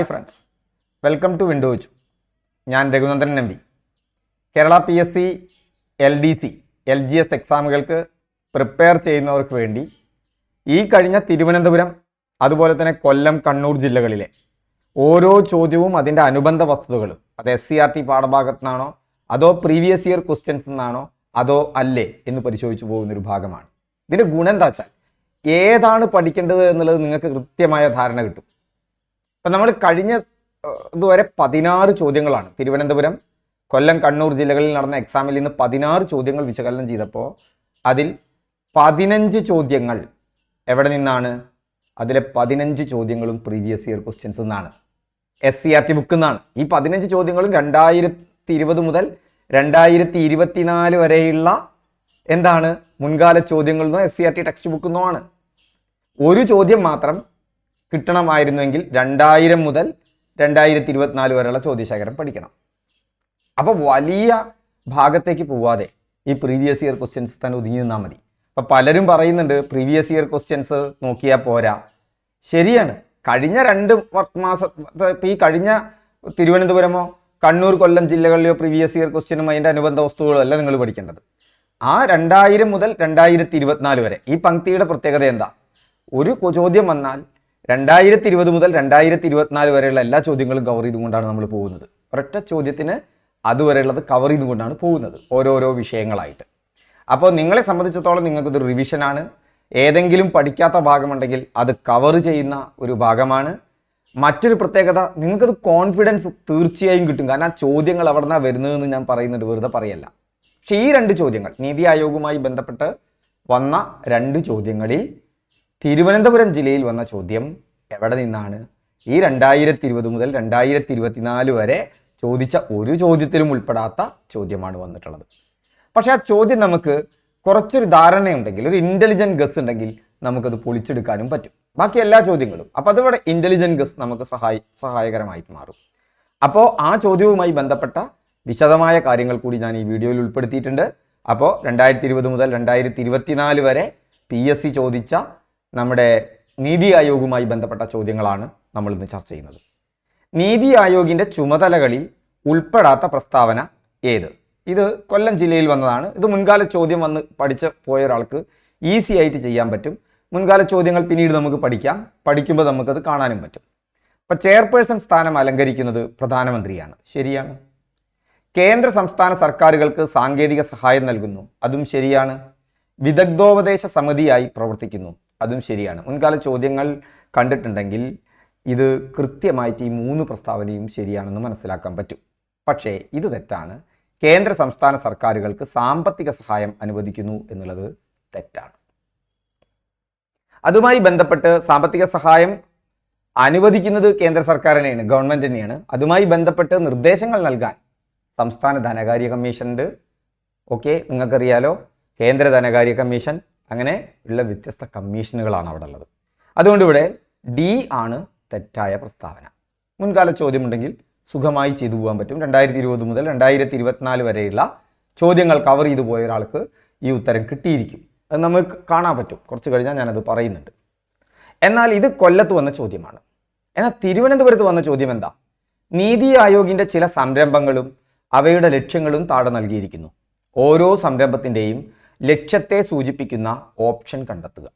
Hi friends, welcome to Windows. ഞാൻ Raghunandan M. Kerala PSC LDC LGS എക്സാമുകൾക്ക് prepare ചെയ്യുന്നവർക്ക് വേണ്ടി ഈ കഴിഞ്ഞ തിരുവനന്തപുരം അതുപോലെ തന്നെ കൊല്ലം, കണ്ണൂർ ജില്ലകളിലെ ഓരോ ചോദ്യവും അതിൻ്റെ അനുബന്ധ വസ്തുതകളും അത് SCRT പാഠഭാഗത്തു നിന്നാണോ അതോ പ്രീവിയസ് ഇയർ ക്വസ്റ്റ്യൻസ് നിന്നാണോ അതോ അല്ലേ എന്ന് പരിശോധിച്ചു പോകുന്നൊരു ഭാഗമാണ്. ഇതിൻ്റെ ഗുണം എന്താ വെച്ചാൽ ഏതാണ് പഠിക്കേണ്ടത് എന്നുള്ളത് നിങ്ങൾക്ക് കൃത്യമായ ധാരണ കിട്ടും. അപ്പം നമ്മൾ കഴിഞ്ഞ ഇതുവരെ 16 ചോദ്യങ്ങളാണ് തിരുവനന്തപുരം, കൊല്ലം, കണ്ണൂർ ജില്ലകളിൽ നടന്ന എക്സാമിൽ നിന്ന് 16 ചോദ്യങ്ങൾ വിശകലനം ചെയ്തപ്പോൾ അതിൽ 15 ചോദ്യങ്ങൾ എവിടെ നിന്നാണ്? അതിലെ 15 ചോദ്യങ്ങളും പ്രീവിയസ് ഇയർ ക്വസ്റ്റ്യൻസ് നിന്നാണ്, SCRT ബുക്കിൽ നിന്നാണ്. ഈ 15 ചോദ്യങ്ങളും 2020 മുതൽ 2024 വരെയുള്ള എന്താണ് മുൻകാല ചോദ്യങ്ങളിൽ നിന്നോ SCRT ടെക്സ്റ്റ് ബുക്കിൽ നിന്നോ ആണ്. ഒരു ചോദ്യം മാത്രം കിട്ടണമായിരുന്നെങ്കിൽ 2000 മുതൽ 2024 വരെയുള്ള ചോദ്യശേഖരം പഠിക്കണം. അപ്പോൾ വലിയ ഭാഗത്തേക്ക് പോവാതെ ഈ പ്രീവിയസ് ഇയർ ക്വസ്റ്റ്യൻസ് തന്നെ ഒതുങ്ങി നിന്നാൽ മതി. അപ്പോൾ പലരും പറയുന്നുണ്ട് പ്രീവിയസ് ഇയർ ക്വസ്റ്റ്യൻസ് നോക്കിയാൽ പോരാ. ശരിയാണ്, കഴിഞ്ഞ 2 മാസം ഈ കഴിഞ്ഞ തിരുവനന്തപുരമോ കണ്ണൂർ, കൊല്ലം ജില്ലകളിലെയോ പ്രീവിയസ് ഇയർ ക്വസ്റ്റ്യനും അതിൻ്റെ അനുബന്ധ വസ്തുക്കളും അല്ല നിങ്ങൾ പഠിക്കേണ്ടത്. ആ 2000 മുതൽ 2024 വരെ ഈ പങ്ക്തിയുടെ പ്രത്യേകത എന്താ? ഒരു ചോദ്യം വന്നാൽ 2020 മുതൽ 2024 വരെയുള്ള എല്ലാ ചോദ്യങ്ങളും കവർ ചെയ്തുകൊണ്ടാണ് നമ്മൾ പോകുന്നത്. ഒരൊറ്റ ചോദ്യത്തിന് അതുവരെയുള്ളത് കവർ ചെയ്തുകൊണ്ടാണ് പോകുന്നത്, ഓരോരോ വിഷയങ്ങളായിട്ട്. അപ്പോൾ നിങ്ങളെ സംബന്ധിച്ചിടത്തോളം നിങ്ങൾക്കിത് റിവിഷനാണ്. ഏതെങ്കിലും പഠിക്കാത്ത ഭാഗമുണ്ടെങ്കിൽ അത് കവർ ചെയ്യുന്ന ഒരു ഭാഗമാണ്. മറ്റൊരു പ്രത്യേകത, നിങ്ങൾക്കത് കോൺഫിഡൻസ് തീർച്ചയായും കിട്ടും. കാരണം ആ ചോദ്യങ്ങൾ എവിടെ നിന്നാണ് വരുന്നതെന്ന് ഞാൻ പറയുന്നുണ്ട്, വെറുതെ പറയല്ല. പക്ഷേ ഈ 2 ചോദ്യങ്ങൾ നീതി ആയോഗുമായി ബന്ധപ്പെട്ട് വന്ന 2 ചോദ്യങ്ങളിൽ തിരുവനന്തപുരം ജില്ലയിൽ വന്ന ചോദ്യം എവിടെ നിന്നാണ്? ഈ 2020 മുതൽ 2024 വരെ ചോദിച്ച ഒരു ചോദ്യത്തിലും ഉൾപ്പെടാത്ത ചോദ്യമാണ് വന്നിട്ടുള്ളത്. പക്ഷേ ആ ചോദ്യം നമുക്ക് കുറച്ചൊരു ധാരണയുണ്ടെങ്കിൽ, ഒരു ഇൻ്റലിജൻറ്റ് ഗസ് ഉണ്ടെങ്കിൽ നമുക്കത് പൊളിച്ചെടുക്കാനും പറ്റും, ബാക്കി എല്ലാ ചോദ്യങ്ങളും. അപ്പോൾ അതിവിടെ ഇൻ്റലിജൻറ്റ് ഗസ് നമുക്ക് സഹായകരമായിട്ട് മാറും. അപ്പോൾ ആ ചോദ്യവുമായി ബന്ധപ്പെട്ട വിശദമായ കാര്യങ്ങൾ കൂടി ഞാൻ ഈ വീഡിയോയിൽ ഉൾപ്പെടുത്തിയിട്ടുണ്ട്. അപ്പോൾ 2020 മുതൽ 2024 വരെ PSC ചോദിച്ച നമ്മുടെ നീതി ആയോഗുമായി ബന്ധപ്പെട്ട ചോദ്യങ്ങളാണ് നമ്മൾ ഇന്ന് ചർച്ച ചെയ്യുന്നത്. നീതി ആയോഗിൻ്റെ ചുമതലകളിൽ ഉൾപ്പെടാത്ത പ്രസ്താവന ഏത്? ഇത് കൊല്ലം ജില്ലയിൽ വന്നതാണ്. ഇത് മുൻകാല ചോദ്യം വന്ന് പഠിച്ച് പോയ ഒരാൾക്ക് ഈസി ആയിട്ട് ചെയ്യാൻ പറ്റും. മുൻകാല ചോദ്യങ്ങൾ പിന്നീട് നമുക്ക് പഠിക്കുമ്പോൾ നമുക്കത് കാണാനും പറ്റും. അപ്പോൾ ചെയർപേഴ്സൺ സ്ഥാനം അലങ്കരിക്കുന്നത് പ്രധാനമന്ത്രിയാണ്. ശരിയാണ്. കേന്ദ്ര സംസ്ഥാന സർക്കാരുകൾക്ക് സാങ്കേതിക സഹായം നൽകുന്നു. അതും ശരിയാണ്. വിദഗ്ധോപദേശ സമിതിയായി പ്രവർത്തിക്കുന്നു. അതും ശരിയാണ്. മുൻകാല ചോദ്യങ്ങൾ കണ്ടിട്ടുണ്ടെങ്കിൽ ഇത് കൃത്യമായിട്ട് ഈ 3 പ്രസ്താവനയും ശരിയാണെന്ന് മനസ്സിലാക്കാൻ പറ്റും. പക്ഷേ ഇത് തെറ്റാണ്. കേന്ദ്ര സംസ്ഥാന സർക്കാരുകൾക്ക് സാമ്പത്തിക സഹായം അനുവദിക്കുന്നു എന്നുള്ളത് തെറ്റാണ്. അതുമായി ബന്ധപ്പെട്ട് സാമ്പത്തിക സഹായം അനുവദിക്കുന്നത് കേന്ദ്ര സർക്കാർ തന്നെയാണ്, ഗവൺമെൻറ് തന്നെയാണ്. അതുമായി ബന്ധപ്പെട്ട് നിർദ്ദേശങ്ങൾ നൽകാൻ സംസ്ഥാന ധനകാര്യ കമ്മീഷനുണ്ട്. ഓക്കെ, നിങ്ങൾക്കറിയാലോ, കേന്ദ്ര ധനകാര്യ കമ്മീഷൻ, അങ്ങനെ ഉള്ള വ്യത്യസ്ത കമ്മീഷനുകളാണ് അവിടെ ഉള്ളത്. അതുകൊണ്ട് ഇവിടെ D ആണ് തെറ്റായ പ്രസ്താവന. മുൻകാല ചോദ്യമുണ്ടെങ്കിൽ സുഖമായി ചെയ്തു പോകാൻ പറ്റും. 2020 മുതൽ 2024 വരെയുള്ള ചോദ്യങ്ങൾ കവർ ചെയ്തു പോയ ഒരാൾക്ക് ഈ ഉത്തരം കിട്ടിയിരിക്കും. അത് നമുക്ക് കാണാൻ പറ്റും. കുറച്ച് കഴിഞ്ഞാൽ ഞാനത് പറയുന്നുണ്ട്. എന്നാൽ ഇത് കൊല്ലത്ത് വന്ന ചോദ്യമാണ്. എന്നാൽ തിരുവനന്തപുരത്ത് വന്ന ചോദ്യം എന്താ? നീതി ആയോഗിൻ്റെ ചില സംരംഭങ്ങളും അവയുടെ ലക്ഷ്യങ്ങളും താഴെ നൽകിയിരിക്കുന്നു. ഓരോ സംരംഭത്തിൻ്റെയും ലക്ഷ്യത്തെ സൂചിപ്പിക്കുന്ന ഓപ്ഷൻ കണ്ടെത്തുക.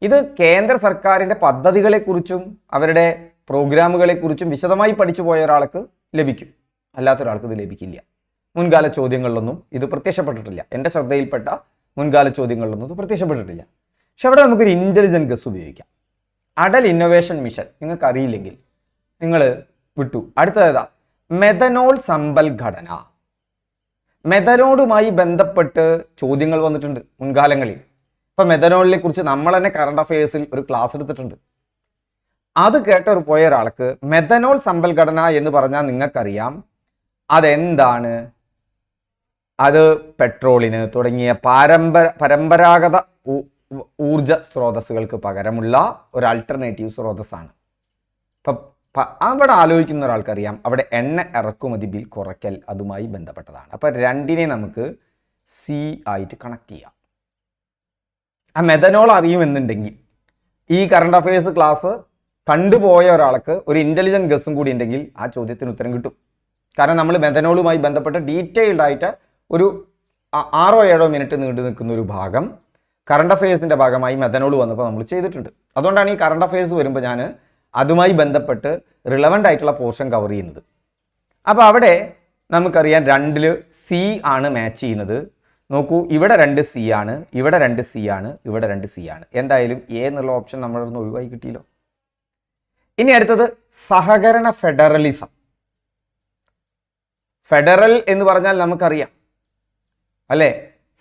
ഇത് കേന്ദ്ര സർക്കാരിൻ്റെ പദ്ധതികളെക്കുറിച്ചും അവരുടെ പ്രോഗ്രാമുകളെക്കുറിച്ചും വിശദമായി പഠിച്ചു പോയ ഒരാൾക്ക് ലഭിക്കും, അല്ലാത്തൊരാൾക്ക് ഇത് ലഭിക്കില്ല. മുൻകാല ചോദ്യങ്ങളിലൊന്നും ഇത് പ്രത്യക്ഷപ്പെട്ടിട്ടില്ല. എൻ്റെ ശ്രദ്ധയിൽപ്പെട്ട മുൻകാല ചോദ്യങ്ങളിലൊന്നും ഇത് പ്രത്യക്ഷപ്പെട്ടിട്ടില്ല. പക്ഷെ അവിടെ നമുക്കൊരു ഇൻ്റലിജൻറ്റ് ഗസ് ഉപയോഗിക്കാം. അടൽ ഇന്നൊവേഷൻ മിഷൻ നിങ്ങൾക്ക് അറിയില്ലെങ്കിൽ നിങ്ങൾ വിട്ടു. അടുത്തതാ മെഥനോൾ സമ്പൽഘടന. മെഥനോളുമായി ബന്ധപ്പെട്ട് ചോദ്യങ്ങൾ വന്നിട്ടുണ്ട് മുൻകാലങ്ങളിൽ. ഇപ്പം മെഥനോളിനെ കുറിച്ച് നമ്മൾ തന്നെ കറണ്ട് അഫയേഴ്സിൽ ഒരു ക്ലാസ് എടുത്തിട്ടുണ്ട്. അത് പോയ ഒരാൾക്ക് മെഥനോൾ സമ്പൽഘടന എന്ന് പറഞ്ഞാൽ നിങ്ങൾക്കറിയാം അതെന്താണ്. അത് പെട്രോളിന് തുടങ്ങിയ പരമ്പരാഗത ഊർജ സ്രോതസ്സുകൾക്ക് പകരമുള്ള ഒരു ആൾട്ടർനേറ്റീവ് സ്രോതസ്സാണ്. ഇപ്പം അവിടെ ആലോചിക്കുന്ന ഒരാൾക്കറിയാം അവിടെ എണ്ണ ഇറക്കുമതി ബിൽ കുറയ്ക്കൽ അതുമായി ബന്ധപ്പെട്ടതാണ്. അപ്പോൾ 2നെ നമുക്ക് C ആയിട്ട് കണക്ട് ചെയ്യാം. ആ മെഥനോൾ അറിയുമെന്നുണ്ടെങ്കിൽ ഈ കറണ്ട് അഫയേഴ്സ് ക്ലാസ് കണ്ടുപോയ ഒരാൾക്ക് ഒരു ഇൻ്റലിജൻറ്റ് ഗസ്സും കൂടി ഉണ്ടെങ്കിൽ ആ ചോദ്യത്തിന് ഉത്തരം കിട്ടും. കാരണം നമ്മൾ മെഥനോളുമായി ബന്ധപ്പെട്ട് ഡീറ്റെയിൽഡ് ആയിട്ട് ഒരു 6-7 മിനിറ്റ് നീണ്ടു നിൽക്കുന്ന ഒരു ഭാഗം കറണ്ട് അഫയേഴ്സിൻ്റെ ഭാഗമായി മെഥനോൾ വന്നപ്പോൾ നമ്മൾ ചെയ്തിട്ടുണ്ട്. അതുകൊണ്ടാണ് ഈ കറണ്ട് അഫയേഴ്സ് വരുമ്പോൾ ഞാൻ അതുമായി ബന്ധപ്പെട്ട് റിലവൻ്റ് ആയിട്ടുള്ള പോർഷൻ കവർ ചെയ്യുന്നത്. അപ്പോൾ അവിടെ നമുക്കറിയാം 2 സി ആണ് മാച്ച് ചെയ്യുന്നത്. നോക്കൂ, ഇവിടെ 2 സി ആണ്, ഇവിടെ 2 സി ആണ്, ഇവിടെ 2 സി ആണ്. എന്തായാലും എ എന്നുള്ള ഓപ്ഷൻ നമ്മുടെ അടുത്ത് ഒഴിവായി കിട്ടിയല്ലോ. ഇനി അടുത്തത് സഹകരണ ഫെഡറലിസം. ഫെഡറൽ എന്ന് പറഞ്ഞാൽ നമുക്കറിയാം അല്ലേ,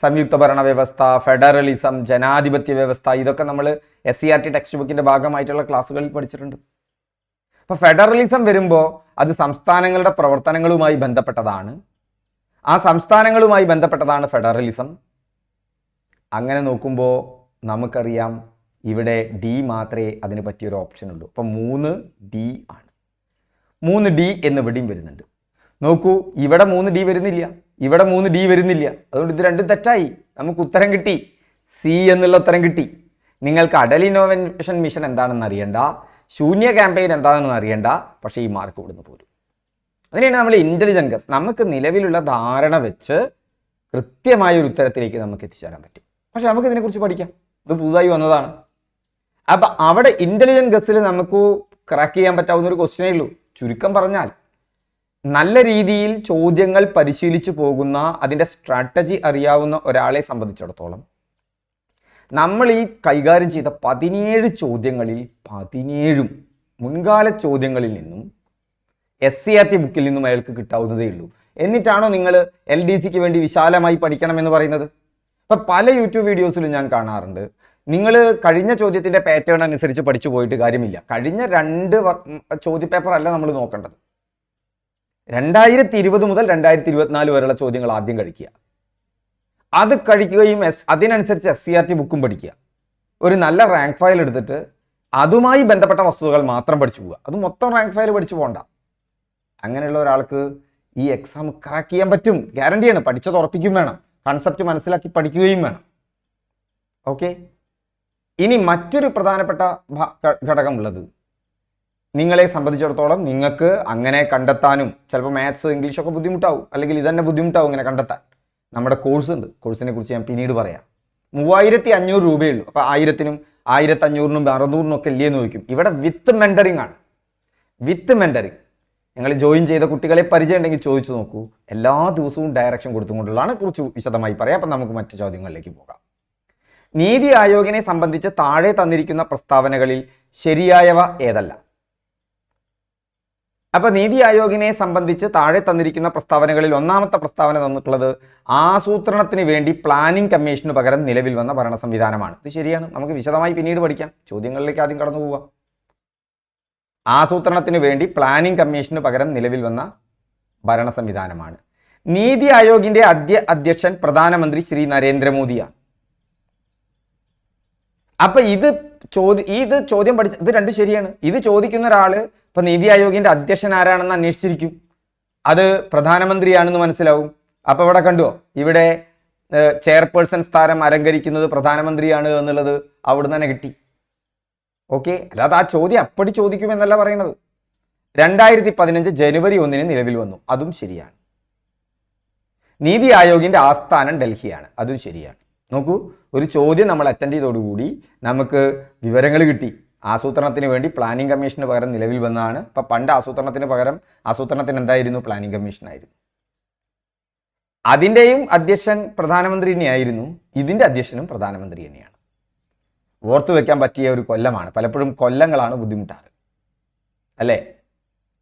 സംയുക്ത ഭരണ വ്യവസ്ഥ, ഫെഡറലിസം, ജനാധിപത്യ വ്യവസ്ഥ, ഇതൊക്കെ നമ്മൾ SCERT ടെക്സ്റ്റ് ബുക്കിൻ്റെ ഭാഗമായിട്ടുള്ള ക്ലാസ്സുകളിൽ പഠിച്ചിട്ടുണ്ട്. അപ്പോൾ ഫെഡറലിസം വരുമ്പോൾ അത് സംസ്ഥാനങ്ങളുടെ പ്രവർത്തനങ്ങളുമായി ബന്ധപ്പെട്ടതാണ്. ആ സംസ്ഥാനങ്ങളുമായി ബന്ധപ്പെട്ടതാണ് ഫെഡറലിസം. അങ്ങനെ നോക്കുമ്പോൾ നമുക്കറിയാം ഇവിടെ ഡി മാത്രമേ അതിന് പറ്റിയൊരു ഓപ്ഷൻ ഉള്ളൂ. അപ്പം 3D ആണ്. 3D എന്ന് ഇവിടെയും വരുന്നുണ്ട്. നോക്കൂ, ഇവിടെ 3D വരുന്നില്ല, ഇവിടെ 3D വരുന്നില്ല. അതുകൊണ്ട് ഇത് രണ്ടും തെറ്റായി. നമുക്ക് ഉത്തരം കിട്ടി, സി എന്നുള്ള ഉത്തരം കിട്ടി. നിങ്ങൾക്ക് അടൽ ഇന്നോവേഷൻ മിഷൻ എന്താണെന്ന് അറിയണ്ട, ശൂന്യ ക്യാമ്പയിൻ എന്താണെന്ന് അറിയണ്ട, പക്ഷേ ഈ മാർക്ക് ഇവിടുന്ന് പോരും. അതിനാണ് നമ്മൾ ഇൻ്റലിജൻറ്റ് ഗസ്. നമുക്ക് നിലവിലുള്ള ധാരണ വെച്ച് കൃത്യമായ ഒരു ഉത്തരത്തിലേക്ക് നമുക്ക് എത്തിച്ചേരാൻ പറ്റും. പക്ഷെ നമുക്ക് ഇതിനെക്കുറിച്ച് പഠിക്കാം, ഇത് പുതുതായി വന്നതാണ്. അപ്പം അവിടെ ഇൻ്റലിജൻറ്റ് ഗസ്സിൽ നമുക്ക് ക്രാക്ക് ചെയ്യാൻ പറ്റാവുന്ന ഒരു ക്വസ്റ്റ്യനേ ഉള്ളൂ. ചുരുക്കം പറഞ്ഞാൽ നല്ല രീതിയിൽ ചോദ്യങ്ങൾ പരിശീലിച്ചു പോകുന്ന, അതിൻ്റെ സ്ട്രാറ്റജി അറിയാവുന്ന ഒരാളെ സംബന്ധിച്ചിടത്തോളം നമ്മൾ ഈ കൈകാര്യം ചെയ്ത 17 ചോദ്യങ്ങളിൽ 17 മുൻകാല ചോദ്യങ്ങളിൽ നിന്നും SCERT ബുക്കിൽ നിന്നും അയാൾക്ക് കിട്ടാവുന്നതേ ഉള്ളൂ. എന്നിട്ടാണോ നിങ്ങൾ LDCക്ക് വേണ്ടി വിശാലമായി പഠിക്കണമെന്ന് പറയുന്നത്? ഇപ്പം പല യൂട്യൂബ് വീഡിയോസിലും ഞാൻ കാണാറുണ്ട്, നിങ്ങൾ കഴിഞ്ഞ ചോദ്യത്തിൻ്റെ പാറ്റേൺ അനുസരിച്ച് പഠിച്ചു പോയിട്ട് കാര്യമില്ല. കഴിഞ്ഞ 2 ചോദ്യപേപ്പർ അല്ല നമ്മൾ നോക്കേണ്ടത്. 2020 മുതൽ 2024 വരെയുള്ള ചോദ്യങ്ങൾ ആദ്യം കഴിക്കുക. അത് കഴിക്കുകയും അതിനനുസരിച്ച് SCERT ബുക്കും പഠിക്കുക. ഒരു നല്ല റാങ്ക് ഫയൽ എടുത്തിട്ട് അതുമായി ബന്ധപ്പെട്ട വസ്തുതകൾ മാത്രം പഠിച്ചു പോവുക. അത് മൊത്തം റാങ്ക് ഫയൽ പഠിച്ചു പോകണ്ട. അങ്ങനെയുള്ള ഒരാൾക്ക് ഈ എക്സാം ക്രാക്ക് ചെയ്യാൻ പറ്റും, ഗ്യാരണ്ടിയാണ്. പഠിച്ചത് ഉറപ്പിക്കുകയും വേണം, കൺസെപ്റ്റ് മനസ്സിലാക്കി പഠിക്കുകയും വേണം. ഓക്കെ, ഇനി മറ്റൊരു പ്രധാനപ്പെട്ട ഘടകമുള്ളത്, നിങ്ങളെ സംബന്ധിച്ചിടത്തോളം നിങ്ങൾക്ക് അങ്ങനെ കണ്ടെത്താനും, ചിലപ്പോൾ മാത്സ് ഇംഗ്ലീഷൊക്കെ ബുദ്ധിമുട്ടാവും, അല്ലെങ്കിൽ ഇതന്നെ ബുദ്ധിമുട്ടാവും ഇങ്ങനെ കണ്ടെത്താൻ. നമ്മുടെ കോഴ്സ് ഉണ്ട്, കോഴ്സിനെ കുറിച്ച് ഞാൻ പിന്നീട് പറയാം. 3500 രൂപയേ ഉള്ളൂ. അപ്പോൾ 1000-നും 1500-നും 600-നും ഒക്കെ ഇല്ലേന്ന് ചോദിക്കും. ഇവിടെ വിത്ത് മെൻറ്ററിങ് ആണ്. വിത്ത് മെൻറ്ററിങ് നിങ്ങൾ ജോയിൻ ചെയ്ത കുട്ടികളെ പരിചയം ഉണ്ടെങ്കിൽ ചോദിച്ചു നോക്കൂ. എല്ലാ ദിവസവും ഡയറക്ഷൻ കൊടുത്തുകൊണ്ടുള്ളതാണ്. കുറിച്ച് വിശദമായി പറയാം. അപ്പം നമുക്ക് മറ്റു ചോദ്യങ്ങളിലേക്ക് പോകാം. നീതി ആയോഗിനെ സംബന്ധിച്ച് താഴെ തന്നിരിക്കുന്ന പ്രസ്താവനകളിൽ ശരിയായവ ഏതല്ല? അപ്പോൾ നീതി ആയോഗിനെ സംബന്ധിച്ച് താഴെ തന്നിരിക്കുന്ന പ്രസ്താവനകളിൽ ഒന്നാമത്തെ പ്രസ്താവന തന്നിട്ടുള്ളത് ആസൂത്രണത്തിന് വേണ്ടി പ്ലാനിംഗ് കമ്മീഷന് പകരം നിലവിൽ വന്ന ഭരണ സംവിധാനമാണ്. ഇത് ശരിയാണ്. നമുക്ക് വിശദമായി പിന്നീട് പഠിക്കാം. ചോദ്യങ്ങളിലേക്ക് ആദ്യം കടന്നു പോവാം. ആസൂത്രണത്തിന് വേണ്ടി പ്ലാനിംഗ് കമ്മീഷന് പകരം നിലവിൽ വന്ന ഭരണ സംവിധാനമാണ്. നീതി ആയോഗിന്റെ അധ്യക്ഷൻ പ്രധാനമന്ത്രി ശ്രീ നരേന്ദ്രമോദിയാണ്. അപ്പൊ ഇത് ചോദ്യം പഠിച്ച ഇത് രണ്ടും ശരിയാണ്. ഇത് ചോദിക്കുന്ന ഒരാള് ഇപ്പൊ നീതി ആയോഗിന്റെ അധ്യക്ഷൻ ആരാണെന്ന് അന്വേഷിച്ചിരിക്കും, അത് പ്രധാനമന്ത്രിയാണെന്ന് മനസ്സിലാവും. അപ്പൊ ഇവിടെ കണ്ടുവോ, ഇവിടെ ചെയർപേഴ്സൺ സ്ഥാനം അലങ്കരിക്കുന്നത് പ്രധാനമന്ത്രിയാണ് എന്നുള്ളത് അവിടുന്ന് തന്നെ കിട്ടി. ഓക്കെ, അല്ലാതെ ആ ചോദ്യം അപ്പടി ചോദിക്കുമെന്നല്ല പറയുന്നത്. 2015 ജനുവരി 1 നിലവിൽ വന്നു, അതും ശരിയാണ്. നീതി ആയോഗിന്റെ ആസ്ഥാനം ഡൽഹിയാണ്, അതും ശരിയാണ്. നോക്കൂ, ഒരു ചോദ്യം നമ്മൾ അറ്റൻഡ് ചെയ്തതോടുകൂടി നമുക്ക് വിവരങ്ങൾ കിട്ടി. ആസൂത്രണത്തിന് വേണ്ടി പ്ലാനിംഗ് കമ്മീഷന് പകരം നിലവിൽ വന്നതാണ്. ഇപ്പം പണ്ട് ആസൂത്രണത്തിന് എന്തായിരുന്നു? പ്ലാനിംഗ് കമ്മീഷനായിരുന്നു. അതിൻ്റെയും അധ്യക്ഷൻ പ്രധാനമന്ത്രി തന്നെയായിരുന്നു, ഇതിൻ്റെ അധ്യക്ഷനും പ്രധാനമന്ത്രി തന്നെയാണ്. ഓർത്തു വെക്കാൻ പറ്റിയ ഒരു കൊല്ലമാണ്. പലപ്പോഴും കൊല്ലങ്ങളാണ് ബുദ്ധിമുട്ടാറ് അല്ലേ.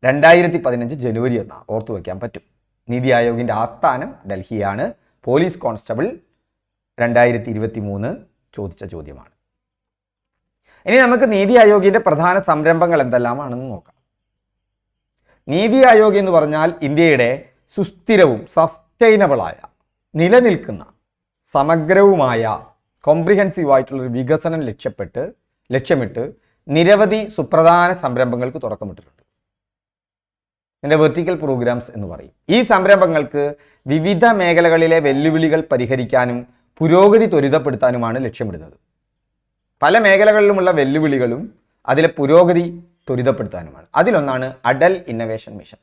2015 ജനുവരി 1 ഓർത്തു വെക്കാൻ പറ്റും. നീതി ആയോഗിൻ്റെ ആസ്ഥാനം ഡൽഹിയാണ്. പോലീസ് കോൺസ്റ്റബിൾ 2023 ചോദിച്ച ചോദ്യമാണ്. ഇനി നമുക്ക് നീതി ആയോഗിൻ്റെ പ്രധാന സംരംഭങ്ങൾ എന്തെല്ലാമാണെന്ന് നോക്കാം. നീതി ആയോഗ് എന്ന് പറഞ്ഞാൽ ഇന്ത്യയുടെ സുസ്ഥിരവും സസ്റ്റൈനബിളായ, നിലനിൽക്കുന്ന, സമഗ്രവുമായ, കോംപ്രിഹെൻസീവ് ആയിട്ടുള്ളൊരു വികസനം ലക്ഷ്യമിട്ട് നിരവധി സുപ്രധാന സംരംഭങ്ങൾക്ക് തുടക്കമിട്ടിട്ടുണ്ട്. ഇതിൻ്റെ വെർട്ടിക്കൽ പ്രോഗ്രാംസ് എന്ന് പറയും. ഈ സംരംഭങ്ങൾക്ക് വിവിധ മേഖലകളിലെ വെല്ലുവിളികൾ പരിഹരിക്കാനും പുരോഗതി ത്വരിതപ്പെടുത്താനുമാണ് ലക്ഷ്യമിടുന്നത്. പല മേഖലകളിലുമുള്ള വെല്ലുവിളികളും അതിലെ പുരോഗതി ത്വരിതപ്പെടുത്താനുമാണ്. അതിലൊന്നാണ് Atal innovation mission.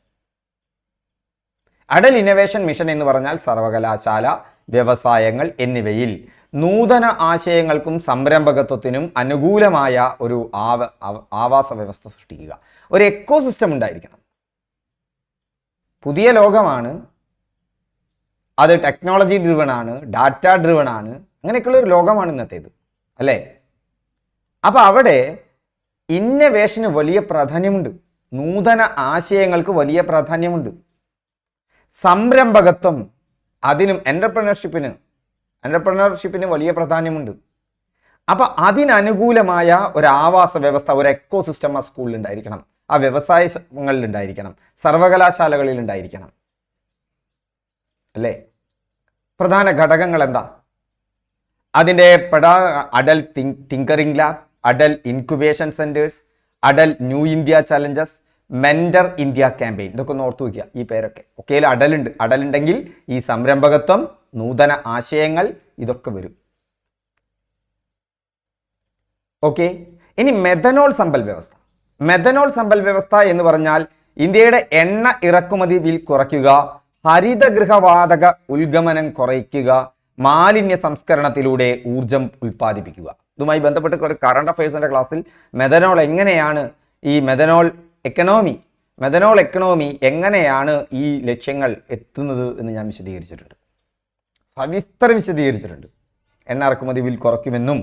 Atal innovation mission എന്ന് പറഞ്ഞാൽ സർവകലാശാല, വ്യവസായങ്ങൾ എന്നിവയിൽ നൂതന ആശയങ്ങൾക്കും സംരംഭകത്വത്തിനും അനുകൂലമായ ഒരു ആവാസ വ്യവസ്ഥ സൃഷ്ടിക്കുക. ഒരു എക്കോ സിസ്റ്റം ഉണ്ടായിരിക്കണം. പുതിയ ലോകമാണ്, അത് ടെക്നോളജി ഡ്രിവൺ ആണ്, ഡാറ്റ ഡ്രിവൺ ആണ്, അങ്ങനെയൊക്കെയുള്ള ഒരു ലോകമാണ് ഇന്നത്തേത്, അല്ലേ? അപ്പം അവിടെ ഇന്നവേഷന് വലിയ പ്രാധാന്യമുണ്ട്, നൂതന ആശയങ്ങൾക്ക് വലിയ പ്രാധാന്യമുണ്ട്. സംരംഭകത്വം, അതിനും എൻ്റർപ്രണർഷിപ്പിന് വലിയ പ്രാധാന്യമുണ്ട്. അപ്പം അതിനനുകൂലമായ ഒരു ആവാസ വ്യവസ്ഥ, ഒരു എക്കോ സിസ്റ്റം ആ സ്കൂളിൽ ഉണ്ടായിരിക്കണം, ആ വ്യവസായങ്ങളിൽ ഉണ്ടായിരിക്കണം, സർവകലാശാലകളിൽ ഉണ്ടായിരിക്കണം, അല്ലേ? പ്രധാന ഘടകങ്ങൾ എന്താ? അതിൻ്റെ Atal tinkering lab, Atal incubation centres, Atal new India challenges, mentor India campaign. ഇതൊക്കെ ഒന്ന് ഓർത്തു വയ്ക്കുക, ഈ പേരൊക്കെ. ഒക്കെ അടലുണ്ട്. അടലുണ്ടെങ്കിൽ ഈ സംരംഭകത്വം, നൂതന ആശയങ്ങൾ, ഇതൊക്കെ വരും. ഓക്കെ. ഇനി മെഥനോൾ സമ്പൽ വ്യവസ്ഥ. മെഥനോൾ സമ്പൽ വ്യവസ്ഥ എന്ന് പറഞ്ഞാൽ ഇന്ത്യയുടെ എണ്ണ ഇറക്കുമതി ബിൽ കുറയ്ക്കുക, ഹരിതഗൃഹവാതക ഉത്ഗമനം കുറയ്ക്കുക, മാലിന്യ സംസ്കരണത്തിലൂടെ ഊർജം ഉൽപ്പാദിപ്പിക്കുക. ഇതുമായി ബന്ധപ്പെട്ട് ഒരു കറണ്ട് അഫയേഴ്സിന്റെ ക്ലാസ്സിൽ മെഥനോൾ എങ്ങനെയാണ്, ഈ മെഥനോൾ എക്കണോമി എങ്ങനെയാണ് ഈ ലക്ഷ്യങ്ങൾ എത്തുന്നത് എന്ന് ഞാൻ വിശദീകരിച്ചിട്ടുണ്ട്, സവിസ്തരം വിശദീകരിച്ചിട്ടുണ്ട്. എണ്ണ ഇറക്കുമതി ബിൽ കുറയ്ക്കുമെന്നും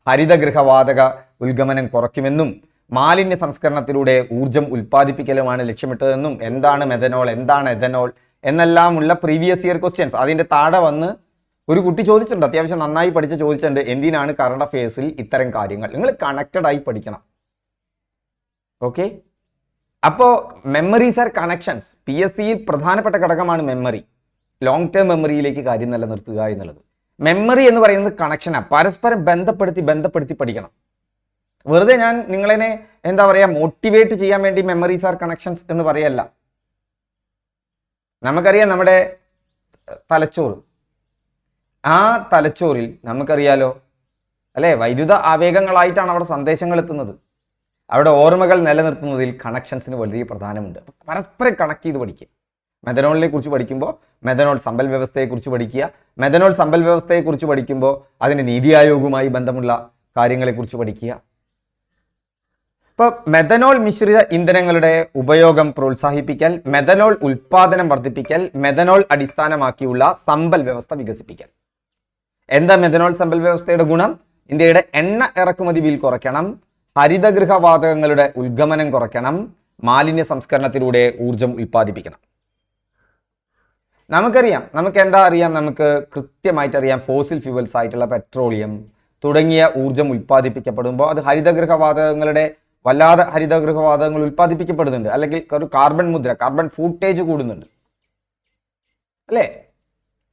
ഹരിതഗൃഹവാതക ഉത്ഗമനം കുറയ്ക്കുമെന്നും മാലിന്യ സംസ്കരണത്തിലൂടെ ഊർജം ഉൽപ്പാദിപ്പിക്കലുമാണ് ലക്ഷ്യമിട്ടതെന്നും എന്താണ് മെഥനോൾ, എന്താണ് എഥനോൾ എന്നെല്ലാമുള്ള പ്രീവിയസ് ഇയർ ക്വസ്റ്റ്യൻസ് അതിൻ്റെ താഴെ വന്ന് ഒരു കുട്ടി ചോദിച്ചിട്ടുണ്ട്, അത്യാവശ്യം നന്നായി പഠിച്ച് ചോദിച്ചിട്ടുണ്ട്, എന്തിനാണ് കറണ്ട് അഫയേഴ്സിൽ ഇത്തരം കാര്യങ്ങൾ. നിങ്ങൾ കണക്റ്റഡ് ആയി പഠിക്കണം. ഓക്കെ. അപ്പോൾ മെമ്മറീസ് ആർ കണക്ഷൻസ്. PSC പ്രധാനപ്പെട്ട ഘടകമാണ് മെമ്മറി. ലോങ് ടേം മെമ്മറിയിലേക്ക് കാര്യം നിലനിർത്തുക എന്നുള്ളത്. മെമ്മറി എന്ന് പറയുന്നത് കണക്ഷനാണ്, പരസ്പരം ബന്ധപ്പെടുത്തി പഠിക്കണം. വെറുതെ ഞാൻ നിങ്ങളെ എന്താ പറയുക മോട്ടിവേറ്റ് ചെയ്യാൻ വേണ്ടി മെമ്മറീസ് ആർ കണക്ഷൻസ് എന്ന് പറയല്ല. നമുക്കറിയാം നമ്മുടെ തലച്ചോറ്, ആ തലച്ചോറിൽ നമുക്കറിയാലോ അല്ലേ, വൈദ്യുത ആവേഗങ്ങളായിട്ടാണ് അവിടെ സന്ദേശങ്ങൾ എത്തുന്നത്. അവിടെ ഓർമ്മകൾ നിലനിർത്തുന്നതിൽ കണക്ഷൻസിന് വലിയ പ്രധാനമുണ്ട്. പരസ്പരം കണക്ട് ചെയ്ത് പഠിക്കുക. മെഥനോളിനെ കുറിച്ച് പഠിക്കുമ്പോൾ മെഥനോൾ സമ്പൽ വ്യവസ്ഥയെക്കുറിച്ച് പഠിക്കുക. മെഥനോൾ സമ്പൽ വ്യവസ്ഥയെക്കുറിച്ച് പഠിക്കുമ്പോൾ അതിന് നീതി ആയോഗുമായി ബന്ധമുള്ള കാര്യങ്ങളെക്കുറിച്ച് പഠിക്കുക. ഇപ്പോൾ മെഥനോൾ മിശ്രിത ഇന്ധനങ്ങളുടെ ഉപയോഗം പ്രോത്സാഹിപ്പിക്കൽ, മെഥനോൾ ഉൽപാദനം വർദ്ധിപ്പിക്കൽ, മെഥനോൾ അടിസ്ഥാനമാക്കിയുള്ള സമ്പൽ വ്യവസ്ഥ വികസിപ്പിക്കൽ. എന്താ മെഥനോൾ സമ്പൽ വ്യവസ്ഥയുടെ ഗുണം? ഇന്ത്യയുടെ എണ്ണ ഇറക്കുമതി ബിൽ കുറയ്ക്കണം, ഹരിതഗൃഹവാതകങ്ങളുടെ ഉത്ഗമനം കുറയ്ക്കണം, മാലിന്യ സംസ്കരണത്തിലൂടെ ഊർജം ഉൽപ്പാദിപ്പിക്കണം. നമുക്കറിയാം, നമുക്ക് എന്താ അറിയാം, നമുക്ക് കൃത്യമായിട്ട് അറിയാം, ഫോസിൽ ഫ്യൂവൽസ് ആയിട്ടുള്ള പെട്രോളിയം തുടങ്ങിയ ഊർജം ഉൽപ്പാദിപ്പിക്കപ്പെടുമ്പോൾ അത് ഹരിതഗൃഹവാതകങ്ങളുടെ വല്ലാതെ ഹരിതഗൃഹവാതകങ്ങൾ ഉൽപ്പാദിപ്പിക്കപ്പെടുന്നുണ്ട്, അല്ലെങ്കിൽ ഒരു കാർബൺ മുദ്ര, കാർബൺ ഫൂട്ടേജ് കൂടുന്നുണ്ട്, അല്ലേ?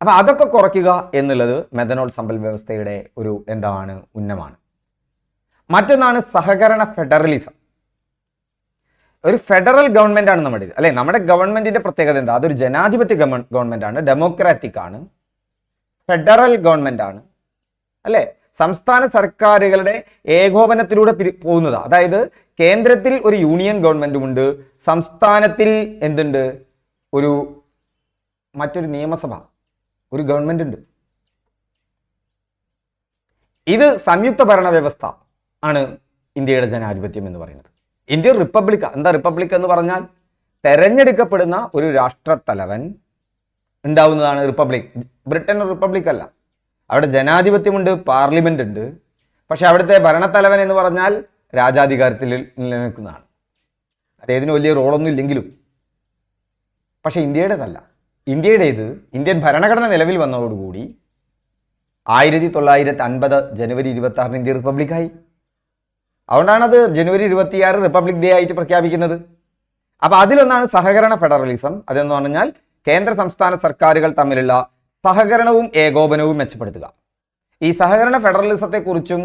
അപ്പം അതൊക്കെ കുറയ്ക്കുക എന്നുള്ളത് മെഥനോൾ സമ്പൽ വ്യവസ്ഥയുടെ ഒരു ഉന്നമാണ്. മറ്റൊന്നാണ് സഹകരണ ഫെഡറലിസം. ഒരു ഫെഡറൽ ഗവൺമെന്റ് ആണ് നമ്മുടെ, അല്ലെ? നമ്മുടെ ഗവൺമെന്റിന്റെ പ്രത്യേകത എന്താ? അതൊരു ജനാധിപത്യ ഗവൺമെന്റ് ആണ്, ഡെമോക്രാറ്റിക് ആണ്, ഫെഡറൽ ഗവൺമെന്റ് ആണ്, അല്ലെ? സംസ്ഥാന സർക്കാരുകളുടെ ഏകോപനത്തിലൂടെ പോകുന്നതാ. അതായത് കേന്ദ്രത്തിൽ ഒരു യൂണിയൻ ഗവൺമെന്റും ഉണ്ട്, സംസ്ഥാനത്തിൽ എന്തുണ്ട്, മറ്റൊരു നിയമസഭ, ഒരു ഗവൺമെന്റ് ഉണ്ട്. ഇത് സംയുക്ത ഭരണ വ്യവസ്ഥ ആണ് ഇന്ത്യയുടെ ജനാധിപത്യം എന്ന് പറയുന്നത്. ഇന്ത്യൻ റിപ്പബ്ലിക്ക. എന്താ റിപ്പബ്ലിക് എന്ന് പറഞ്ഞാൽ? തെരഞ്ഞെടുക്കപ്പെടുന്ന ഒരു രാഷ്ട്രത്തലവൻ ഉണ്ടാവുന്നതാണ് റിപ്പബ്ലിക്. ബ്രിട്ടൻ റിപ്പബ്ലിക് അല്ല, അവിടെ ജനാധിപത്യമുണ്ട്, പാർലമെന്റ് ഉണ്ട്. പക്ഷെ അവിടുത്തെ ഭരണത്തലവൻ എന്ന് പറഞ്ഞാൽ രാജാധികാരത്തിൽ നിലനിൽക്കുന്നതാണ്. അദ്ദേഹത്തിന് വലിയ റോളൊന്നും ഇല്ലെങ്കിലും. പക്ഷെ ഇന്ത്യയുടേതല്ല. ഇന്ത്യയുടേത് ഇന്ത്യൻ ഭരണഘടന നിലവിൽ വന്നതോടുകൂടി 1950 ജനുവരി 26 ഇന്ത്യ റിപ്പബ്ലിക്കായി. അതുകൊണ്ടാണ് അത് ജനുവരി 26 റിപ്പബ്ലിക് ഡേ ആയിട്ട് പ്രഖ്യാപിക്കുന്നത്. അപ്പൊ അതിലൊന്നാണ് സഹകരണ ഫെഡറലിസം. അതെന്ന് പറഞ്ഞാൽ കേന്ദ്ര സംസ്ഥാന സർക്കാരുകൾ തമ്മിലുള്ള സഹകരണവും ഏകോപനവും മെച്ചപ്പെടുത്തുക. ഈ സഹകരണ ഫെഡറലിസത്തെക്കുറിച്ചും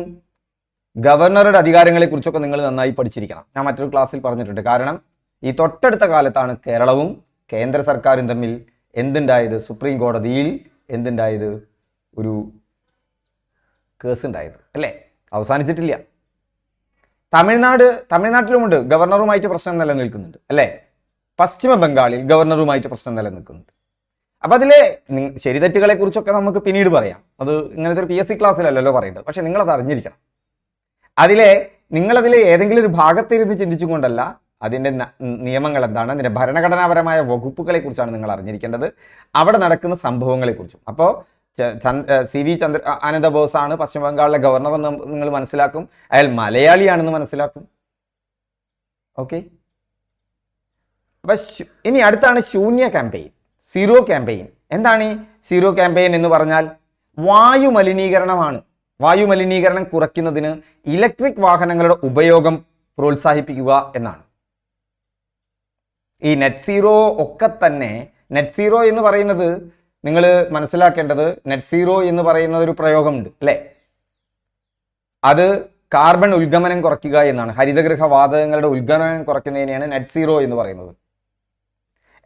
ഗവർണറുടെ അധികാരങ്ങളെക്കുറിച്ചൊക്കെ നിങ്ങൾ നന്നായി പഠിച്ചിരിക്കണം. ഞാൻ മറ്റൊരു ക്ലാസ്സിൽ പറഞ്ഞിട്ടുണ്ട്. കാരണം ഈ തൊട്ടടുത്ത കാലത്താണ് കേരളവും കേന്ദ്ര സർക്കാരും തമ്മിൽ എന്തുണ്ടായത്? സുപ്രീം കോടതിയിൽ എന്തുണ്ടായത്? ഒരു കേസ് ഉണ്ടായത്, അല്ലേ? അവസാനിച്ചിട്ടില്ല. തമിഴ്നാട്ടിലുമുണ്ട് ഗവർണറുമായിട്ട് പ്രശ്നം നിലനിൽക്കുന്നുണ്ട് അല്ലേ? പശ്ചിമ ബംഗാളിൽ ഗവർണറുമായിട്ട് പ്രശ്നം നിലനിൽക്കുന്നുണ്ട്. അപ്പം അതിലെ ശരിതെറ്റുകളെ കുറിച്ചൊക്കെ നമുക്ക് പിന്നീട് പറയാം. അത് ഇങ്ങനത്തെ ഒരു PSC ക്ലാസ്സിലല്ലല്ലോ പറയേണ്ടത്. പക്ഷെ നിങ്ങളത് അറിഞ്ഞിരിക്കണം. നിങ്ങളതിലെ ഏതെങ്കിലും ഒരു ഭാഗത്തിരുന്ന് ചിന്തിച്ചുകൊണ്ടല്ല, അതിൻ്റെ നിയമങ്ങൾ എന്താണ്, അതിൻ്റെ ഭരണഘടനാപരമായ വകുപ്പുകളെ കുറിച്ചാണ് നിങ്ങൾ അറിഞ്ഞിരിക്കേണ്ടത്, അവിടെ നടക്കുന്ന സംഭവങ്ങളെക്കുറിച്ചും. അപ്പോൾ CV ആനന്ദ ബോസാണ് പശ്ചിമ ബംഗാളിലെ ഗവർണർ എന്ന് നിങ്ങൾ മനസ്സിലാക്കും. അയാൾ മലയാളിയാണെന്ന് മനസ്സിലാക്കും. ഓക്കെ. അപ്പം ഇനി അടുത്താണ് ശൂന്യ ക്യാമ്പയിൻ, സീറോ ക്യാമ്പയിൻ. എന്താണ് ഈ സീറോ ക്യാമ്പയിൻ എന്ന് പറഞ്ഞാൽ? വായു മലിനീകരണമാണ്. വായു മലിനീകരണം കുറയ്ക്കുന്നതിന് ഇലക്ട്രിക് വാഹനങ്ങളുടെ ഉപയോഗം പ്രോത്സാഹിപ്പിക്കുക എന്നാണ്. ഈ നെറ്റ് സീറോ ഒക്കെ തന്നെ, നെറ്റ് സീറോ എന്ന് പറയുന്നത് നിങ്ങൾ മനസ്സിലാക്കേണ്ടത്, നെറ്റ് സീറോ എന്ന് പറയുന്ന ഒരു പ്രയോഗമുണ്ട് അല്ലേ? അത് കാർബൺ ഉത്ഗമനം കുറയ്ക്കുക എന്നാണ്. ഹരിതഗൃഹ വാതകങ്ങളുടെ ഉത്ഗമനം കുറയ്ക്കുന്നതിനെയാണ് നെറ്റ് സീറോ എന്ന് പറയുന്നത്.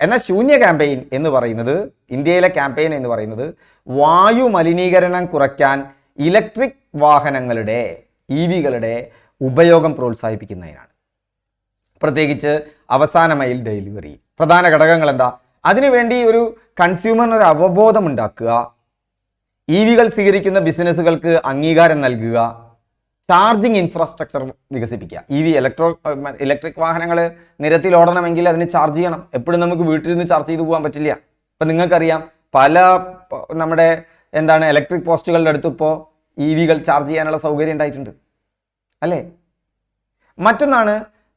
എന്നാൽ ശൂന്യ ക്യാമ്പയിൻ എന്ന് പറയുന്നത്, ഇന്ത്യയിലെ ക്യാമ്പയിൻ എന്ന് പറയുന്നത് വായു മലിനീകരണം കുറയ്ക്കാൻ ഇലക്ട്രിക് വാഹനങ്ങളുടെ EVകളുടെ ഉപയോഗം പ്രോത്സാഹിപ്പിക്കുന്നതിനാണ്. പ്രത്യേകിച്ച് അവസാന മൈൽ ഡെലിവറി. പ്രധാന ഘടകങ്ങൾ എന്താ? അതിനുവേണ്ടി ഒരു കൺസ്യൂമറിന് ഒരു അവബോധം ഉണ്ടാക്കുക, EVകൾ സ്വീകരിക്കുന്ന ബിസിനസ്സുകൾക്ക് അംഗീകാരം നൽകുക, ചാർജിങ് ഇൻഫ്രാസ്ട്രക്ചർ വികസിപ്പിക്കുക. ഇലക്ട്രിക് വാഹനങ്ങൾ നിരത്തിൽ ഓടണമെങ്കിൽ അതിന് ചാർജ് ചെയ്യണം. എപ്പോഴും നമുക്ക് വീട്ടിൽ നിന്ന് ചാർജ് ചെയ്ത് പോകാൻ പറ്റില്ല. ഇപ്പം നിങ്ങൾക്കറിയാം, പല നമ്മുടെ ഇലക്ട്രിക് പോസ്റ്റുകളുടെ അടുത്ത് ഇപ്പോൾ EVകൾ ചാർജ് ചെയ്യാനുള്ള സൗകര്യം ഉണ്ടായിട്ടുണ്ട് അല്ലേ? മറ്റൊന്നാണ്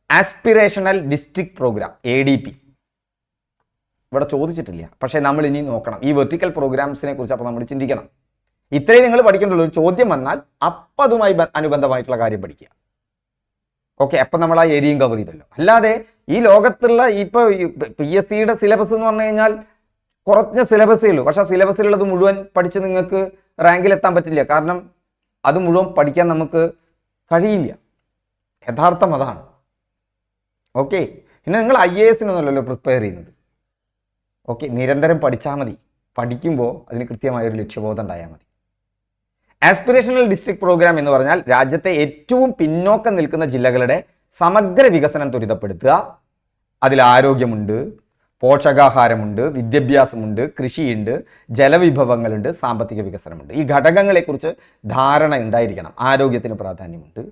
ആസ്പിറേഷണൽ ഡിസ്ട്രിക്ട് പ്രോഗ്രാം, ADP. ഇവിടെ ചോദിച്ചിട്ടില്ല, പക്ഷേ നമ്മൾ ഇനി നോക്കണം ഈ വെർട്ടിക്കൽ പ്രോഗ്രാംസിനെ കുറിച്ച്. അപ്പോൾ നമ്മൾ ചിന്തിക്കണം. ഇത്രയും നിങ്ങൾ പഠിക്കേണ്ടുള്ളൂ. ഒരു ചോദ്യം വന്നാൽ അപ്പം അതുമായി അനുബന്ധമായിട്ടുള്ള കാര്യം പഠിക്കുക. ഓക്കെ, അപ്പം നമ്മൾ ആ ഏരിയയും കവർ ചെയ്തല്ലോ. അല്ലാതെ ഈ ലോകത്തുള്ള ഇപ്പോൾ PSCയുടെ സിലബസ് എന്ന് പറഞ്ഞു കഴിഞ്ഞാൽ കുറഞ്ഞ സിലബസേ ഉള്ളൂ. പക്ഷെ ആ സിലബസിലുള്ളത് മുഴുവൻ പഠിച്ച് നിങ്ങൾക്ക് റാങ്കിലെത്താൻ പറ്റില്ല. കാരണം അത് മുഴുവൻ പഠിക്കാൻ നമുക്ക് കഴിയില്ല. യഥാർത്ഥം അതാണ്. ഓക്കെ, പിന്നെ നിങ്ങൾ IASനൊന്നുമല്ലല്ലോ പ്രിപ്പയർ ചെയ്യുന്നത്. ഓക്കെ, നിരന്തരം പഠിച്ചാൽ മതി. പഠിക്കുമ്പോൾ അതിന് കൃത്യമായൊരു ലക്ഷ്യബോധം ഉണ്ടായാൽ മതി. ആസ്പിറേഷണൽ ഡിസ്ട്രിക്ട് പ്രോഗ്രാം എന്ന് പറഞ്ഞാൽ രാജ്യത്തെ ഏറ്റവും പിന്നോക്കം നിൽക്കുന്ന ജില്ലകളുടെ സമഗ്ര വികസനം ത്വരിതപ്പെടുത്തുക. അതിൽ ആരോഗ്യമുണ്ട്, പോഷകാഹാരമുണ്ട്, വിദ്യാഭ്യാസമുണ്ട്, കൃഷിയുണ്ട്, ജലവിഭവങ്ങളുണ്ട്, സാമ്പത്തിക വികസനമുണ്ട്. ഈ ഘടകങ്ങളെക്കുറിച്ച് ധാരണ ഉണ്ടായിരിക്കണം. ആരോഗ്യത്തിന് പ്രാധാന്യമുണ്ട്,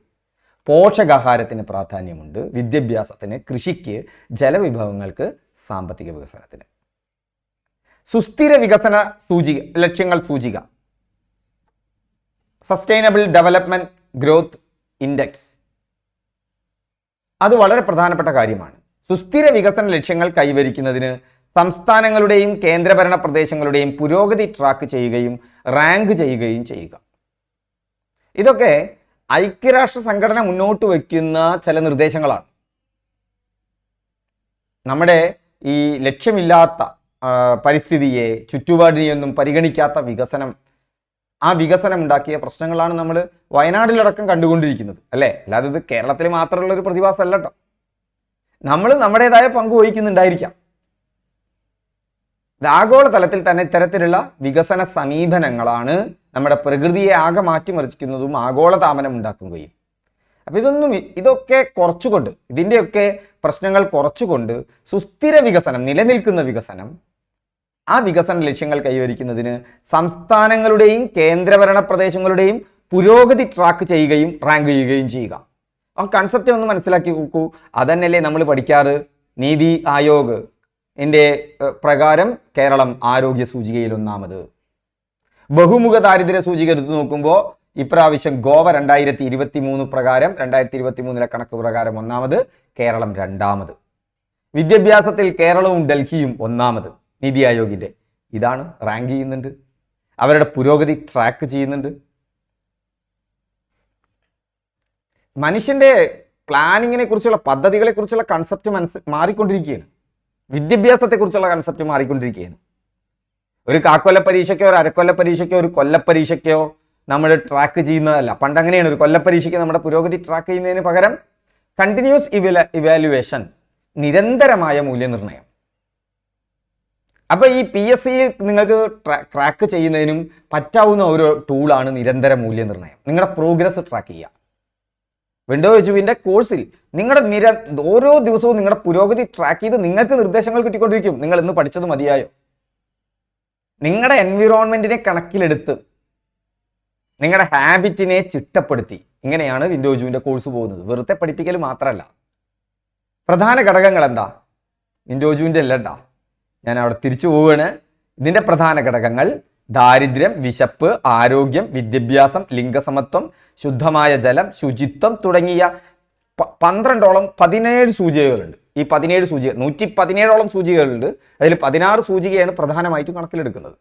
പോഷകാഹാരത്തിന് പ്രാധാന്യമുണ്ട്, വിദ്യാഭ്യാസത്തിന്, കൃഷിക്ക്, ജലവിഭവങ്ങൾക്ക്, സാമ്പത്തിക വികസനത്തിന്. സുസ്ഥിര വികസന ലക്ഷ്യങ്ങൾ സൂചിക, സസ്റ്റൈനബിൾ ഡെവലപ്മെന്റ് ഗ്രോത്ത് ഇൻഡെക്സ്, അത് വളരെ പ്രധാനപ്പെട്ട കാര്യമാണ്. സുസ്ഥിര വികസന ലക്ഷ്യങ്ങൾ കൈവരിക്കുന്നതിന് സംസ്ഥാനങ്ങളുടെയും കേന്ദ്രഭരണ പ്രദേശങ്ങളുടെയും പുരോഗതി ട്രാക്ക് ചെയ്യുകയും റാങ്ക് ചെയ്യുകയും ചെയ്യുക. ഇതൊക്കെ ഐക്യരാഷ്ട്ര സംഘടന മുന്നോട്ട് വയ്ക്കുന്ന ചില നിർദ്ദേശങ്ങളാണ്. നമ്മുടെ ഈ ലക്ഷ്യമില്ലാത്ത പരിസ്ഥിതിയെ, ചുറ്റുപാടിനെയൊന്നും പരിഗണിക്കാത്ത വികസനം, ആ വികസനം ഉണ്ടാക്കിയ പ്രശ്നങ്ങളാണ് നമ്മൾ വയനാട്ടിലടക്കം കണ്ടുകൊണ്ടിരിക്കുന്നത് അല്ലേ? അല്ലാതെ ഇത് കേരളത്തിൽ മാത്രമുള്ള ഒരു പ്രതിഭാസമല്ല കേട്ടോ. നമ്മൾ നമ്മുടേതായ പങ്ക് വഹിക്കുന്നുണ്ടായിരിക്കാം. ആഗോളതലത്തിൽ തന്നെ ഇത്തരത്തിലുള്ള വികസന സമീപനങ്ങളാണ് നമ്മുടെ പ്രകൃതിയെ ആകെ മാറ്റിമറിക്കുന്നതും ആഗോളതാപനം ഉണ്ടാക്കുകയും. അപ്പം ഇതൊക്കെ കുറച്ചുകൊണ്ട്, ഇതിൻ്റെയൊക്കെ പ്രശ്നങ്ങൾ കുറച്ചുകൊണ്ട് സുസ്ഥിര വികസനം, നിലനിൽക്കുന്ന വികസനം, ആ വികസന ലക്ഷ്യങ്ങൾ കൈവരിക്കുന്നതിന് സംസ്ഥാനങ്ങളുടെയും കേന്ദ്രഭരണ പ്രദേശങ്ങളുടെയും പുരോഗതി ട്രാക്ക് ചെയ്യുകയും റാങ്ക് ചെയ്യുകയും ചെയ്യുക. ആ കൺസെപ്റ്റ് ഒന്ന് മനസ്സിലാക്കി നോക്കൂ. അതന്നെയല്ലേ നമ്മൾ പഠിക്കാറ്. നീതി ആയോഗ് പ്രകാരം കേരളം ആരോഗ്യ സൂചികയിൽ 1-ാമത്. ബഹുമുഖ ദാരിദ്ര്യ സൂചിക എടുത്തു നോക്കുമ്പോൾ ഇപ്രാവശ്യം ഗോവ 2023 പ്രകാരം, 2023 കണക്ക് പ്രകാരം 1-ാമത്, കേരളം 2-ാമത്. വിദ്യാഭ്യാസത്തിൽ കേരളവും ഡൽഹിയും 1-ാമത്. നീതി ആയോഗിൻ്റെ ഇതാണ് റാങ്ക് ചെയ്യുന്നുണ്ട്, അവരുടെ പുരോഗതി ട്രാക്ക് ചെയ്യുന്നുണ്ട്. മനുഷ്യൻ്റെ പ്ലാനിങ്ങിനെ കുറിച്ചുള്ള, പദ്ധതികളെ കുറിച്ചുള്ള കൺസെപ്റ്റ് മാറിക്കൊണ്ടിരിക്കുകയാണ്. വിദ്യാഭ്യാസത്തെക്കുറിച്ചുള്ള കൺസെപ്റ്റ് മാറിക്കൊണ്ടിരിക്കുകയാണ്. ഒരു കാക്കൊല്ല പരീക്ഷയ്ക്കോ, ഒരു അരക്കൊല്ല പരീക്ഷയ്ക്കോ, ഒരു കൊല്ലപ്പരീക്ഷയ്ക്കോ നമ്മൾ ട്രാക്ക് ചെയ്യുന്നതല്ല. പണ്ട് അങ്ങനെയാണ്. ഒരു കൊല്ലപ്പരീക്ഷയ്ക്ക് നമ്മുടെ പുരോഗതി ട്രാക്ക് ചെയ്യുന്നതിന് പകരം കണ്ടിന്യൂസ് ഇവാലുവേഷൻ, നിരന്തരമായ മൂല്യനിർണ്ണയം. അപ്പോൾ ഈ PSC നിങ്ങൾക്ക് ട്രാക്ക് ചെയ്യുന്നതിനും പറ്റാവുന്ന ഒരു ടൂളാണ് നിരന്തര മൂല്യനിർണ്ണയം. നിങ്ങളുടെ പ്രോഗ്രസ് ട്രാക്ക് ചെയ്യുക. വിൻഡോസ് കോഴ്സിൽ നിങ്ങളുടെ ഓരോ ദിവസവും നിങ്ങളുടെ പുരോഗതി ട്രാക്ക് ചെയ്ത് നിങ്ങൾക്ക് നിർദ്ദേശങ്ങൾ കിട്ടിക്കൊണ്ടിരിക്കും. നിങ്ങൾ ഇന്ന് പഠിച്ചത് മതിയായോ? നിങ്ങളുടെ എൻവിറോൺമെന്റിനെ കണക്കിലെടുത്ത് നിങ്ങളുടെ ഹാബിറ്റിനെ ചിട്ടപ്പെടുത്തി ഇങ്ങനെയാണ് വിൻഡോജുവിൻ്റെ കോഴ്സ് പോകുന്നത്. വെറുതെ പഠിപ്പിക്കൽ മാത്രമല്ല. പ്രധാന ഘടകങ്ങൾ എന്താ? വിൻഡോജുവിൻ്റെ അല്ലട്ടാ, ഞാൻ അവിടെ തിരിച്ചു പോവുകയാണ്. ഇതിൻ്റെ പ്രധാന ഘടകങ്ങൾ ദാരിദ്ര്യം, വിശപ്പ്, ആരോഗ്യം, വിദ്യാഭ്യാസം, ലിംഗസമത്വം, ശുദ്ധമായ ജലം, ശുചിത്വം തുടങ്ങിയ 17 സൂചികകളുണ്ട്. ഈ 17 സൂചിക 117ഓളം സൂചികകളുണ്ട്. അതിൽ 16 സൂചികയാണ് പ്രധാനമായിട്ടും കണക്കിലെടുക്കുന്നത്.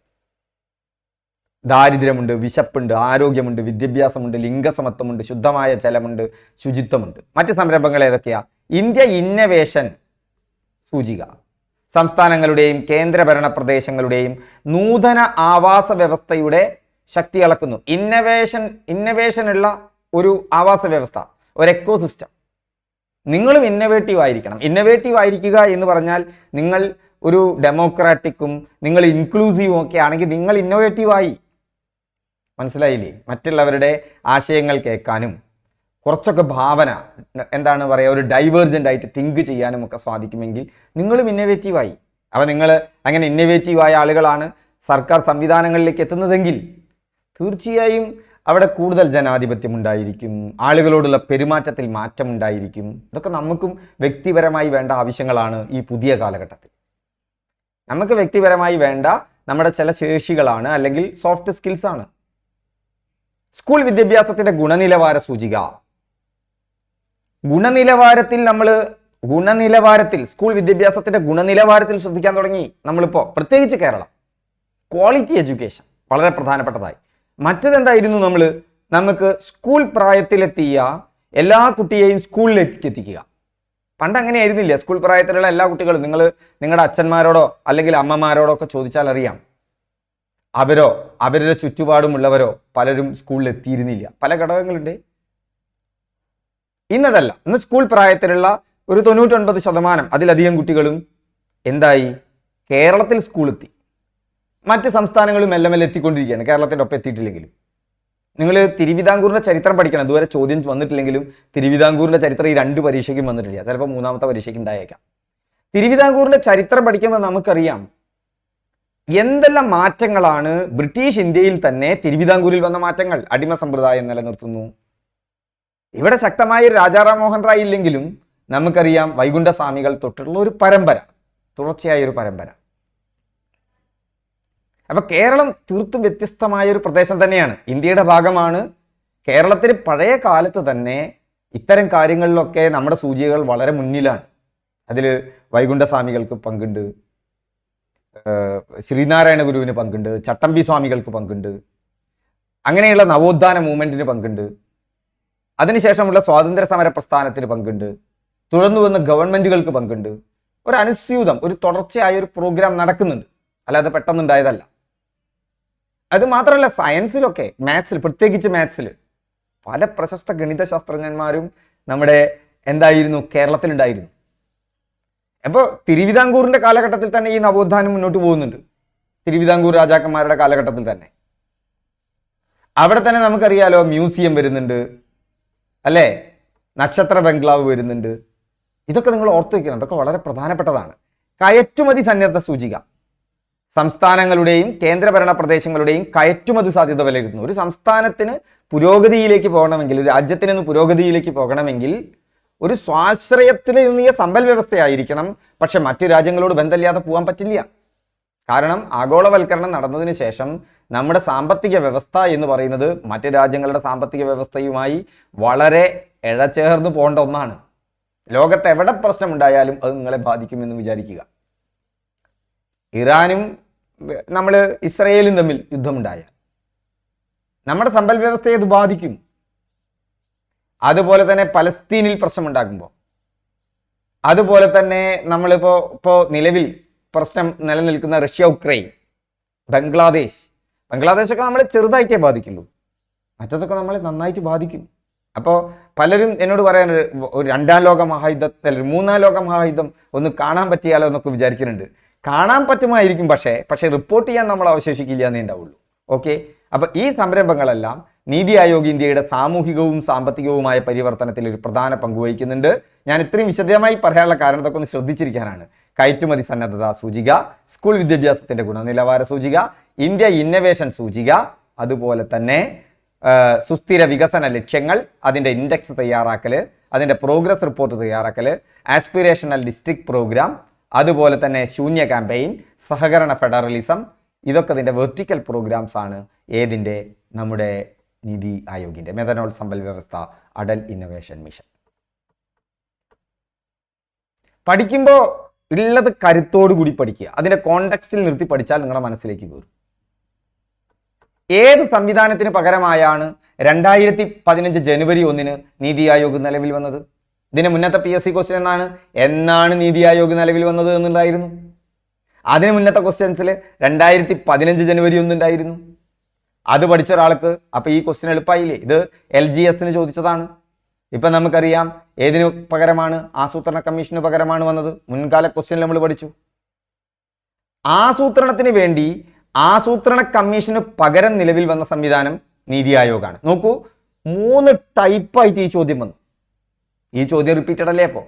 ദാരിദ്ര്യമുണ്ട്, വിശപ്പുണ്ട്, ആരോഗ്യമുണ്ട്, വിദ്യാഭ്യാസമുണ്ട്, ലിംഗസമത്വമുണ്ട്, ശുദ്ധമായ ജലമുണ്ട്, ശുചിത്വമുണ്ട്. മറ്റ് സംരംഭങ്ങൾ ഏതൊക്കെയാ? ഇന്ത്യ ഇന്നവേഷൻ സൂചിക സംസ്ഥാനങ്ങളുടെയും കേന്ദ്രഭരണ പ്രദേശങ്ങളുടെയും നൂതന ആവാസ വ്യവസ്ഥയുടെ ശക്തി അളക്കുന്നു. ഇന്നവേഷനുള്ള ഒരു ആവാസ വ്യവസ്ഥ, ഒരു എക്കോസിസ്റ്റം. നിങ്ങളും ഇന്നവേറ്റീവ് ആയിരിക്കണം. ഇന്നവേറ്റീവ് ആയിരിക്കുക എന്ന് പറഞ്ഞാൽ നിങ്ങൾ ഒരു ഡെമോക്രാറ്റിക്കും നിങ്ങൾ ഇൻക്ലൂസീവും ഒക്കെ ആണെങ്കിൽ നിങ്ങൾ ഇന്നോവേറ്റീവായി. മനസ്സിലായില്ലേ? മറ്റുള്ളവരുടെ ആശയങ്ങൾ കേൾക്കാനും കുറച്ചൊക്കെ ഭാവന എന്താണ് പറയുക, ഒരു ഡൈവേർജൻ്റ് ആയിട്ട് തിങ്ക് ചെയ്യാനും ഒക്കെ സാധിക്കുമെങ്കിൽ നിങ്ങളും ഇന്നോവേറ്റീവായി. അപ്പോൾ നിങ്ങൾ അങ്ങനെ ഇന്നോവേറ്റീവായ ആളുകളാണ് സർക്കാർ സംവിധാനങ്ങളിലേക്ക് എത്തുന്നതെങ്കിൽ തീർച്ചയായും അവിടെ കൂടുതൽ ജനാധിപത്യം ഉണ്ടായിരിക്കും, ആളുകളോടുള്ള പെരുമാറ്റത്തിൽ മാറ്റമുണ്ടായിരിക്കും. ഇതൊക്കെ നമുക്കും വ്യക്തിപരമായി വേണ്ട ആവശ്യങ്ങളാണ് ഈ പുതിയ കാലഘട്ടത്തിൽ. നമുക്ക് വ്യക്തിപരമായി വേണ്ട നമ്മുടെ ചില ശേഷികളാണ്, അല്ലെങ്കിൽ സോഫ്റ്റ് സ്കിൽസ് ആണ്. സ്കൂൾ വിദ്യാഭ്യാസത്തിന്റെ ഗുണനിലവാര സൂചിക. ഗുണനിലവാരത്തിൽ സ്കൂൾ വിദ്യാഭ്യാസത്തിന്റെ ഗുണനിലവാരത്തിൽ ശ്രദ്ധിക്കാൻ തുടങ്ങി നമ്മളിപ്പോൾ, പ്രത്യേകിച്ച് കേരളം. ക്വാളിറ്റി എഡ്യൂക്കേഷൻ വളരെ പ്രധാനപ്പെട്ടതായി. മറ്റതെന്തായിരുന്നു? നമുക്ക് സ്കൂൾ പ്രായത്തിലെത്തിയ എല്ലാ കുട്ടിയെയും സ്കൂളിലേക്ക് എത്തിക്കുക. പണ്ട് അങ്ങനെ ആയിരുന്നില്ല. സ്കൂൾ പ്രായത്തിലുള്ള എല്ലാ കുട്ടികളും നിങ്ങളുടെ അച്ഛന്മാരോടോ അല്ലെങ്കിൽ അമ്മമാരോടോ ഒക്കെ ചോദിച്ചാൽ അറിയാം, അവരുടെ ചുറ്റുപാടുമുള്ളവരോ പലരും സ്കൂളിൽ എത്തിയിരുന്നില്ല. പല ഘടകങ്ങളുണ്ട്. ഇന്നതല്ല. ഇന്ന് സ്കൂൾ പ്രായത്തിലുള്ള ഒരു 99% അതിലധികം കുട്ടികളും എന്തായി? കേരളത്തിൽ സ്കൂളെത്തി. മറ്റ് സംസ്ഥാനങ്ങളും മെല്ലെ മെല്ലെ എത്തിക്കൊണ്ടിരിക്കുകയാണ്, കേരളത്തിൻ്റെ ഒപ്പം എത്തിയിട്ടില്ലെങ്കിലും. നിങ്ങൾ തിരുവിതാംകൂറിൻ്റെ ചരിത്രം പഠിക്കണം. ഇതുവരെ ചോദ്യം വന്നിട്ടില്ലെങ്കിലും തിരുവിതാംകൂറിൻ്റെ ചരിത്രം ഈ 2 പരീക്ഷയ്ക്കും വന്നിട്ടില്ല. ചിലപ്പോൾ 3ാമത്തെ പരീക്ഷയ്ക്ക് ഉണ്ടായേക്കാം. തിരുവിതാംകൂറിൻ്റെ ചരിത്രം പഠിക്കുമ്പോൾ നമുക്കറിയാം എന്തെല്ലാം മാറ്റങ്ങളാണ് ബ്രിട്ടീഷ് ഇന്ത്യയിൽ തന്നെ തിരുവിതാംകൂറിൽ വന്ന മാറ്റങ്ങൾ. അടിമ സമ്പ്രദായം നിലനിർത്തുന്നു. ഇവിടെ ശക്തമായ രാജാറാം മോഹൻ റായ് ഇല്ലെങ്കിലും നമുക്കറിയാം വൈകുണ്ഠസ്വാമികൾ തൊട്ടുള്ള ഒരു പരമ്പര, തുടർച്ചയായ ഒരു പരമ്പര. അപ്പൊ കേരളം തീർത്തും വ്യത്യസ്തമായ ഒരു പ്രദേശം തന്നെയാണ്, ഇന്ത്യയുടെ ഭാഗമാണ്. കേരളത്തിന് പഴയ കാലത്ത് തന്നെ ഇത്തരം കാര്യങ്ങളിലൊക്കെ നമ്മുടെ സൂചികകൾ വളരെ മുന്നിലാണ്. അതിൽ വൈകുണ്ഠസ്വാമികൾക്ക് പങ്കുണ്ട്, ശ്രീനാരായണ ഗുരുവിന് പങ്കുണ്ട്, ചട്ടമ്പി സ്വാമികൾക്ക് പങ്കുണ്ട്, അങ്ങനെയുള്ള നവോത്ഥാന മൂവ്മെന്റിന് പങ്കുണ്ട്. അതിനുശേഷമുള്ള സ്വാതന്ത്ര്യ സമര പ്രസ്ഥാനത്തിന് പങ്കുണ്ട്. തുടർന്നു വന്ന ഗവൺമെന്റുകൾക്ക് പങ്കുണ്ട്. ഒരു അനുസ്യൂതം, ഒരു തുടർച്ചയായ ഒരു പ്രോഗ്രാം നടക്കുന്നുണ്ട്, അല്ലാതെ പെട്ടെന്നുണ്ടായതല്ല. അത് മാത്രമല്ല, സയൻസിലൊക്കെ, മാത്സിൽ, പ്രത്യേകിച്ച് മാത്സിൽ പല പ്രശസ്ത ഗണിത ശാസ്ത്രജ്ഞന്മാരും നമ്മുടെ കേരളത്തിലുണ്ടായിരുന്നു. അപ്പോൾ തിരുവിതാംകൂറിന്റെ കാലഘട്ടത്തിൽ തന്നെ ഈ നവോത്ഥാനം മുന്നോട്ട് പോകുന്നുണ്ട്. തിരുവിതാംകൂർ രാജാക്കന്മാരുടെ കാലഘട്ടത്തിൽ തന്നെ. അവിടെ തന്നെ നമുക്കറിയാലോ മ്യൂസിയം വരുന്നുണ്ട്, അല്ലേ? നക്ഷത്ര ബംഗ്ലാവ് വരുന്നുണ്ട്. ഇതൊക്കെ നിങ്ങൾ ഓർത്തു വയ്ക്കണം. ഇതൊക്കെ വളരെ പ്രധാനപ്പെട്ടതാണ്. കയറ്റുമതി സന്നദ്ധ സൂചിക സംസ്ഥാനങ്ങളുടെയും കേന്ദ്രഭരണ പ്രദേശങ്ങളുടെയും കയറ്റുമതി സാധ്യത വിലയിരുത്തുന്നു. ഒരു സംസ്ഥാനത്തിന് പുരോഗതിയിലേക്ക് പോകണമെങ്കിൽ, ഒരു രാജ്യത്തിന് പുരോഗതിയിലേക്ക് പോകണമെങ്കിൽ ഒരു സ്വാശ്രയത്തിലൂന്നിയ സമ്പൽ വ്യവസ്ഥയായിരിക്കണം. പക്ഷെ മറ്റു രാജ്യങ്ങളോട് ബന്ധമില്ലാതെ പോകാൻ പറ്റില്ല. കാരണം ആഗോളവൽക്കരണം നടന്നതിന് ശേഷം നമ്മുടെ സാമ്പത്തിക വ്യവസ്ഥ എന്ന് പറയുന്നത് മറ്റു രാജ്യങ്ങളുടെ സാമ്പത്തിക വ്യവസ്ഥയുമായി വളരെ ഇഴചേർന്ന് പോകേണ്ട ഒന്നാണ്. ലോകത്ത് എവിടെ പ്രശ്നമുണ്ടായാലും അത് നിങ്ങളെ ബാധിക്കുമെന്ന് വിചാരിക്കുക. ഇറാനും ഇസ്രയേലും തമ്മിൽ യുദ്ധമുണ്ടായാൽ നമ്മുടെ സമ്പൽ വ്യവസ്ഥയെ അത് ബാധിക്കും. അതുപോലെ തന്നെ പലസ്തീനിൽ പ്രശ്നമുണ്ടാകുമ്പോൾ, അതുപോലെ തന്നെ നമ്മളിപ്പോൾ നിലവിൽ പ്രശ്നം നിലനിൽക്കുന്ന റഷ്യ, ഉക്രൈൻ, ബംഗ്ലാദേശൊക്കെ നമ്മളെ ചെറുതായിട്ടേ ബാധിക്കുള്ളൂ. മറ്റതൊക്കെ നമ്മളെ നന്നായിട്ട് ബാധിക്കും. അപ്പോൾ പലരും എന്നോട് പറയാൻ ഒരു 2ാം ലോക മഹായുദ്ധം അല്ലെങ്കിൽ 3ാം ലോക മഹായുദ്ധം ഒന്ന് കാണാൻ പറ്റിയാലോ എന്നൊക്കെ വിചാരിക്കുന്നുണ്ട്. കാണാൻ പറ്റുമായിരിക്കും, പക്ഷേ റിപ്പോർട്ട് ചെയ്യാൻ നമ്മൾ അവശേഷിക്കില്ല എന്നേ ഉണ്ടാവുള്ളൂ. ഓക്കെ, അപ്പോൾ ഈ സംരംഭങ്ങളെല്ലാം നീതി ആയോഗ് ഇന്ത്യയുടെ സാമൂഹികവും സാമ്പത്തികവുമായ പരിവർത്തനത്തിൽ ഒരു പ്രധാന പങ്ക് വഹിക്കുന്നുണ്ട്. ഞാൻ ഇത്രയും വിശദമായി പറയാനുള്ള കാരണം ഇതൊക്കെ ഒന്ന് ശ്രദ്ധിച്ചിരിക്കാനാണ്. കയറ്റുമതി സന്നദ്ധതാ സൂചിക, സ്കൂൾ വിദ്യാഭ്യാസത്തിന്റെ ഗുണനിലവാര സൂചിക, ഇന്ത്യ ഇന്നവേഷൻ സൂചിക, അതുപോലെ തന്നെ സുസ്ഥിര വികസന ലക്ഷ്യങ്ങൾ, അതിൻ്റെ ഇൻഡെക്സ് തയ്യാറാക്കൽ, അതിൻ്റെ പ്രോഗ്രസ് റിപ്പോർട്ട് തയ്യാറാക്കൽ, ആസ്പിറേഷണൽ ഡിസ്ട്രിക്ട് പ്രോഗ്രാം, അതുപോലെ തന്നെ ശൂന്യ ക്യാമ്പയിൻ, സഹകരണ ഫെഡറലിസം, ഇതൊക്കെ ഇതിൻ്റെ വെർട്ടിക്കൽ പ്രോഗ്രാംസ് ആണ്. ഏതിൻ്റെ? നമ്മുടെ നീതി ആയോഗിൻ്റെ മെഥനോൾ സമ്പൽ വ്യവസ്ഥ, അടൽ ഇന്നൊവേഷൻ മിഷൻ. പഠിക്കുമ്പോൾ ഉള്ളത് കരുത്തോടു കൂടി പഠിക്കുക. അതിൻ്റെ കോണ്ടെക്സ്റ്റിൽ നിർത്തി പഠിച്ചാൽ നിങ്ങളുടെ മനസ്സിലേക്ക് കയറും. ഏത് സംവിധാനത്തിന് പകരമായാണ് 2015 ജനുവരി 1 നീതി ആയോഗ് നിലവിൽ വന്നത്? ഇതിന് മുന്നത്തെ PSC ക്വസ്റ്റ്യൻ എന്നാണ് നീതി ആയോഗ് നിലവിൽ വന്നത് എന്നുണ്ടായിരുന്നു. അതിന് മുന്നത്തെ ക്വസ്റ്റ്യൻസിൽ 2015 ജനുവരി 1 ഉണ്ടായിരുന്നു. അത് പഠിച്ച ഒരാൾക്ക് അപ്പോൾ ഈ ക്വസ്റ്റ്യൻ എളുപ്പമായില്ലേ? ഇത് LGSന് ചോദിച്ചതാണ്. ഇപ്പം നമുക്കറിയാം ഏതിനു പകരമാണ്? ആസൂത്രണ കമ്മീഷന് പകരമാണ് വന്നത്. മുൻകാല ക്വസ്റ്റ്യനിൽ നമ്മൾ പഠിച്ചു. ആസൂത്രണത്തിന് വേണ്ടി ആസൂത്രണ കമ്മീഷന് പകരം നിലവിൽ വന്ന സംവിധാനം നീതി ആയോഗാണ്. നോക്കൂ, 3 ടൈപ്പായിട്ട് ഈ ചോദ്യം വന്നു. ഈ ചോദ്യം റിപ്പീറ്റഡ് അല്ലേ? അപ്പോൾ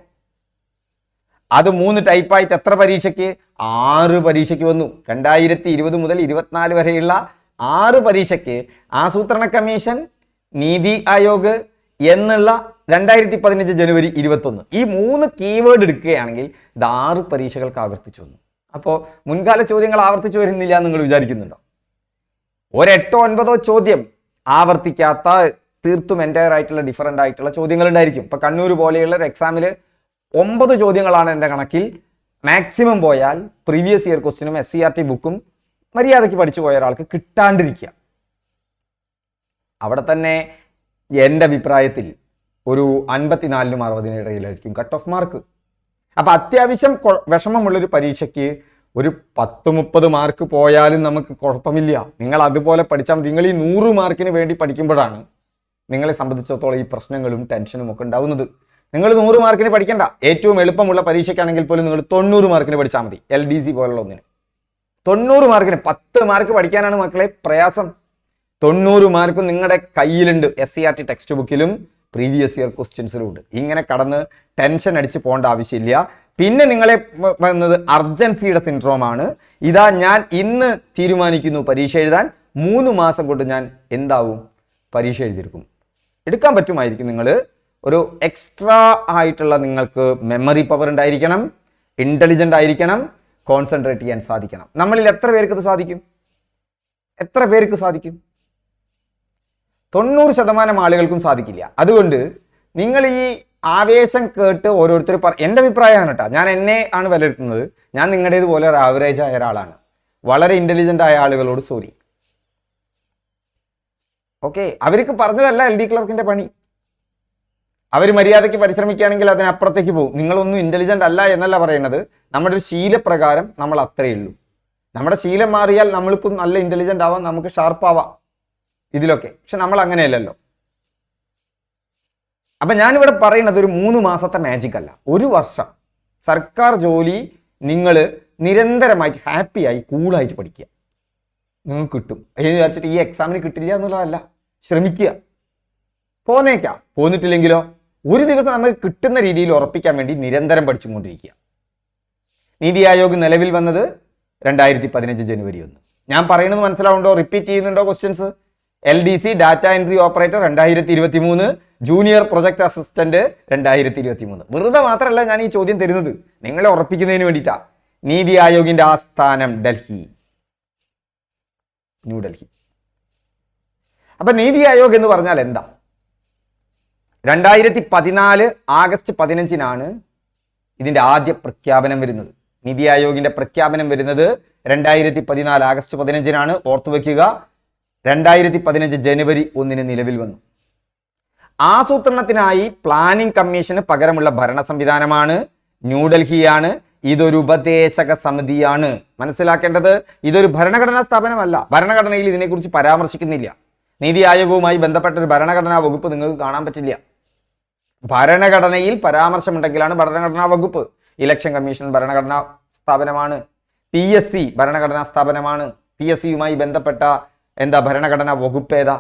അത് 3 ടൈപ്പായിട്ട് എത്ര പരീക്ഷയ്ക്ക്? 6 പരീക്ഷയ്ക്ക് വന്നു. 2020 മുതൽ 24 വരെയുള്ള 6 പരീക്ഷയ്ക്ക് ആസൂത്രണ കമ്മീഷൻ, നീതി ആയോഗ് എന്നുള്ള 2015 ജനുവരി 21 ഈ 3 കീവേഡ് എടുക്കുകയാണെങ്കിൽ ഇത് 6 പരീക്ഷകൾക്ക് ആവർത്തിച്ചു വന്നു. അപ്പോൾ മുൻകാല ചോദ്യങ്ങൾ ആവർത്തിച്ചു വരുന്നില്ല എന്ന് നിങ്ങൾ വിചാരിക്കുന്നുണ്ടോ? 8 9 ചോദ്യം ആവർത്തിക്കാത്ത തീർത്തും എൻ്റയർ ആയിട്ടുള്ള ഡിഫറൻ്റ് ആയിട്ടുള്ള ചോദ്യങ്ങൾ ഉണ്ടായിരിക്കും. ഇപ്പോൾ കണ്ണൂർ പോലെയുള്ള ഒരു എക്സാമിൽ 9 ചോദ്യങ്ങളാണ് എൻ്റെ കണക്കിൽ. മാക്സിമം പോയാൽ പ്രീവിയസ് ഇയർ ക്വസ്റ്റ്യനും SCERT ബുക്കും മര്യാദയ്ക്ക് പഠിച്ചു പോയ ഒരാൾക്ക് കിട്ടാണ്ടിരിക്കുക. അവിടെ തന്നെ എൻ്റെ അഭിപ്രായത്തിൽ ഒരു 54-നും 60-നും ഇടയിലായിരിക്കും കട്ട് ഓഫ് മാർക്ക്. അപ്പം അത്യാവശ്യം വിഷമമുള്ളൊരു പരീക്ഷയ്ക്ക് ഒരു 10-30 മാർക്ക് പോയാലും നമുക്ക് കുഴപ്പമില്ല. നിങ്ങൾ അതുപോലെ പഠിച്ചാൽ മതി. നിങ്ങൾ ഈ 100 മാർക്കിന് വേണ്ടി പഠിക്കുമ്പോഴാണ് നിങ്ങളെ സംബന്ധിച്ചിടത്തോളം ഈ പ്രശ്നങ്ങളും ടെൻഷനും ഒക്കെ ഉണ്ടാവുന്നത്. നിങ്ങൾ 100 മാർക്കിന് പഠിക്കേണ്ട. ഏറ്റവും എളുപ്പമുള്ള പരീക്ഷയ്ക്കാണെങ്കിൽ പോലും നിങ്ങൾ 90 മാർക്കിന് പഠിച്ചാൽ മതി. LDC പോലുള്ള ഒന്നിന് 90 മാർക്കിന് 10 മാർക്ക് പഠിക്കാനാണ് മക്കളെ പ്രയാസം. 90 മാർക്കും നിങ്ങളുടെ കയ്യിലുണ്ട്. SCERT ടെക്സ്റ്റ് ബുക്കിലും പ്രീവിയസ് ഇയർ ക്വസ്റ്റ്യൻസിലും ഉണ്ട്. ഇങ്ങനെ കടന്ന് ടെൻഷൻ അടിച്ച് പോകേണ്ട ആവശ്യമില്ല. പിന്നെ നിങ്ങളെ വന്നത് അർജൻസിയുടെ സിൻഡ്രോമാണ്. ഇതാ ഞാൻ ഇന്ന് തീരുമാനിക്കുന്നു പരീക്ഷ എഴുതാൻ, 3 മാസം കൊണ്ട് ഞാൻ എന്താവും? പരീക്ഷ എഴുതിയെടുക്കും. എടുക്കാൻ പറ്റുമായിരിക്കും. നിങ്ങൾ ഒരു എക്സ്ട്രാ ആയിട്ടുള്ള നിങ്ങൾക്ക് മെമ്മറി പവർ ഉണ്ടായിരിക്കണം, ഇൻ്റലിജൻ്റ് ആയിരിക്കണം, കോൺസെൻട്രേറ്റ് ചെയ്യാൻ സാധിക്കണം. നമ്മളിൽ എത്ര പേർക്ക് ഇത് സാധിക്കും? എത്ര പേർക്ക് സാധിക്കും? 90% ആളുകൾക്കും സാധിക്കില്ല. അതുകൊണ്ട് നിങ്ങൾ ഈ ആവേശം കേട്ട് ഓരോരുത്തർ എൻ്റെ അഭിപ്രായമാണ് കേട്ടോ, ഞാൻ എന്നെ ആണ് വിലയിരുത്തുന്നത്. ഞാൻ നിങ്ങളുടേതുപോലെ ഒരു ആവറേജ് ആയ ഒരാളാണ്. വളരെ ഇൻ്റലിജൻ്റ് ആയ ആളുകളോട് സോറി. ഓക്കെ, അവർക്ക് പറഞ്ഞതല്ല LD ക്ലർക്കിൻ്റെ പണി. അവർ മര്യാദയ്ക്ക് പരിശ്രമിക്കുകയാണെങ്കിൽ അതിനപ്പുറത്തേക്ക് പോകും. നിങ്ങളൊന്നും ഇൻ്റലിജൻ്റ് അല്ല എന്നല്ല പറയുന്നത്. നമ്മുടെ ഒരു ശീലപ്രകാരം നമ്മൾ അത്രയേ ഉള്ളൂ. നമ്മുടെ ശീലം മാറിയാൽ നമ്മൾക്കും നല്ല ഇൻ്റലിജൻ്റ് ആവാം, നമുക്ക് ഷാർപ്പാവാം ഇതിലൊക്കെ. പക്ഷെ നമ്മൾ അങ്ങനെയല്ലല്ലോ. അപ്പം ഞാനിവിടെ പറയുന്നത് ഒരു 3 മാസത്തെ മാജിക് അല്ല, 1 വർഷം സർക്കാർ ജോലി നിങ്ങൾ നിരന്തരമായിട്ട് ഹാപ്പിയായി കൂളായിട്ട് പഠിക്കുക. നിങ്ങൾക്ക് കിട്ടും എന്ന് വിചാരിച്ചിട്ട് ഈ എക്സാമിന് കിട്ടില്ല എന്നുള്ളതല്ല. ശ്രമിക്കുക. പോന്നേക്കാം, പോന്നിട്ടില്ലെങ്കിലോ ഒരു ദിവസം നമുക്ക് കിട്ടുന്ന രീതിയിൽ ഉറപ്പിക്കാൻ വേണ്ടി നിരന്തരം പഠിച്ചുകൊണ്ടിരിക്കുക. നീതി ആയോഗ് നിലവിൽ വന്നത് 2015 ജനുവരി 1. ഞാൻ പറയുന്നത് മനസ്സിലാവുണ്ടോ? റിപ്പീറ്റ് ചെയ്യുന്നുണ്ടോ questions? LDC data entry operator 2023, junior project assistant 2023. വെറുതെ മാത്രമല്ല ഞാൻ ഈ ചോദ്യം തരുന്നത്, നിങ്ങളെ ഉറപ്പിക്കുന്നതിന് വേണ്ടിയിട്ടാണ്. നീതി ആയോഗിന്റെ ആസ്ഥാനം ന്യൂഡൽഹി. അപ്പൊ നീതി ആയോഗ് എന്ന് പറഞ്ഞാൽ എന്താ? 2014 ആഗസ്റ്റ് 15 ഇതിന്റെ ആദ്യ പ്രഖ്യാപനം വരുന്നത്. നീതി ആയോഗിന്റെ പ്രഖ്യാപനം വരുന്നത് 2014 ആഗസ്റ്റ് 15 ഓർത്തു വയ്ക്കുക. 2015 ജനുവരി 1 നിലവിൽ വന്നു. ആസൂത്രണത്തിനായി പ്ലാനിംഗ് കമ്മീഷന് പകരമുള്ള ഭരണ സംവിധാനമാണ്, ന്യൂഡൽഹിയാണ്. ഇതൊരു ഉപദേശക സമിതിയാണ്. മനസ്സിലാക്കേണ്ടത്, ഇതൊരു ഭരണഘടനാ സ്ഥാപനമല്ല. ഭരണഘടനയിൽ ഇതിനെക്കുറിച്ച് പരാമർശിക്കുന്നില്ല. നീതി ആയോഗവുമായി ബന്ധപ്പെട്ട ഒരു ഭരണഘടനാ വകുപ്പ് നിങ്ങൾക്ക് കാണാൻ പറ്റില്ല. ഭരണഘടനയിൽ പരാമർശമുണ്ടെങ്കിലാണ് ഭരണഘടനാ വകുപ്പ്. ഇലക്ഷൻ കമ്മീഷൻ ഭരണഘടനാ സ്ഥാപനമാണ്. PSC ഭരണഘടനാ സ്ഥാപനമാണ്. PSCയുമായി ബന്ധപ്പെട്ട ഭരണഘടനാ വകുപ്പ് ഏതാ?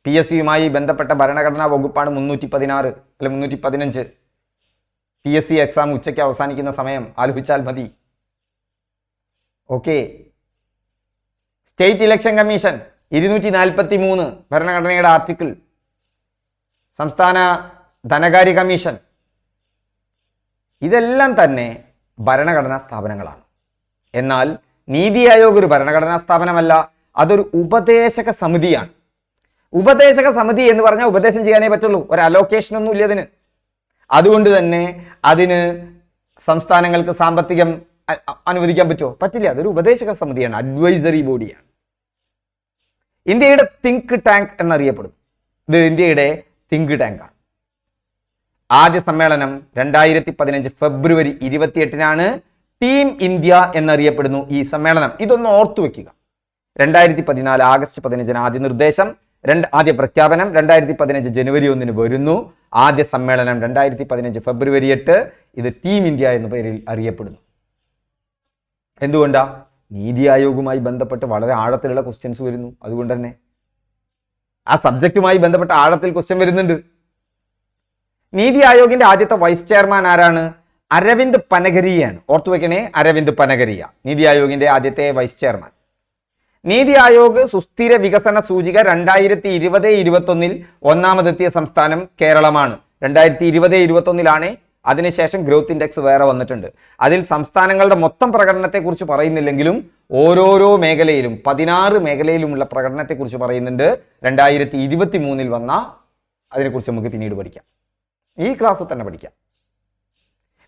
PSCയുമായി ബന്ധപ്പെട്ട ഭരണഘടനാ വകുപ്പാണ് 316 അല്ലെ 315. PSC എക്സാം ഉച്ചയ്ക്ക് അവസാനിക്കുന്ന സമയം ആലോചിച്ചാൽ മതി. ഓക്കെ. സ്റ്റേറ്റ് ഇലക്ഷൻ കമ്മീഷൻ 243 ഭരണഘടനയുടെ ആർട്ടിക്കിൾ. സംസ്ഥാന ധനകാര്യ കമ്മീഷൻ, ഇതെല്ലാം തന്നെ ഭരണഘടനാ സ്ഥാപനങ്ങളാണ്. എന്നാൽ നീതി ആയോഗ് ഒരു ഭരണഘടനാ സ്ഥാപനമല്ല, അതൊരു ഉപദേശക സമിതിയാണ്. ഉപദേശക സമിതി എന്ന് പറഞ്ഞാൽ ഉപദേശം ചെയ്യാനേ പറ്റുള്ളൂ, ഒരു അലോക്കേഷൻ ഒന്നും ഇല്ല അതിന്. അതുകൊണ്ട് തന്നെ അതിന് സംസ്ഥാനങ്ങൾക്ക് സാമ്പത്തികം അനുവദിക്കാൻ പറ്റുമോ? പറ്റില്ല. അതൊരു ഉപദേശക സമിതിയാണ്, അഡ്വൈസറി ബോഡിയാണ്. ഇന്ത്യയുടെ തിങ്ക് ടാങ്ക് എന്നറിയപ്പെടും. ഇത് ഇന്ത്യയുടെ തിങ്ക് ടാങ്കാണ്. ആദ്യ സമ്മേളനം 2015 ഫെബ്രുവരി 28 ടീം ഇന്ത്യ എന്നറിയപ്പെടുന്നു ഈ സമ്മേളനം. ഇതൊന്ന് ഓർത്തു വെക്കുക. 2014 ആഗസ്റ്റ് 15 ആദ്യ നിർദ്ദേശം, ആദ്യ പ്രഖ്യാപനം 2015 ജനുവരി 1 വരുന്നു. ആദ്യ സമ്മേളനം 2015 ഫെബ്രുവരി 8. ഇത് ടീം ഇന്ത്യ എന്ന പേരിൽ അറിയപ്പെടുന്നു. എന്തുകൊണ്ടാ? നീതി ആയോഗുമായി ബന്ധപ്പെട്ട് വളരെ ആഴത്തിലുള്ള ക്വസ്റ്റ്യൻസ് വരുന്നു. അതുകൊണ്ട് തന്നെ ആ സബ്ജക്റ്റുമായി ബന്ധപ്പെട്ട ആഴത്തിൽ ക്വസ്റ്റ്യൻ വരുന്നുണ്ട്. നീതി ആയോഗിന്റെ ആദ്യത്തെ വൈസ് ചെയർമാൻ ആരാണ്? അരവിന്ദ് പനഗരിയാണ്. ഓർത്തു വെക്കണേ, അരവിന്ദ് പനഗരിയ നീതി ആയോഗിന്റെ ആദ്യത്തെ വൈസ് ചെയർമാൻ. നീതി ആയോഗ് സുസ്ഥിര വികസന സൂചിക 2020-21 ഒന്നാമതെത്തിയ സംസ്ഥാനം കേരളമാണ്. 2020-21 അതിനുശേഷം ഗ്രോത്ത് ഇൻഡെക്സ് വേറെ വന്നിട്ടുണ്ട്. അതിൽ സംസ്ഥാനങ്ങളുടെ മൊത്തം പ്രകടനത്തെക്കുറിച്ച് പറയുന്നില്ലെങ്കിലും ഓരോരോ മേഖലയിലും 16 മേഖലയിലുമുള്ള പ്രകടനത്തെക്കുറിച്ച് പറയുന്നുണ്ട്. 2023 വന്ന അതിനെക്കുറിച്ച് നമുക്ക് പിന്നീട് പഠിക്കാം, ഈ ക്ലാസ്സിൽ തന്നെ പഠിക്കാം.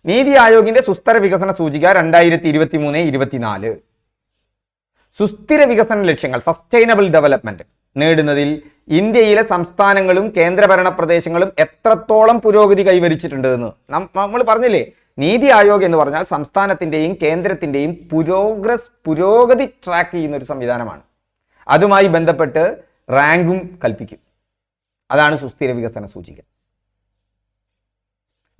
നീതി ആയോഗിന്റെ സുസ്ഥിര വികസന സൂചിക 2023-24 സുസ്ഥിര വികസന ലക്ഷ്യങ്ങൾ, സസ്റ്റൈനബിൾ ഡെവലപ്മെന്റ് നേടുന്നതിൽ ഇന്ത്യയിലെ സംസ്ഥാനങ്ങളും കേന്ദ്രഭരണ പ്രദേശങ്ങളും എത്രത്തോളം പുരോഗതി കൈവരിച്ചിട്ടുണ്ട് എന്ന് നമ്മൾ പറഞ്ഞില്ലേ. നീതി ആയോഗ് എന്ന് പറഞ്ഞാൽ സംസ്ഥാനത്തിന്റെയും കേന്ദ്രത്തിന്റെയും പുരോഗതി ട്രാക്ക് ചെയ്യുന്ന ഒരു സംവിധാനമാണ്. അതുമായി ബന്ധപ്പെട്ട് റാങ്കും കൽപ്പിക്കും. അതാണ് സുസ്ഥിര വികസന സൂചിക.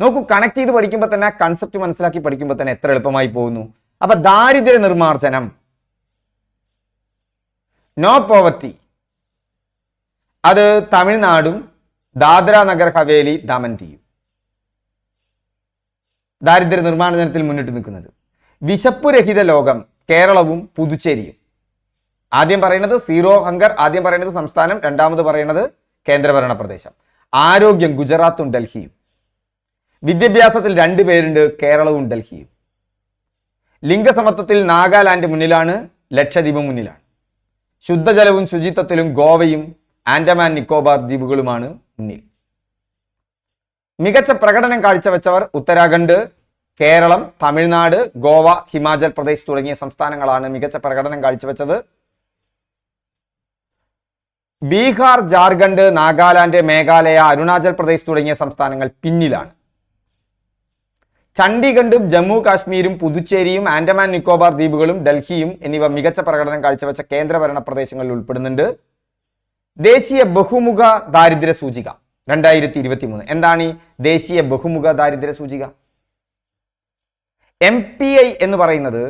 നോക്കൂ, കണക്ട് ചെയ്ത് പഠിക്കുമ്പോൾ തന്നെ, കൺസെപ്റ്റ് മനസ്സിലാക്കി പഠിക്കുമ്പോൾ തന്നെ എത്ര എളുപ്പമായി പോകുന്നു. അപ്പൊ ദാരിദ്ര്യ നിർമ്മാർജ്ജനം, നോ പോവർട്ടി, അത് തമിഴ്നാടും ദാദ്ര നഗർ ഹവേലി ദമൻ ദിയു ദാരിദ്ര്യ നിർമ്മാർജ്ജനത്തിൽ മുന്നിട്ട് നിൽക്കുന്നത്. വിശപ്പുരഹിത ലോകം കേരളവും പുതുച്ചേരിയും. ആദ്യം പറയുന്നത് സീറോ ഹങ്കർ, ആദ്യം പറയുന്നത് സംസ്ഥാനം, രണ്ടാമത് പറയുന്നത് കേന്ദ്രഭരണ പ്രദേശം. ആരോഗ്യം ഗുജറാത്തും ഡൽഹിയും. വിദ്യാഭ്യാസത്തിൽ 2 പേരുണ്ട്, കേരളവും ഡൽഹിയും. ലിംഗസമത്വത്തിൽ നാഗാലാൻഡ് മുന്നിലാണ്, ലക്ഷദ്വീപ് മുന്നിലാണ്. ശുദ്ധജലവും ശുചിത്വത്തിലും ഗോവയും ആൻഡമാൻ നിക്കോബാർ ദ്വീപുകളുമാണ് മുന്നിൽ. മികച്ച പ്രകടനം കാഴ്ചവെച്ചവർ ഉത്തരാഖണ്ഡ്, കേരളം, തമിഴ്നാട്, ഗോവ, ഹിമാചൽ പ്രദേശ് തുടങ്ങിയ സംസ്ഥാനങ്ങളാണ് മികച്ച പ്രകടനം കാഴ്ചവെച്ചത്. ബീഹാർ, ജാർഖണ്ഡ്, നാഗാലാൻഡ്, മേഘാലയ, അരുണാചൽ പ്രദേശ് തുടങ്ങിയ സംസ്ഥാനങ്ങൾ പിന്നിലാണ്. ചണ്ഡീഗഡും ജമ്മു കാശ്മീരും പുതുച്ചേരിയും ആൻഡമാൻ നിക്കോബാർ ദ്വീപുകളും ഡൽഹിയും എന്നിവ മികച്ച പ്രകടനം കാഴ്ചവെച്ച കേന്ദ്രഭരണ പ്രദേശങ്ങളിൽ ഉൾപ്പെടുന്നുണ്ട്. ദേശീയ ബഹുമുഖ ദാരിദ്ര്യ സൂചിക 2023. എന്താണ് ഈ ദേശീയ ബഹുമുഖ ദാരിദ്ര്യ സൂചിക? MPI എന്ന് പറയുന്നത്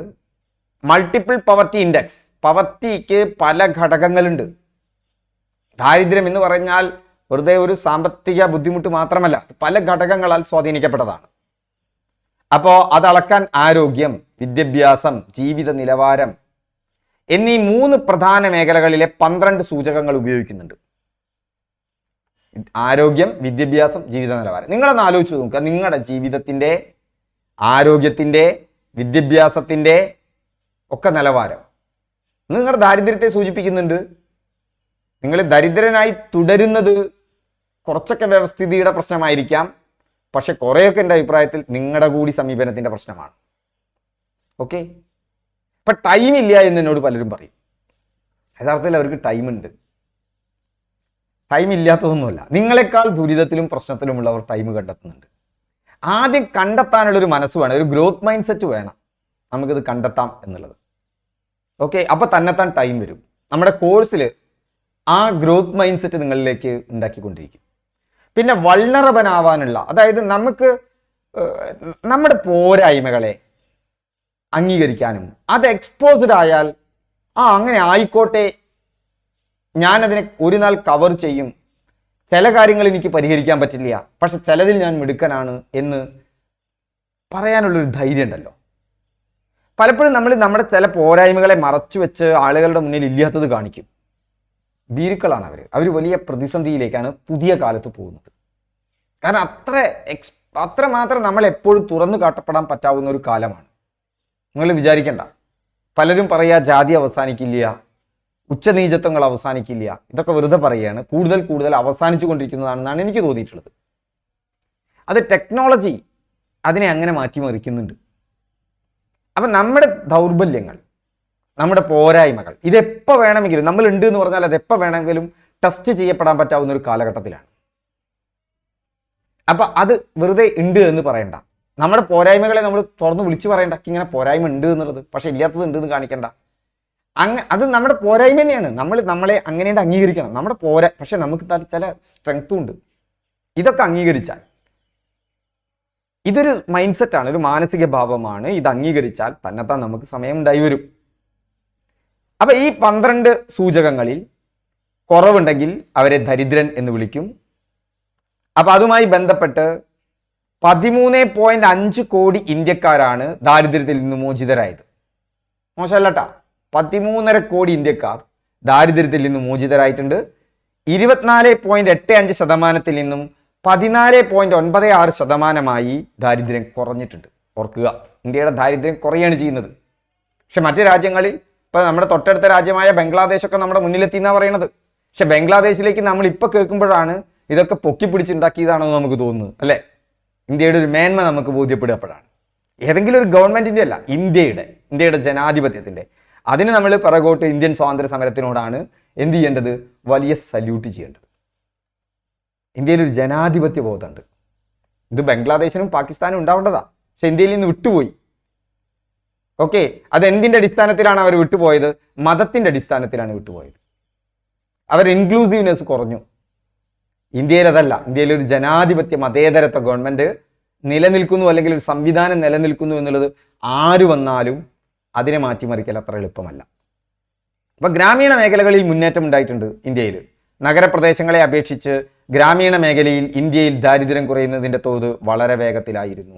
മൾട്ടിപ്പിൾ പവർട്ടി ഇൻഡെക്സ്. പവർട്ടിക്ക് പല ഘടകങ്ങളുണ്ട്. ദാരിദ്ര്യം എന്ന് പറഞ്ഞാൽ വെറുതെ ഒരു സാമ്പത്തിക ബുദ്ധിമുട്ട് മാത്രമല്ല, പല ഘടകങ്ങളാൽ സ്വാധീനിക്കപ്പെട്ടതാണ്. അപ്പോൾ അത് അളക്കാൻ ആരോഗ്യം, വിദ്യാഭ്യാസം, ജീവിത നിലവാരം എന്നീ 3 പ്രധാന മേഖലകളിലെ 12 സൂചകങ്ങൾ ഉപയോഗിക്കുന്നുണ്ട്. ആരോഗ്യം, വിദ്യാഭ്യാസം, ജീവിത നിലവാരം. നിങ്ങളൊന്ന് ആലോചിച്ച് നോക്കുക, നിങ്ങളുടെ ജീവിതത്തിൻ്റെ, ആരോഗ്യത്തിൻ്റെ, വിദ്യാഭ്യാസത്തിൻ്റെ ഒക്കെ നിലവാരം നിങ്ങളുടെ ദാരിദ്ര്യത്തെ സൂചിപ്പിക്കുന്നുണ്ട്. നിങ്ങൾ ദരിദ്രനായി തുടരുന്നത് കുറച്ചൊക്കെ വ്യവസ്ഥിതിയുടെ പ്രശ്നമായിരിക്കാം, പക്ഷെ കുറേയൊക്കെ എൻ്റെ അഭിപ്രായത്തിൽ നിങ്ങളുടെ കൂടി സമീപനത്തിൻ്റെ പ്രശ്നമാണ്. ഓക്കെ, ഇപ്പം ടൈമില്ല എന്ന് എന്നോട് പലരും പറയും. യഥാർത്ഥത്തിൽ അവർക്ക് ടൈമുണ്ട്, ടൈം ഇല്ലാത്തതൊന്നുമല്ല. നിങ്ങളെക്കാൾ ദുരിതത്തിലും പ്രശ്നത്തിലുമുള്ളവർ ടൈം കണ്ടെത്തുന്നുണ്ട്. ആദ്യം കണ്ടെത്താനുള്ളൊരു മനസ്സ് വേണം, ഒരു ഗ്രോത്ത് മൈൻഡ് സെറ്റ് വേണം നമുക്കിത് കണ്ടെത്താം എന്നുള്ളത്. ഓക്കെ, അപ്പോൾ തന്നെത്താൻ ടൈം വരും. നമ്മുടെ കോഴ്സിൽ ആ ഗ്രോത്ത് മൈൻഡ് സെറ്റ് നിങ്ങളിലേക്ക് ഉണ്ടാക്കിക്കൊണ്ടിരിക്കും. പിന്നെ വൾണറബിൾ ആവാനുള്ള, അതായത് നമുക്ക് നമ്മുടെ പോരായ്മകളെ അംഗീകരിക്കാനും അത് എക്സ്പോസ്ഡ് ആയാൽ അങ്ങനെ ആയിക്കോട്ടെ ഞാനതിനെ ഒരു നാൾ കവർ ചെയ്യും, ചില കാര്യങ്ങൾ എനിക്ക് പരിഹരിക്കാൻ പറ്റില്ല, പക്ഷെ ചിലതിൽ ഞാൻ മിടുക്കനാണ് എന്ന് പറയാനുള്ളൊരു ധൈര്യം ഉണ്ടല്ലോ. പലപ്പോഴും നമ്മൾ നമ്മുടെ ചില പോരായ്മകളെ മറച്ചു വെച്ച് ആളുകളുടെ മുന്നിൽ ഇല്ലാത്തത് കാണിക്കും. ഭീരുക്കളാണ് അവർ വലിയ പ്രതിസന്ധിയിലേക്കാണ് പുതിയ കാലത്ത് പോകുന്നത്. കാരണം അത്രമാത്രം നമ്മൾ എപ്പോഴും തുറന്നു കാട്ടപ്പെടാൻ പറ്റാവുന്ന ഒരു കാലമാണ്. നിങ്ങൾ വിചാരിക്കണ്ട, പലരും പറയുക ജാതി അവസാനിക്കില്ല, ഉച്ചനീചത്വങ്ങൾ അവസാനിക്കില്ല, ഇതൊക്കെ വെറുതെ പറയുകയാണ്. കൂടുതൽ അവസാനിച്ചു കൊണ്ടിരിക്കുന്നതാണെന്നാണ് എനിക്ക് തോന്നിയിട്ടുള്ളത്. അത് ടെക്നോളജി അതിനെ അങ്ങനെ മാറ്റിമറിക്കുന്നുണ്ട്. അപ്പം നമ്മുടെ ദൗർബല്യങ്ങൾ, നമ്മുടെ പോരായ്മകൾ, ഇതെപ്പോൾ വേണമെങ്കിലും നമ്മൾ ഉണ്ട് എന്ന് പറഞ്ഞാൽ അതെപ്പോൾ വേണമെങ്കിലും ടെസ്റ്റ് ചെയ്യപ്പെടാൻ പറ്റാവുന്ന ഒരു കാലഘട്ടത്തിലാണ്. അപ്പം അത് വെറുതെ ഉണ്ട് എന്ന് പറയണ്ട. നമ്മുടെ പോരായ്മകളെ നമ്മൾ തുറന്ന് വിളിച്ചു പറയണ്ട, ഇങ്ങനെ പോരായ്മ ഉണ്ട് എന്നുള്ളത്, പക്ഷെ ഇല്ലാത്തത് ഉണ്ട് എന്ന് കാണിക്കണ്ട. അത് നമ്മുടെ പോരായ്മ തന്നെയാണ്. നമ്മളെ അങ്ങനെയുണ്ട് അംഗീകരിക്കണം. നമ്മുടെ പക്ഷെ നമുക്ക് ചില സ്ട്രെങ്ത്തും ഉണ്ട്. ഇതൊക്കെ അംഗീകരിച്ചാൽ, ഇതൊരു മൈൻഡ് സെറ്റാണ്, ഒരു മാനസിക ഭാവമാണ്. ഇത് അംഗീകരിച്ചാൽ തന്നെത്താൻ നമുക്ക് സമയം ഉണ്ടായി വരും. അപ്പൊ ഈ 12 സൂചകങ്ങളിൽ കുറവുണ്ടെങ്കിൽ അവരെ ദരിദ്രൻ എന്ന് വിളിക്കും. അപ്പൊ അതുമായി ബന്ധപ്പെട്ട് 13.5 കോടി ഇന്ത്യക്കാരാണ് ദാരിദ്ര്യത്തിൽ നിന്ന് മോചിതരായത്. മോശമല്ലട്ടാ, 13.5 കോടി ഇന്ത്യക്കാർ ദാരിദ്ര്യത്തിൽ നിന്ന് മോചിതരായിട്ടുണ്ട്. 24.85% നിന്നും 14.96% ദാരിദ്ര്യം കുറഞ്ഞിട്ടുണ്ട്. ഓർക്കുക, ഇന്ത്യയുടെ ദാരിദ്ര്യം കുറയാണ് ചെയ്യുന്നത്. പക്ഷെ മറ്റ് രാജ്യങ്ങളിൽ, ഇപ്പൊ നമ്മുടെ തൊട്ടടുത്ത രാജ്യമായ ബംഗ്ലാദേശൊക്കെ നമ്മുടെ മുന്നിലെത്തി എന്നാണ് പറയുന്നത്. പക്ഷെ ബംഗ്ലാദേശിലേക്ക് നമ്മൾ ഇപ്പൊ കേൾക്കുമ്പോഴാണ് ഇതൊക്കെ പൊക്കി പിടിച്ചുണ്ടാക്കിയതാണെന്ന് നമുക്ക് തോന്നുന്നത്, അല്ലേ? ഇന്ത്യയുടെ ഒരു മേന്മ നമുക്ക് ബോധ്യപ്പെടുകപ്പോഴാണ്. ഏതെങ്കിലും ഒരു ഗവൺമെന്റിന്റെ അല്ല, ഇന്ത്യയുടെ ജനാധിപത്യത്തിന്റെ. അതിന് നമ്മൾ പിറകോട്ട് ഇന്ത്യൻ സ്വാതന്ത്ര്യ സമരത്തിനോടാണ് എന്ത് ചെയ്യേണ്ടത്? വലിയ സല്യൂട്ട് ചെയ്യേണ്ടത്. ഇന്ത്യയിൽ ഒരു ജനാധിപത്യ ബോധമുണ്ട്. ഇത് ബംഗ്ലാദേശിനും പാകിസ്ഥാനും ഉണ്ടാവേണ്ടതാ, പക്ഷെ ഇന്ത്യയിൽ നിന്ന് വിട്ടുപോയി. ഓക്കെ, അത് എന്തിന്റെ അടിസ്ഥാനത്തിലാണ് അവർ വിട്ടുപോയത്? മതത്തിന്റെ അടിസ്ഥാനത്തിലാണ് വിട്ടുപോയത്. അവർ ഇൻക്ലൂസീവ്നെസ് കുറഞ്ഞു. ഇന്ത്യയിൽ അതല്ല. ഇന്ത്യയിൽ ഒരു ജനാധിപത്യ മതേതരത്വ ഗവൺമെന്റ് നിലനിൽക്കുന്നു, അല്ലെങ്കിൽ ഒരു സംവിധാനം നിലനിൽക്കുന്നു എന്നുള്ളത് ആര് വന്നാലും അതിനെ മാറ്റിമറിക്കൽ അത്ര എളുപ്പമല്ല. അപ്പൊ ഗ്രാമീണ മേഖലകളിൽ മുന്നേറ്റം ഉണ്ടായിട്ടുണ്ട് ഇന്ത്യയിൽ. നഗരപ്രദേശങ്ങളെ അപേക്ഷിച്ച് ഗ്രാമീണ മേഖലയിൽ ഇന്ത്യയിൽ ദാരിദ്ര്യം കുറയുന്നതിന്റെ തോത് വളരെ വേഗത്തിലായിരുന്നു.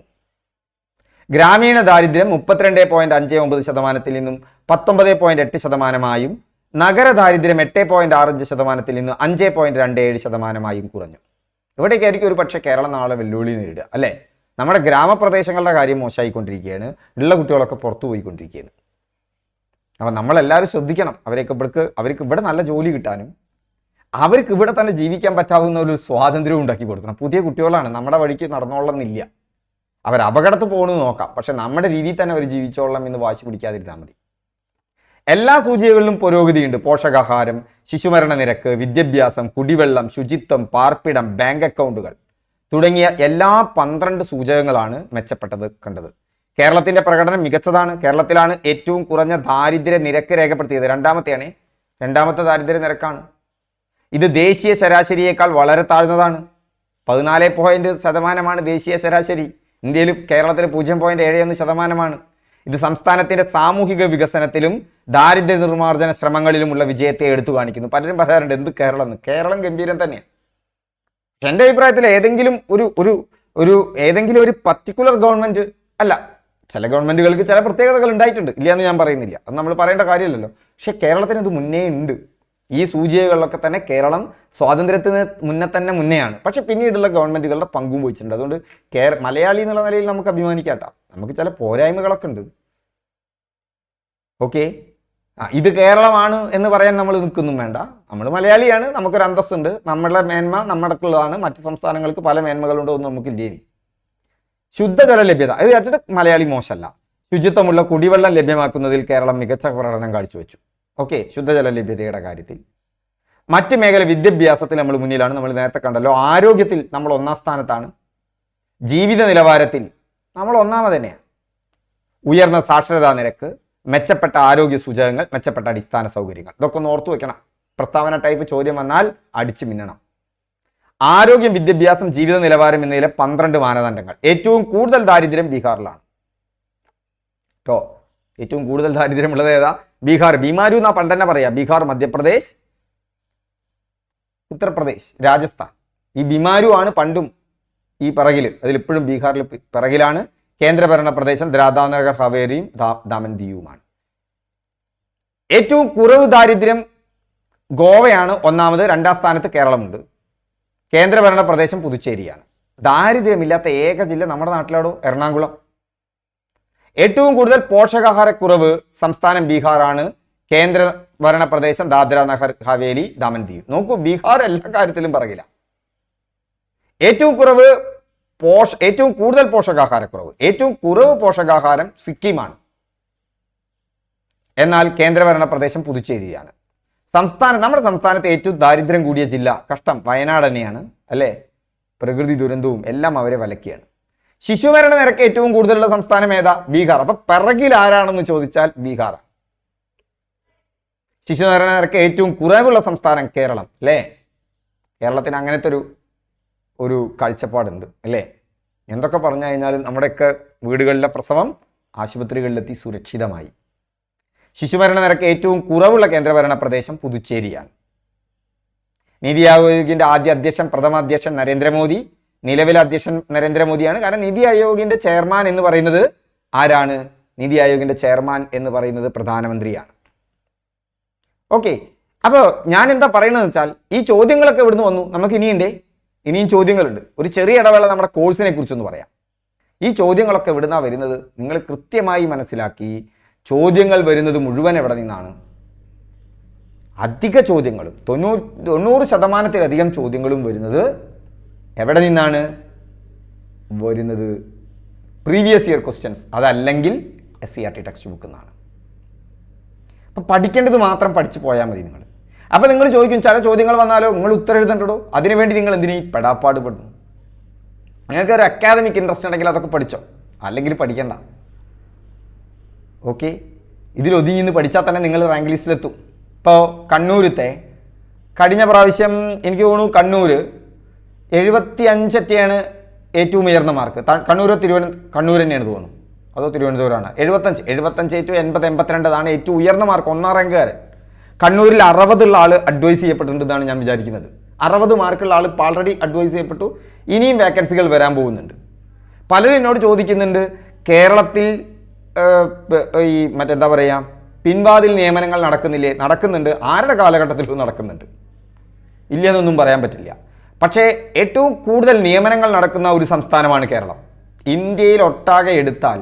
ഗ്രാമീണ ദാരിദ്ര്യം 32.59% നിന്നും 19.8%, നഗര ദാരിദ്ര്യം 8.65% നിന്നും 5.27% കുറഞ്ഞു. ഇവിടേക്കായിരിക്കും ഒരു പക്ഷേ കേരളം നാളെ വെല്ലുവിളി നേരിടുക, അല്ലേ? നമ്മുടെ ഗ്രാമപ്രദേശങ്ങളുടെ കാര്യം മോശമായിക്കൊണ്ടിരിക്കുകയാണ്. ഉള്ള കുട്ടികളൊക്കെ പുറത്തു പോയിക്കൊണ്ടിരിക്കുകയാണ്. അപ്പം നമ്മളെല്ലാവരും ശ്രദ്ധിക്കണം. അവർക്ക് ഇവിടെ നല്ല ജോലി കിട്ടാനും അവർക്ക് ഇവിടെ തന്നെ ജീവിക്കാൻ പറ്റാവുന്ന ഒരു സ്വാതന്ത്ര്യവും ഉണ്ടാക്കി കൊടുക്കണം. പുതിയ കുട്ടികളാണ്, നമ്മുടെ വഴിക്ക് നടന്നോളന്നില്ല. അവർ അപകടത്ത് പോകണമെന്ന് നോക്കാം, പക്ഷെ നമ്മുടെ രീതിയിൽ തന്നെ അവർ ജീവിച്ചോളണം എന്ന് വാശി പിടിക്കാതിരുന്നാൽ മതി. എല്ലാ സൂചികകളിലും പുരോഗതിയുണ്ട്. പോഷകാഹാരം, ശിശുമരണ നിരക്ക്, വിദ്യാഭ്യാസം, കുടിവെള്ളം, ശുചിത്വം, പാർപ്പിടം, ബാങ്ക് അക്കൗണ്ടുകൾ തുടങ്ങിയ എല്ലാ 12 സൂചകങ്ങളാണ് മെച്ചപ്പെട്ടത് കണ്ടത്. കേരളത്തിന്റെ പ്രകടനം മികച്ചതാണ്. കേരളത്തിലാണ് ഏറ്റവും കുറഞ്ഞ ദാരിദ്ര്യ നിരക്ക് രേഖപ്പെടുത്തിയത്. രണ്ടാമത്തെ ദാരിദ്ര്യ നിരക്കാണ്. ഇത് ദേശീയ ശരാശരിയേക്കാൾ വളരെ താഴ്ന്നതാണ്. 14% ദേശീയ ശരാശരി. ഇന്ത്യയിൽ കേരളത്തിൽ 0.71%. ഇത് സംസ്ഥാനത്തിന്റെ സാമൂഹിക വികസനത്തിലും ദാരിദ്ര്യ നിർമ്മാർജ്ജന ശ്രമങ്ങളിലുമുള്ള വിജയത്തെ എടുത്തു കാണിക്കുന്നു. പലരും പറയാറുണ്ട് എന്ത് കേരളം. കേരളം ഗംഭീരം തന്നെയാണ്. എൻ്റെ അഭിപ്രായത്തിൽ ഏതെങ്കിലും ഒരു പർട്ടിക്കുലർ ഗവൺമെന്റ് അല്ല, ചില ഗവൺമെന്റുകൾക്ക് ചില പ്രത്യേകതകൾ ഉണ്ടായിട്ടുണ്ട്, ഇല്ല എന്ന് ഞാൻ പറയുന്നില്ല, അത് നമ്മൾ പറയേണ്ട കാര്യമില്ലല്ലോ. പക്ഷെ കേരളത്തിന് ഇത് മുന്നേ ഉണ്ട്. ഈ സൂചികകളിലൊക്കെ തന്നെ കേരളം സ്വാതന്ത്ര്യത്തിന് മുന്നെയാണ്. പക്ഷെ പിന്നീടുള്ള ഗവൺമെന്റുകളുടെ പങ്കും വഹിച്ചിട്ടുണ്ട്. അതുകൊണ്ട് മലയാളി എന്നുള്ള നിലയിൽ നമുക്ക് അഭിമാനിക്കാട്ടോ. നമുക്ക് ചില പോരായ്മകളൊക്കെ ഉണ്ട്. ഓക്കെ, ഇത് കേരളമാണ് എന്ന് പറയാൻ നമ്മൾ നിൽക്കൊന്നും വേണ്ട. നമ്മൾ മലയാളിയാണ്, നമുക്കൊരു അന്തസ്സുണ്ട്, നമ്മളുടെ മേന്മ നമ്മുടെക്കുള്ളതാണ്. മറ്റ് സംസ്ഥാനങ്ങൾക്ക് പല മേന്മകളുണ്ടോ എന്ന് നമുക്കില്ലേ. ശുദ്ധജല ലഭ്യത, ഇത് വെച്ചിട്ട് മലയാളി മോശമല്ല. ശുചിത്വമുള്ള കുടിവെള്ളം ലഭ്യമാക്കുന്നതിൽ കേരളം മികച്ച പ്രകടനം കാഴ്ചവെച്ചു. ഓക്കെ, ശുദ്ധജല ലഭ്യതയുടെ കാര്യത്തിൽ. മറ്റ് മേഖല വിദ്യാഭ്യാസത്തിൽ നമ്മൾ മുന്നിലാണ്. നമ്മൾ നേരത്തെ കണ്ടല്ലോ. ആരോഗ്യത്തിൽ നമ്മൾ 1-ാം സ്ഥാനത്താണ്. ജീവിത നിലവാരത്തിൽ നമ്മൾ 1-ാമത് തന്നെയാണ്. ഉയർന്ന സാക്ഷരതാ നിരക്ക്, മെച്ചപ്പെട്ട ആരോഗ്യ സൂചകങ്ങൾ, മെച്ചപ്പെട്ട അടിസ്ഥാന സൗകര്യങ്ങൾ, ഇതൊക്കെ ഒന്ന് ഓർത്തു വെക്കണം. പ്രസ്താവന ടൈപ്പ് ചോദ്യം വന്നാൽ അടിച്ചു മിന്നണം. ആരോഗ്യം, വിദ്യാഭ്യാസം, ജീവിത നിലവാരം എന്നതിലെ 12 മാനദണ്ഡങ്ങൾ. ഏറ്റവും കൂടുതൽ ദാരിദ്ര്യം ബീഹാറിലാണ് കേട്ടോ. ഏറ്റവും കൂടുതൽ ദാരിദ്ര്യമുള്ളത് ഏതാ? ബീഹാർ. ബീമാരു എന്നാ പണ്ട് തന്നെ പറയാ. ബീഹാർ, മധ്യപ്രദേശ്, ഉത്തർപ്രദേശ്, രാജസ്ഥാൻ. ഈ ബിമാരുമാണ് പണ്ടും ഈ പിറകിൽ, അതിലിപ്പോഴും ബീഹാറിൽ പിറകിലാണ്. കേന്ദ്രഭരണ പ്രദേശം ദാദ്ര ഹവേലിയും ദാമൻ ദിയുമാണ്. ഏറ്റവും കുറവ് ദാരിദ്ര്യം ഗോവയാണ് ഒന്നാമത്, രണ്ടാം സ്ഥാനത്ത് കേരളമുണ്ട്. കേന്ദ്രഭരണ പ്രദേശം പുതുച്ചേരിയാണ്. ദാരിദ്ര്യമില്ലാത്ത ഏക ജില്ല നമ്മുടെ നാട്ടിലാടോ എറണാകുളം. ഏറ്റവും കൂടുതൽ പോഷകാഹാരക്കുറവ് സംസ്ഥാനം ബീഹാറാണ്. കേന്ദ്രഭരണ പ്രദേശം ദാദ്ര നഗർ ഹവേലി ദാമൻ ദിയു. നോക്കൂ, ബീഹാർ എല്ലാ കാര്യത്തിലും പറയില്ല. ഏറ്റവും കൂടുതൽ പോഷകാഹാരക്കുറവ്, ഏറ്റവും കുറവ് പോഷകാഹാരം സിക്കിമാണ്. എന്നാൽ കേന്ദ്രഭരണ പ്രദേശം പുതുച്ചേരിയാണ്. നമ്മുടെ സംസ്ഥാനത്ത് ഏറ്റവും ദാരിദ്ര്യം കൂടിയ ജില്ല കഷ്ടം വയനാട് തന്നെയാണ് അല്ലേ. പ്രകൃതി ദുരന്തവും എല്ലാം അവരെ വലക്കിയാണ്. ശിശുമരണ നിരക്ക് ഏറ്റവും കൂടുതലുള്ള സംസ്ഥാനം ഏതാ? ബീഹാർ. അപ്പൊ പിറകിൽ ആരാണെന്ന് ചോദിച്ചാൽ ബീഹാർ. ശിശുമരണ നിരക്ക് ഏറ്റവും കുറവുള്ള സംസ്ഥാനം കേരളം അല്ലേ. കേരളത്തിന് അങ്ങനത്തെ ഒരു കാഴ്ചപ്പാടുണ്ട് അല്ലേ. എന്തൊക്കെ പറഞ്ഞു കഴിഞ്ഞാലും നമ്മുടെയൊക്കെ വീടുകളിലെ പ്രസവം ആശുപത്രികളിലെത്തി സുരക്ഷിതമായി. ശിശുമരണ നിരക്ക് ഏറ്റവും കുറവുള്ള കേന്ദ്രഭരണ പ്രദേശം പുതുച്ചേരിയാണ്. നീതി ആയോഗിന്റെ ആദ്യ അധ്യക്ഷൻ, പ്രഥമ അധ്യക്ഷൻ നരേന്ദ്രമോദി. നിലവിലെ അധ്യക്ഷൻ നരേന്ദ്രമോദിയാണ്. കാരണം നീതി ആയോഗിന്റെ ചെയർമാൻ എന്ന് പറയുന്നത് ആരാണ്? നീതി ആയോഗിന്റെ ചെയർമാൻ എന്ന് പറയുന്നത് പ്രധാനമന്ത്രിയാണ്. ഓക്കെ, അപ്പോൾ ഞാൻ എന്താ പറയുന്നത് വെച്ചാൽ ഈ ചോദ്യങ്ങളൊക്കെ ഇവിടുന്ന് വന്നു. നമുക്ക് ഇനിയും ചോദ്യങ്ങളുണ്ട്. ഒരു ചെറിയ ഇടവേള നമ്മുടെ കോഴ്സിനെ കുറിച്ചൊന്ന് പറയാം. ഈ ചോദ്യങ്ങളൊക്കെ എവിടുന്നാണ് വരുന്നത് നിങ്ങൾ കൃത്യമായി മനസ്സിലാക്കി. ചോദ്യങ്ങൾ വരുന്നത് മുഴുവൻ എവിടെ നിന്നാണ്? അധിക ചോദ്യങ്ങളും 90% ചോദ്യങ്ങളും വരുന്നത് എവിടെ നിന്നാണ് വരുന്നത്? പ്രീവിയസ് ഇയർ ക്വസ്റ്റ്യൻസ്, അതല്ലെങ്കിൽ SCERT ടെക്സ്റ്റ് ബുക്കിൽ നിന്നാണ്. അപ്പം പഠിക്കേണ്ടത് മാത്രം പഠിച്ചു പോയാൽ മതി നിങ്ങൾ. അപ്പം നിങ്ങൾ ചോദിക്കും, ചില ചോദ്യങ്ങൾ വന്നാലോ നിങ്ങൾ ഉത്തരം എഴുതണ്ടോ? അതിനുവേണ്ടി നിങ്ങൾ എന്തിനീ പെടാപ്പാട് പെടുന്നു? നിങ്ങൾക്ക് ഒരു അക്കാദമിക് ഇൻട്രസ്റ്റ് ഉണ്ടെങ്കിൽ അതൊക്കെ പഠിച്ചോ, അല്ലെങ്കിൽ പഠിക്കണ്ട. ഓക്കെ, ഇതിൽ ഒതുങ്ങി നിന്ന് പഠിച്ചാൽ തന്നെ നിങ്ങൾ റാങ്ക് ലിസ്റ്റിലെത്തും. ഇപ്പോൾ കണ്ണൂരത്തെ കഴിഞ്ഞ പ്രാവശ്യം എനിക്ക് തോന്നുന്നു കണ്ണൂർ 75 ഏറ്റവും ഉയർന്ന മാർക്ക്. കണ്ണൂർ തന്നെയാണ് തോന്നുന്നു, അതോ തിരുവനന്തപുരമാണ്. 75 ടു 80 82 ഏറ്റവും ഉയർന്ന മാർക്ക്, ഒന്നാം റാങ്കുകാരൻ. കണ്ണൂരിൽ 60 ആൾ അഡ്വൈസ് ചെയ്യപ്പെട്ടിട്ടുണ്ടെന്നാണ് ഞാൻ വിചാരിക്കുന്നത്. 60 മാർക്കുള്ള ആൾ ഇപ്പോൾ ആൾറെഡി അഡ്വൈസ് ചെയ്യപ്പെട്ടു. ഇനിയും വേക്കൻസികൾ വരാൻ പോകുന്നുണ്ട്. പലരും എന്നോട് ചോദിക്കുന്നുണ്ട്, കേരളത്തിൽ ഈ മറ്റെന്താ പറയുക, പിൻവാതിൽ നിയമനങ്ങൾ നടക്കുന്നുണ്ട്. ആരുടെ കാലഘട്ടത്തിലും നടക്കുന്നുണ്ട്, ഇല്ലയെന്നൊന്നും പറയാൻ പറ്റില്ല. പക്ഷേ ഏറ്റവും കൂടുതൽ നിയമനങ്ങൾ നടക്കുന്ന ഒരു സംസ്ഥാനമാണ് കേരളം. ഇന്ത്യയിൽ ഒട്ടാകെ എടുത്താൽ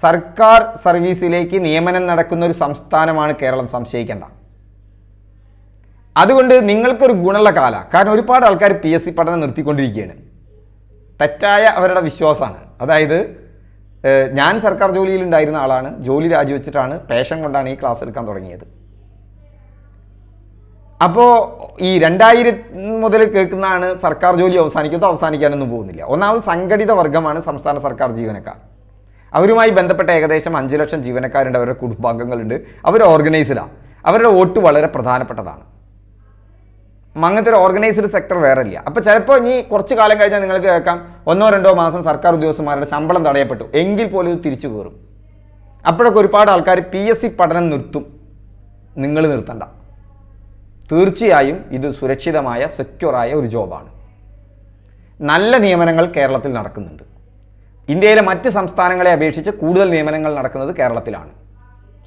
സർക്കാർ സർവീസിലേക്ക് നിയമനം നടക്കുന്ന ഒരു സംസ്ഥാനമാണ് കേരളം, സംശയിക്കേണ്ട. അതുകൊണ്ട് നിങ്ങൾക്കൊരു ഗുണമുള്ള കാരണം ഒരുപാട് ആൾക്കാർ PSC പഠനം നിർത്തിക്കൊണ്ടിരിക്കുകയാണ്. തെറ്റായ അവരുടെ വിശ്വാസമാണ്. അതായത് ഞാൻ സർക്കാർ ജോലിയിൽ ഉണ്ടായിരുന്ന ആളാണ്, ജോലി രാജിവെച്ചിട്ടാണ്, പാഷൻ കൊണ്ടാണ് ഈ ക്ലാസ് എടുക്കാൻ തുടങ്ങിയത്. അപ്പോൾ ഈ 2000 മുതൽ കേൾക്കുന്നതാണ് സർക്കാർ ജോലി അവസാനിക്കാനൊന്നും പോകുന്നില്ല. ഒന്നാമത് സംഘടിത വർഗമാണ് സംസ്ഥാന സർക്കാർ ജീവനക്കാർ. അവരുമായി ബന്ധപ്പെട്ട ഏകദേശം 5 ലക്ഷം ജീവനക്കാരുണ്ട്, അവരുടെ കുടുംബാംഗങ്ങളുണ്ട്, അവർ ഓർഗനൈസ്ഡാണ്. അവരുടെ വോട്ട് വളരെ പ്രധാനപ്പെട്ടതാണ്. അങ്ങനത്തെ ഒരു ഓർഗനൈസ്ഡ് സെക്ടർ വേറെ ഇല്ല. അപ്പോൾ ചിലപ്പോൾ ഇനി കുറച്ച് കാലം കഴിഞ്ഞാൽ നിങ്ങൾക്ക് കേൾക്കാം 1-2 മാസം സർക്കാർ ഉദ്യോഗസ്ഥന്മാരുടെ ശമ്പളം തടയപ്പെട്ടു, എങ്കിൽ പോലും ഇത് തിരിച്ചു കയറും. അപ്പോഴൊക്കെ ഒരുപാട് ആൾക്കാർ PSC പഠനം നിർത്തും. നിങ്ങൾ നിർത്തണ്ട. തീർച്ചയായും ഇത് സുരക്ഷിതമായ സെക്യൂറായ ഒരു ജോബാണ്. നല്ല നിയമനങ്ങൾ കേരളത്തിൽ നടക്കുന്നുണ്ട്. ഇന്ത്യയിലെ മറ്റ് സംസ്ഥാനങ്ങളെ അപേക്ഷിച്ച് കൂടുതൽ നിയമനങ്ങൾ നടക്കുന്നത് കേരളത്തിലാണ്,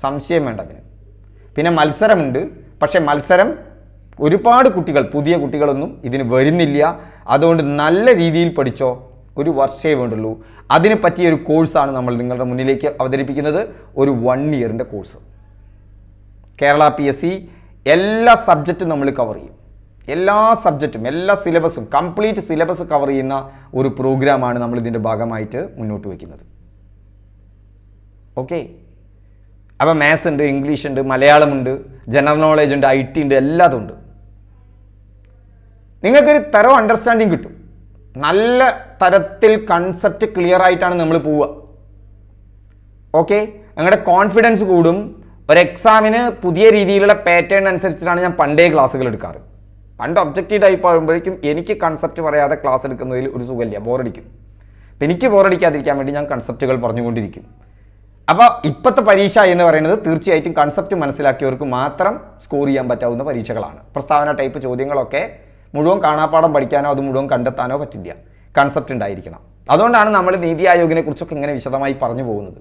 സംശയം വേണ്ടതിന്. പിന്നെ മത്സരമുണ്ട്, പക്ഷേ മത്സരം ഒരുപാട് പുതിയ കുട്ടികളൊന്നും ഇതിന് വരുന്നില്ല. അതുകൊണ്ട് നല്ല രീതിയിൽ പഠിച്ചോ, ഒരു വർഷമേ വേണ്ടുള്ളൂ. അതിന് പറ്റിയൊരു കോഴ്സാണ് നമ്മൾ നിങ്ങളുടെ മുന്നിലേക്ക് അവതരിപ്പിക്കുന്നത്, ഒരു 1 ഇയറിൻ്റെ കോഴ്സ്. കേരള PSC എല്ലാ സബ്ജക്റ്റും നമ്മൾ കവർ ചെയ്യും. എല്ലാ സബ്ജക്റ്റും, എല്ലാ സിലബസും, കംപ്ലീറ്റ് സിലബസ് കവർ ചെയ്യുന്ന ഒരു പ്രോഗ്രാമാണ് നമ്മൾ ഇതിൻ്റെ ഭാഗമായിട്ട് മുന്നോട്ട് വയ്ക്കുന്നത്. ഓക്കെ, അപ്പോൾ മാത്സ് ഉണ്ട്, ഇംഗ്ലീഷ് ഉണ്ട്, മലയാളമുണ്ട്, ജനറൽ നോളേജ് ഉണ്ട്, IT ഉണ്ട്, എല്ലാതും ഉണ്ട്. നിങ്ങൾക്കൊരു തരം അണ്ടർസ്റ്റാൻഡിങ് കിട്ടും. നല്ല തരത്തിൽ കൺസെപ്റ്റ് ക്ലിയർ ആയിട്ടാണ് നമ്മൾ പോവുക. ഓക്കെ, നിങ്ങളുടെ കോൺഫിഡൻസ് കൂടും. ഒരു എക്സാമിന് പുതിയ രീതിയിലുള്ള പാറ്റേൺ അനുസരിച്ചിട്ടാണ് ഞാൻ പണ്ടേ ക്ലാസ്സുകൾ എടുക്കാറ്. പണ്ട് ഒബ്ജക്റ്റീവ് ടൈപ്പ് ആകുമ്പോഴേക്കും എനിക്ക് കൺസെപ്റ്റ് പറയാതെ ക്ലാസ് എടുക്കുന്നതിൽ ഒരു സുഖമില്ല, ബോറടിക്കും. അപ്പം എനിക്ക് ബോറടിക്കാതിരിക്കാൻ വേണ്ടി ഞാൻ കൺസെപ്റ്റുകൾ പറഞ്ഞുകൊണ്ടിരിക്കും. അപ്പോൾ ഇപ്പോഴത്തെ പരീക്ഷ എന്ന് പറയുന്നത് തീർച്ചയായിട്ടും കൺസെപ്റ്റ് മനസ്സിലാക്കിയവർക്ക് മാത്രം സ്കോർ ചെയ്യാൻ പറ്റാവുന്ന പരീക്ഷകളാണ്. പ്രസ്താവന ടൈപ്പ് ചോദ്യങ്ങളൊക്കെ മുഴുവൻ കാണാപ്പാഠം പഠിക്കാനോ അത് മുഴുവൻ കണ്ടെത്താനോ പറ്റില്ല. കൺസെപ്റ്റ് ഉണ്ടായിരിക്കണം. അതുകൊണ്ടാണ് നമ്മൾ നീതി ആയോഗിനെ കുറിച്ചൊക്കെ ഇങ്ങനെ വിശദമായി പറഞ്ഞു പോകുന്നത്.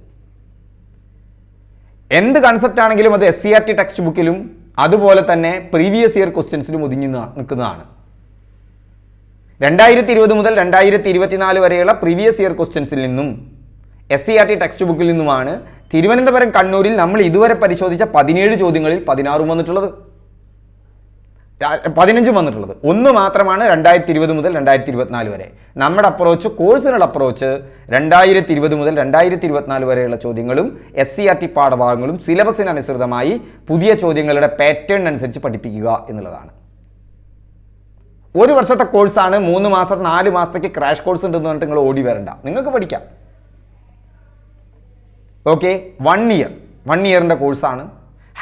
എന്ത് കൺസെപ്റ്റ് ആണെങ്കിലും അത് SCERT ടെക്സ്റ്റ് ബുക്കിലും അതുപോലെ തന്നെ പ്രീവിയസ് ഇയർ ക്വസ്റ്റ്യൻസിലും ഒതുങ്ങി നിൽക്കുന്നതാണ്. 2020 മുതൽ 2024 വരെയുള്ള പ്രീവിയസ് ഇയർ ക്വസ്റ്റ്യൻസിൽ നിന്നും SCERT ടെക്സ്റ്റ് ബുക്കിൽ നിന്നുമാണ് തിരുവനന്തപുരം കണ്ണൂരിൽ നമ്മൾ ഇതുവരെ പരിശോധിച്ച 17 ചോദ്യങ്ങളിൽ 16 വന്നിട്ടുള്ളത്, 15 വന്നിട്ടുള്ളത്. ഒന്ന് മാത്രമാണ് 2020 മുതൽ 2024 വരെ. നമ്മുടെ അപ്രോച്ച്, കോഴ്സിനുള്ള അപ്രോച്ച് 2020 മുതൽ 2024 വരെയുള്ള ചോദ്യങ്ങളും SCERT പാഠഭാഗങ്ങളും സിലബസിനനുസൃതമായി പുതിയ ചോദ്യങ്ങളുടെ പാറ്റേൺ അനുസരിച്ച് പഠിപ്പിക്കുക എന്നുള്ളതാണ്. ഒരു വർഷത്തെ കോഴ്സാണ്. 3 മാസം 4 മാസത്തേക്ക് ക്രാഷ് കോഴ്സ് ഉണ്ടെന്ന് പറഞ്ഞിട്ട് നിങ്ങൾ ഓടി വരണ്ട, നിങ്ങൾക്ക് പഠിക്കാം. ഓക്കെ, 1 ഇയറിൻ്റെ കോഴ്സാണ്.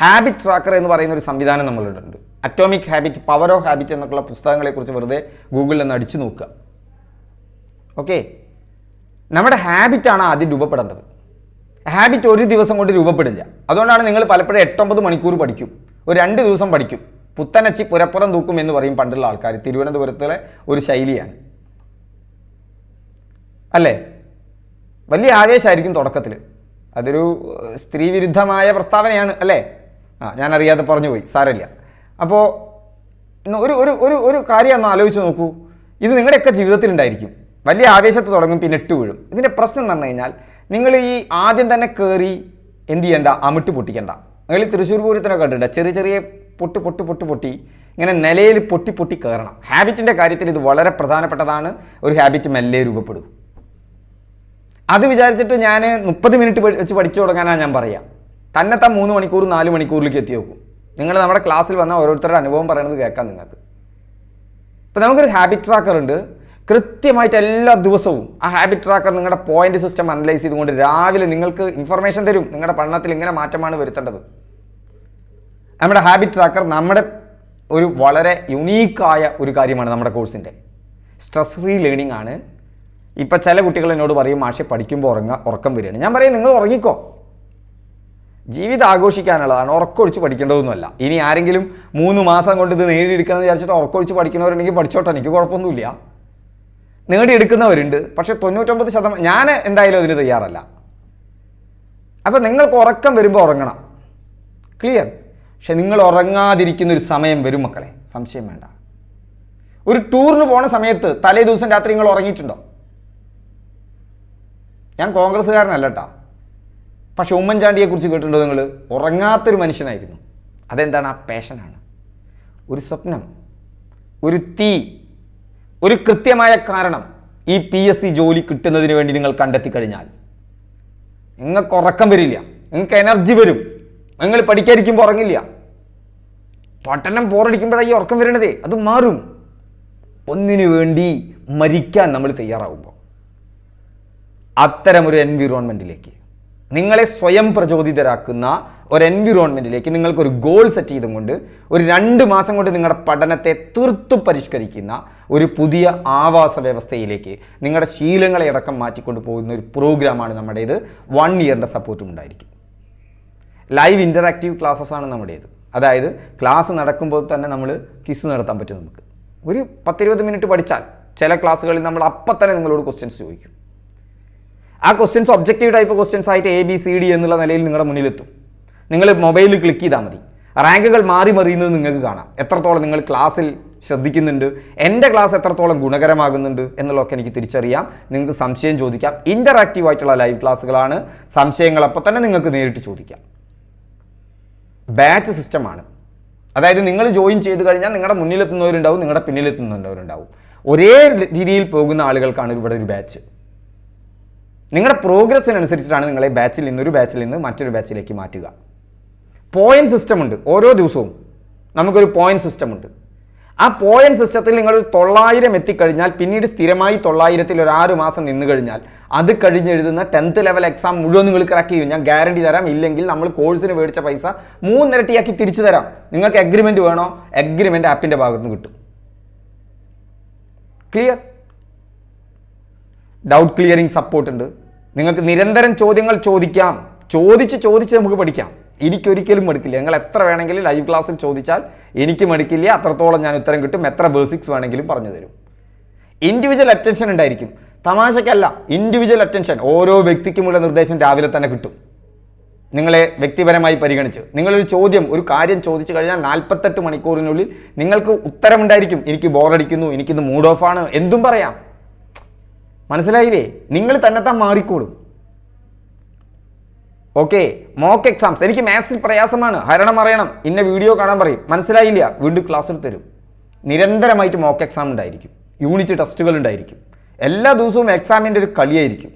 ഹാബിറ്റ് ട്രാക്കർ എന്ന് പറയുന്ന ഒരു സംവിധാനം നമ്മളിടുന്നുണ്ട്. Atomic habit, power of habit എന്നൊക്കെയുള്ള പുസ്തകങ്ങളെക്കുറിച്ച് വെറുതെ ഗൂഗിളിൽ നിന്ന് അടിച്ചു നോക്കുക. ഓക്കെ, നമ്മുടെ ഹാബിറ്റാണ് ആദ്യം രൂപപ്പെടേണ്ടത്. ഹാബിറ്റ് ഒരു ദിവസം കൊണ്ട് രൂപപ്പെടില്ല. അതുകൊണ്ടാണ് നിങ്ങൾ പലപ്പോഴും 8-9 മണിക്കൂർ പഠിക്കും, ഒരു 2 ദിവസം പഠിക്കും. പുത്തനച്ചി പുരപ്പുറം തൂക്കും എന്ന് പറയും പണ്ടുള്ള ആൾക്കാർ. തിരുവനന്തപുരത്തിലെ ഒരു ശൈലിയാണ് അല്ലേ. വലിയ ആവേശമായിരിക്കും തുടക്കത്തിൽ. അതൊരു സ്ത്രീ വിരുദ്ധമായ പ്രസ്താവനയാണ് അല്ലേ. ഞാൻ അറിയാതെ പറഞ്ഞു പോയി, സാരമില്ല. അപ്പോൾ ഒരു ഒരു ഒരു ഒരു കാര്യം ഒന്ന് ആലോചിച്ച് നോക്കൂ. ഇത് നിങ്ങളുടെയൊക്കെ ജീവിതത്തിലുണ്ടായിരിക്കും. വലിയ ആവേശത്ത് തുടങ്ങും, പിന്നെ ഇട്ട് വീഴും. ഇതിൻ്റെ പ്രശ്നം എന്ന് പറഞ്ഞു കഴിഞ്ഞാൽ നിങ്ങൾ ഈ ആദ്യം തന്നെ കയറി എന്ത് ചെയ്യണ്ട, അമിട്ട് പൊട്ടിക്കണ്ട. നിങ്ങൾ തൃശ്ശൂർ പൂരത്തിനൊക്കെ കണ്ടിട്ടുണ്ട്, ചെറിയ ചെറിയ പൊട്ടി ഇങ്ങനെ നിലയിൽ പൊട്ടി കയറണം. ഹാബിറ്റിൻ്റെ കാര്യത്തിൽ ഇത് വളരെ പ്രധാനപ്പെട്ടതാണ്. ഒരു ഹാബിറ്റ് മെല്ലെ രൂപപ്പെടും. അത് വിചാരിച്ചിട്ട് ഞാൻ 30 മിനിറ്റ് വെച്ച് പഠിച്ചു തുടങ്ങാനാണ് ഞാൻ പറയാം. തന്നെത്താൻ 3 മണിക്കൂർ 4 മണിക്കൂറിലേക്ക് എത്തി നോക്കും. നിങ്ങൾ നമ്മുടെ ക്ലാസ്സിൽ വന്ന ഓരോരുത്തരുടെ അനുഭവം പറയുന്നത് കേൾക്കാം നിങ്ങൾക്ക്. ഇപ്പോൾ നമുക്കൊരു ഹാബിറ്റ് ട്രാക്കർ ഉണ്ട്. കൃത്യമായിട്ട് എല്ലാ ദിവസവും ആ ഹാബിറ്റ് ട്രാക്കർ നിങ്ങളുടെ പോയിന്റ് സിസ്റ്റം അനലൈസ് ചെയ്തുകൊണ്ട് രാവിലെ നിങ്ങൾക്ക് ഇൻഫർമേഷൻ തരും. നിങ്ങളുടെ പഠനത്തിൽ ഇങ്ങനെ മാറ്റമാണ് വരുത്തേണ്ടത്. നമ്മുടെ ഹാബിറ്റ് ട്രാക്കർ നമ്മുടെ ഒരു വളരെ യുണീക്കായ ഒരു കാര്യമാണ് നമ്മുടെ കോഴ്സിൻ്റെ. സ്ട്രെസ് ഫ്രീ ലേണിംഗ് ആണ്. ഇപ്പം ചില കുട്ടികൾ എന്നോട് പറയും, മാഷെ പഠിക്കുമ്പോൾ ഉറക്കം വരികയാണ്. ഞാൻ പറയും, നിങ്ങൾ ഉറങ്ങിക്കോ. ജീവിതം ആഘോഷിക്കാനുള്ളതാണ്, ഉറക്കമൊഴിച്ച് പഠിക്കേണ്ടതൊന്നുമല്ല. ഇനി ആരെങ്കിലും 3 മാസം കൊണ്ട് ഇത് നേടിയെടുക്കണമെന്ന് വിചാരിച്ചിട്ട് ഉറക്കമൊഴിച്ച് പഠിക്കുന്നവരുണ്ടെങ്കിൽ പഠിച്ചോട്ടെ, എനിക്ക് കുഴപ്പമൊന്നുമില്ല. നേടിയെടുക്കുന്നവരുണ്ട്, പക്ഷേ 99% ഞാൻ എന്തായാലും അതിന് തയ്യാറല്ല. അപ്പം നിങ്ങൾക്ക് ഉറക്കം വരുമ്പോൾ ഉറങ്ങണം, ക്ലിയർ. പക്ഷെ നിങ്ങൾ ഉറങ്ങാതിരിക്കുന്നൊരു സമയം വരും മക്കളെ, സംശയം വേണ്ട. ഒരു ടൂറിന് പോണ സമയത്ത് തലേ ദിവസം രാത്രി നിങ്ങൾ ഉറങ്ങിയിട്ടുണ്ടോ? ഞാൻ കോൺഗ്രസ്സുകാരനല്ല കേട്ടോ, പക്ഷെ ഉമ്മൻചാണ്ടിയെക്കുറിച്ച് കേട്ടിട്ടുണ്ടോ നിങ്ങൾ? ഉറങ്ങാത്തൊരു മനുഷ്യനായിരുന്നു. അതെന്താണ്? ആ പാഷനാണ്. ഒരു സ്വപ്നം, ഒരു തീ, ഒരു കൃത്യമായ കാരണം ഈ PSC ജോലി കിട്ടുന്നതിന് വേണ്ടി നിങ്ങൾ കണ്ടെത്തി കഴിഞ്ഞാൽ നിങ്ങൾക്ക് ഉറക്കം വരില്ല, നിങ്ങൾക്ക് എനർജി വരും. നിങ്ങൾ പഠിക്കാതിരിക്കുമ്പോൾ ഉറങ്ങില്ല. പഠനം പോറടിക്കുമ്പോഴാണ് ഈ ഉറക്കം വരണതേ. അത് മാറും. ഒന്നിനു വേണ്ടി മരിക്കാൻ നമ്മൾ തയ്യാറാവുമ്പോൾ അത്തരമൊരു എൻവിറോൺമെൻറ്റിലേക്ക്, നിങ്ങളെ സ്വയം പ്രചോദിതരാക്കുന്ന ഒരു എൻവിറോൺമെൻറ്റിലേക്ക് നിങ്ങൾക്കൊരു ഗോൾ സെറ്റ് ചെയ്തുകൊണ്ട് ഒരു 2 മാസം കൊണ്ട് നിങ്ങളുടെ പഠനത്തെ തീർത്തും പരിഷ്കരിക്കുന്ന ഒരു പുതിയ ആവാസ വ്യവസ്ഥയിലേക്ക് നിങ്ങളുടെ ശീലങ്ങളെ അടക്കം മാറ്റിക്കൊണ്ട് പോകുന്ന ഒരു പ്രോഗ്രാമാണ് നമ്മുടേത്. 1 ഇയറിൻ്റെ സപ്പോർട്ടും ഉണ്ടായിരിക്കും. ലൈവ് ഇൻ്ററാക്റ്റീവ് ക്ലാസ്സസ് ആണ് നമ്മുടേത്. അതായത് ക്ലാസ് നടക്കുമ്പോൾ തന്നെ നമ്മൾ ക്വിസ് നടത്താൻ പറ്റും. നമുക്ക് ഒരു 10-20 മിനിറ്റ് പഠിച്ചാൽ ചില ക്ലാസ്സുകളിൽ നമ്മൾ അപ്പം തന്നെ നിങ്ങളോട് ക്വസ്റ്റ്യൻസ് ചോദിക്കും. ആ ക്വസ്റ്റ്യൻസ് ഒബ്ജക്റ്റീവ് ടൈപ്പ് ക്വസ്റ്റ്യൻസ് ആയിട്ട് ABCD എന്നുള്ള നിലയിൽ നിങ്ങളുടെ മുന്നിലെത്തും. നിങ്ങൾ മൊബൈലിൽ ക്ലിക്ക് ചെയ്താൽ മതി. റാങ്കുകൾ മാറി മറിയുന്നത് നിങ്ങൾക്ക് കാണാം. എത്രത്തോളം നിങ്ങൾ ക്ലാസ്സിൽ ശ്രദ്ധിക്കുന്നുണ്ട്, എൻ്റെ ക്ലാസ് എത്രത്തോളം ഗുണകരമാകുന്നുണ്ട് എന്നുള്ളതൊക്കെ എനിക്ക് തിരിച്ചറിയാം. നിങ്ങൾക്ക് സംശയം ചോദിക്കാം. ഇൻ്ററാക്റ്റീവ് ആയിട്ടുള്ള ലൈവ് ക്ലാസ്സുകളാണ്. സംശയങ്ങൾ അപ്പോൾ തന്നെ നിങ്ങൾക്ക് നേരിട്ട് ചോദിക്കാം. ബാച്ച് സിസ്റ്റമാണ്. അതായത് നിങ്ങൾ ജോയിൻ ചെയ്ത് കഴിഞ്ഞാൽ നിങ്ങളുടെ മുന്നിലെത്തുന്നവരുണ്ടാവും, നിങ്ങളുടെ പിന്നിലെത്തുന്നവരുണ്ടാവും. ഒരേ രീതിയിൽ പോകുന്ന ആളുകൾക്കാണ് ഇവിടെ ഒരു ബാച്ച്. നിങ്ങളുടെ പ്രോഗ്രസ്സിനനുസരിച്ചിട്ടാണ് നിങ്ങളെ ബാച്ചിൽ നിന്ന് മറ്റൊരു ബാച്ചിലേക്ക് മാറ്റുക. പോയിന്റ് സിസ്റ്റം ഉണ്ട്. ഓരോ ദിവസവും നമുക്കൊരു പോയിന്റ് സിസ്റ്റം ഉണ്ട്. ആ പോയിന്റ് സിസ്റ്റത്തിൽ നിങ്ങൾ 900 എത്തിക്കഴിഞ്ഞാൽ പിന്നീട് സ്ഥിരമായി 900-ൽ ഒരു 6 മാസം നിന്ന് കഴിഞ്ഞാൽ അത് കഴിഞ്ഞെഴുതുന്ന 10th ലെവൽ എക്സാം മുഴുവൻ നിങ്ങൾ ക്രാക്ക് ചെയ്യും. ഞാൻ ഗ്യാരണ്ടി തരാം. ഇല്ലെങ്കിൽ നമ്മൾ കോഴ്സിന് മേടിച്ച പൈസ 3 ഇരട്ടിയാക്കി തിരിച്ചു തരാം. നിങ്ങൾക്ക് എഗ്രിമെൻറ്റ് വേണോ? എഗ്രിമെൻറ്റ് ആപ്പിൻ്റെ ഭാഗത്ത് നിന്ന് കിട്ടും. ക്ലിയർ? ഡൗട്ട് ക്ലിയറിംഗ് സപ്പോർട്ട് ഉണ്ട്. നിങ്ങൾക്ക് നിരന്തരം ചോദ്യങ്ങൾ ചോദിക്കാം. ചോദിച്ച് നമുക്ക് പഠിക്കാം. എനിക്കൊരിക്കലും മടുക്കില്ല. നിങ്ങൾ എത്ര വേണമെങ്കിലും ലൈവ് ക്ലാസ്സിൽ ചോദിച്ചാൽ എനിക്ക് മടുക്കില്ല. അത്രത്തോളം ഞാൻ ഉത്തരം കിട്ടും. എത്ര ബേസിക്സ് വേണമെങ്കിലും പറഞ്ഞു തരും. ഇൻഡിവിജ്വൽ അറ്റൻഷൻ ഉണ്ടായിരിക്കും. തമാശക്കല്ല, ഇൻഡിവിജ്വൽ അറ്റൻഷൻ. ഓരോ വ്യക്തിക്കുമുള്ള നിർദ്ദേശം രാവിലെ തന്നെ കിട്ടും. നിങ്ങളെ വ്യക്തിപരമായി പരിഗണിച്ച് നിങ്ങളൊരു ചോദ്യം, ഒരു കാര്യം ചോദിച്ചു കഴിഞ്ഞാൽ 48 മണിക്കൂറിനുള്ളിൽ നിങ്ങൾക്ക് ഉത്തരമുണ്ടായിരിക്കും. എനിക്ക് ബോറടിക്കുന്നു, എനിക്കിന്ന് മൂഡ് ഓഫാണ്, എന്തും പറയാം. മനസ്സിലായില്ലേ? നിങ്ങൾ തന്നെത്താൻ മാറിക്കോളും. ഓക്കെ. Mock exams. എനിക്ക് മാത്സിൽ പ്രയാസമാണ്, ഹരണം അറിയണം, ഇന്ന വീഡിയോ കാണാൻ പറയും. മനസ്സിലായില്ല, വീണ്ടും ക്ലാസ് എടുത്ത് തരും. നിരന്തരമായിട്ട് മോക്ക് എക്സാം ഉണ്ടായിരിക്കും. യൂണിറ്റ് ടെസ്റ്റുകൾ ഉണ്ടായിരിക്കും. എല്ലാ ദിവസവും എക്സാമിൻ്റെ ഒരു കളിയായിരിക്കും.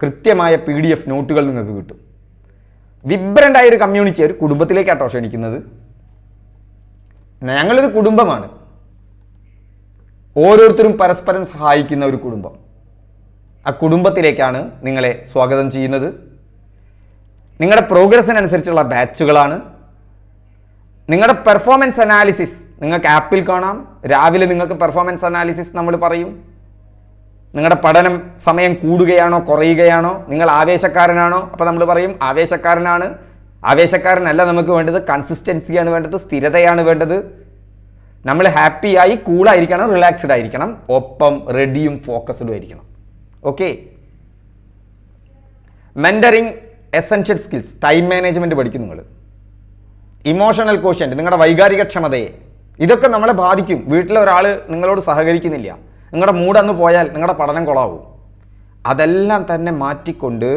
കൃത്യമായ PDF നോട്ടുകൾ നിങ്ങൾക്ക് കിട്ടും. വിബ്രൻ്റ് ആയൊരു കമ്മ്യൂണിറ്റി, ഒരു കുടുംബത്തിലേക്കാട്ടോ ക്ഷണിക്കുന്നത്. ഞങ്ങളൊരു കുടുംബമാണ്. ഓരോരുത്തരും പരസ്പരം സഹായിക്കുന്ന ഒരു കുടുംബം. ആ കുടുംബത്തിലേക്കാണ് നിങ്ങളെ സ്വാഗതം ചെയ്യുന്നത്. നിങ്ങളുടെ പ്രോഗ്രസ്സിനനുസരിച്ചുള്ള ബാച്ചുകളാണ്. നിങ്ങളുടെ പെർഫോമൻസ് അനാലിസിസ് നിങ്ങൾക്ക് ആപ്പിൽ കാണാം. രാവിലെ നിങ്ങൾക്ക് പെർഫോമൻസ് അനാലിസിസ് നമ്മൾ പറയും. നിങ്ങളുടെ പഠനം സമയം കൂടുകയാണോ കുറയുകയാണോ, നിങ്ങൾ ആവേശക്കാരനാണോ, അപ്പോൾ നമ്മൾ പറയും ആവേശക്കാരനാണ്. ആവേശക്കാരനല്ല നമുക്ക് വേണ്ടത്, കൺസിസ്റ്റൻസിയാണ് വേണ്ടത്, സ്ഥിരതയാണ് വേണ്ടത്. നമ്മൾ ഹാപ്പിയായി കൂളായിരിക്കണം, റിലാക്സ്ഡ് ആയിരിക്കണം, ഒപ്പം റെഡിയും ഫോക്കസ്ഡും ആയിരിക്കണം. Okay. Mentoring essential skills, time management പഠിക്കും നിങ്ങൾ. ഇമോഷണൽ കോഷ്യൻ്റ്, നിങ്ങളുടെ വൈകാരിക ക്ഷമതയെ, ഇതൊക്കെ നമ്മളെ ബാധിക്കും. വീട്ടിലെ ഒരാൾ നിങ്ങളോട് സഹകരിക്കുന്നില്ല, നിങ്ങളുടെ മൂടന്ന് പോയാൽ നിങ്ങളുടെ പഠനം കൊളാവും. അതെല്ലാം തന്നെ മാറ്റിക്കൊണ്ട്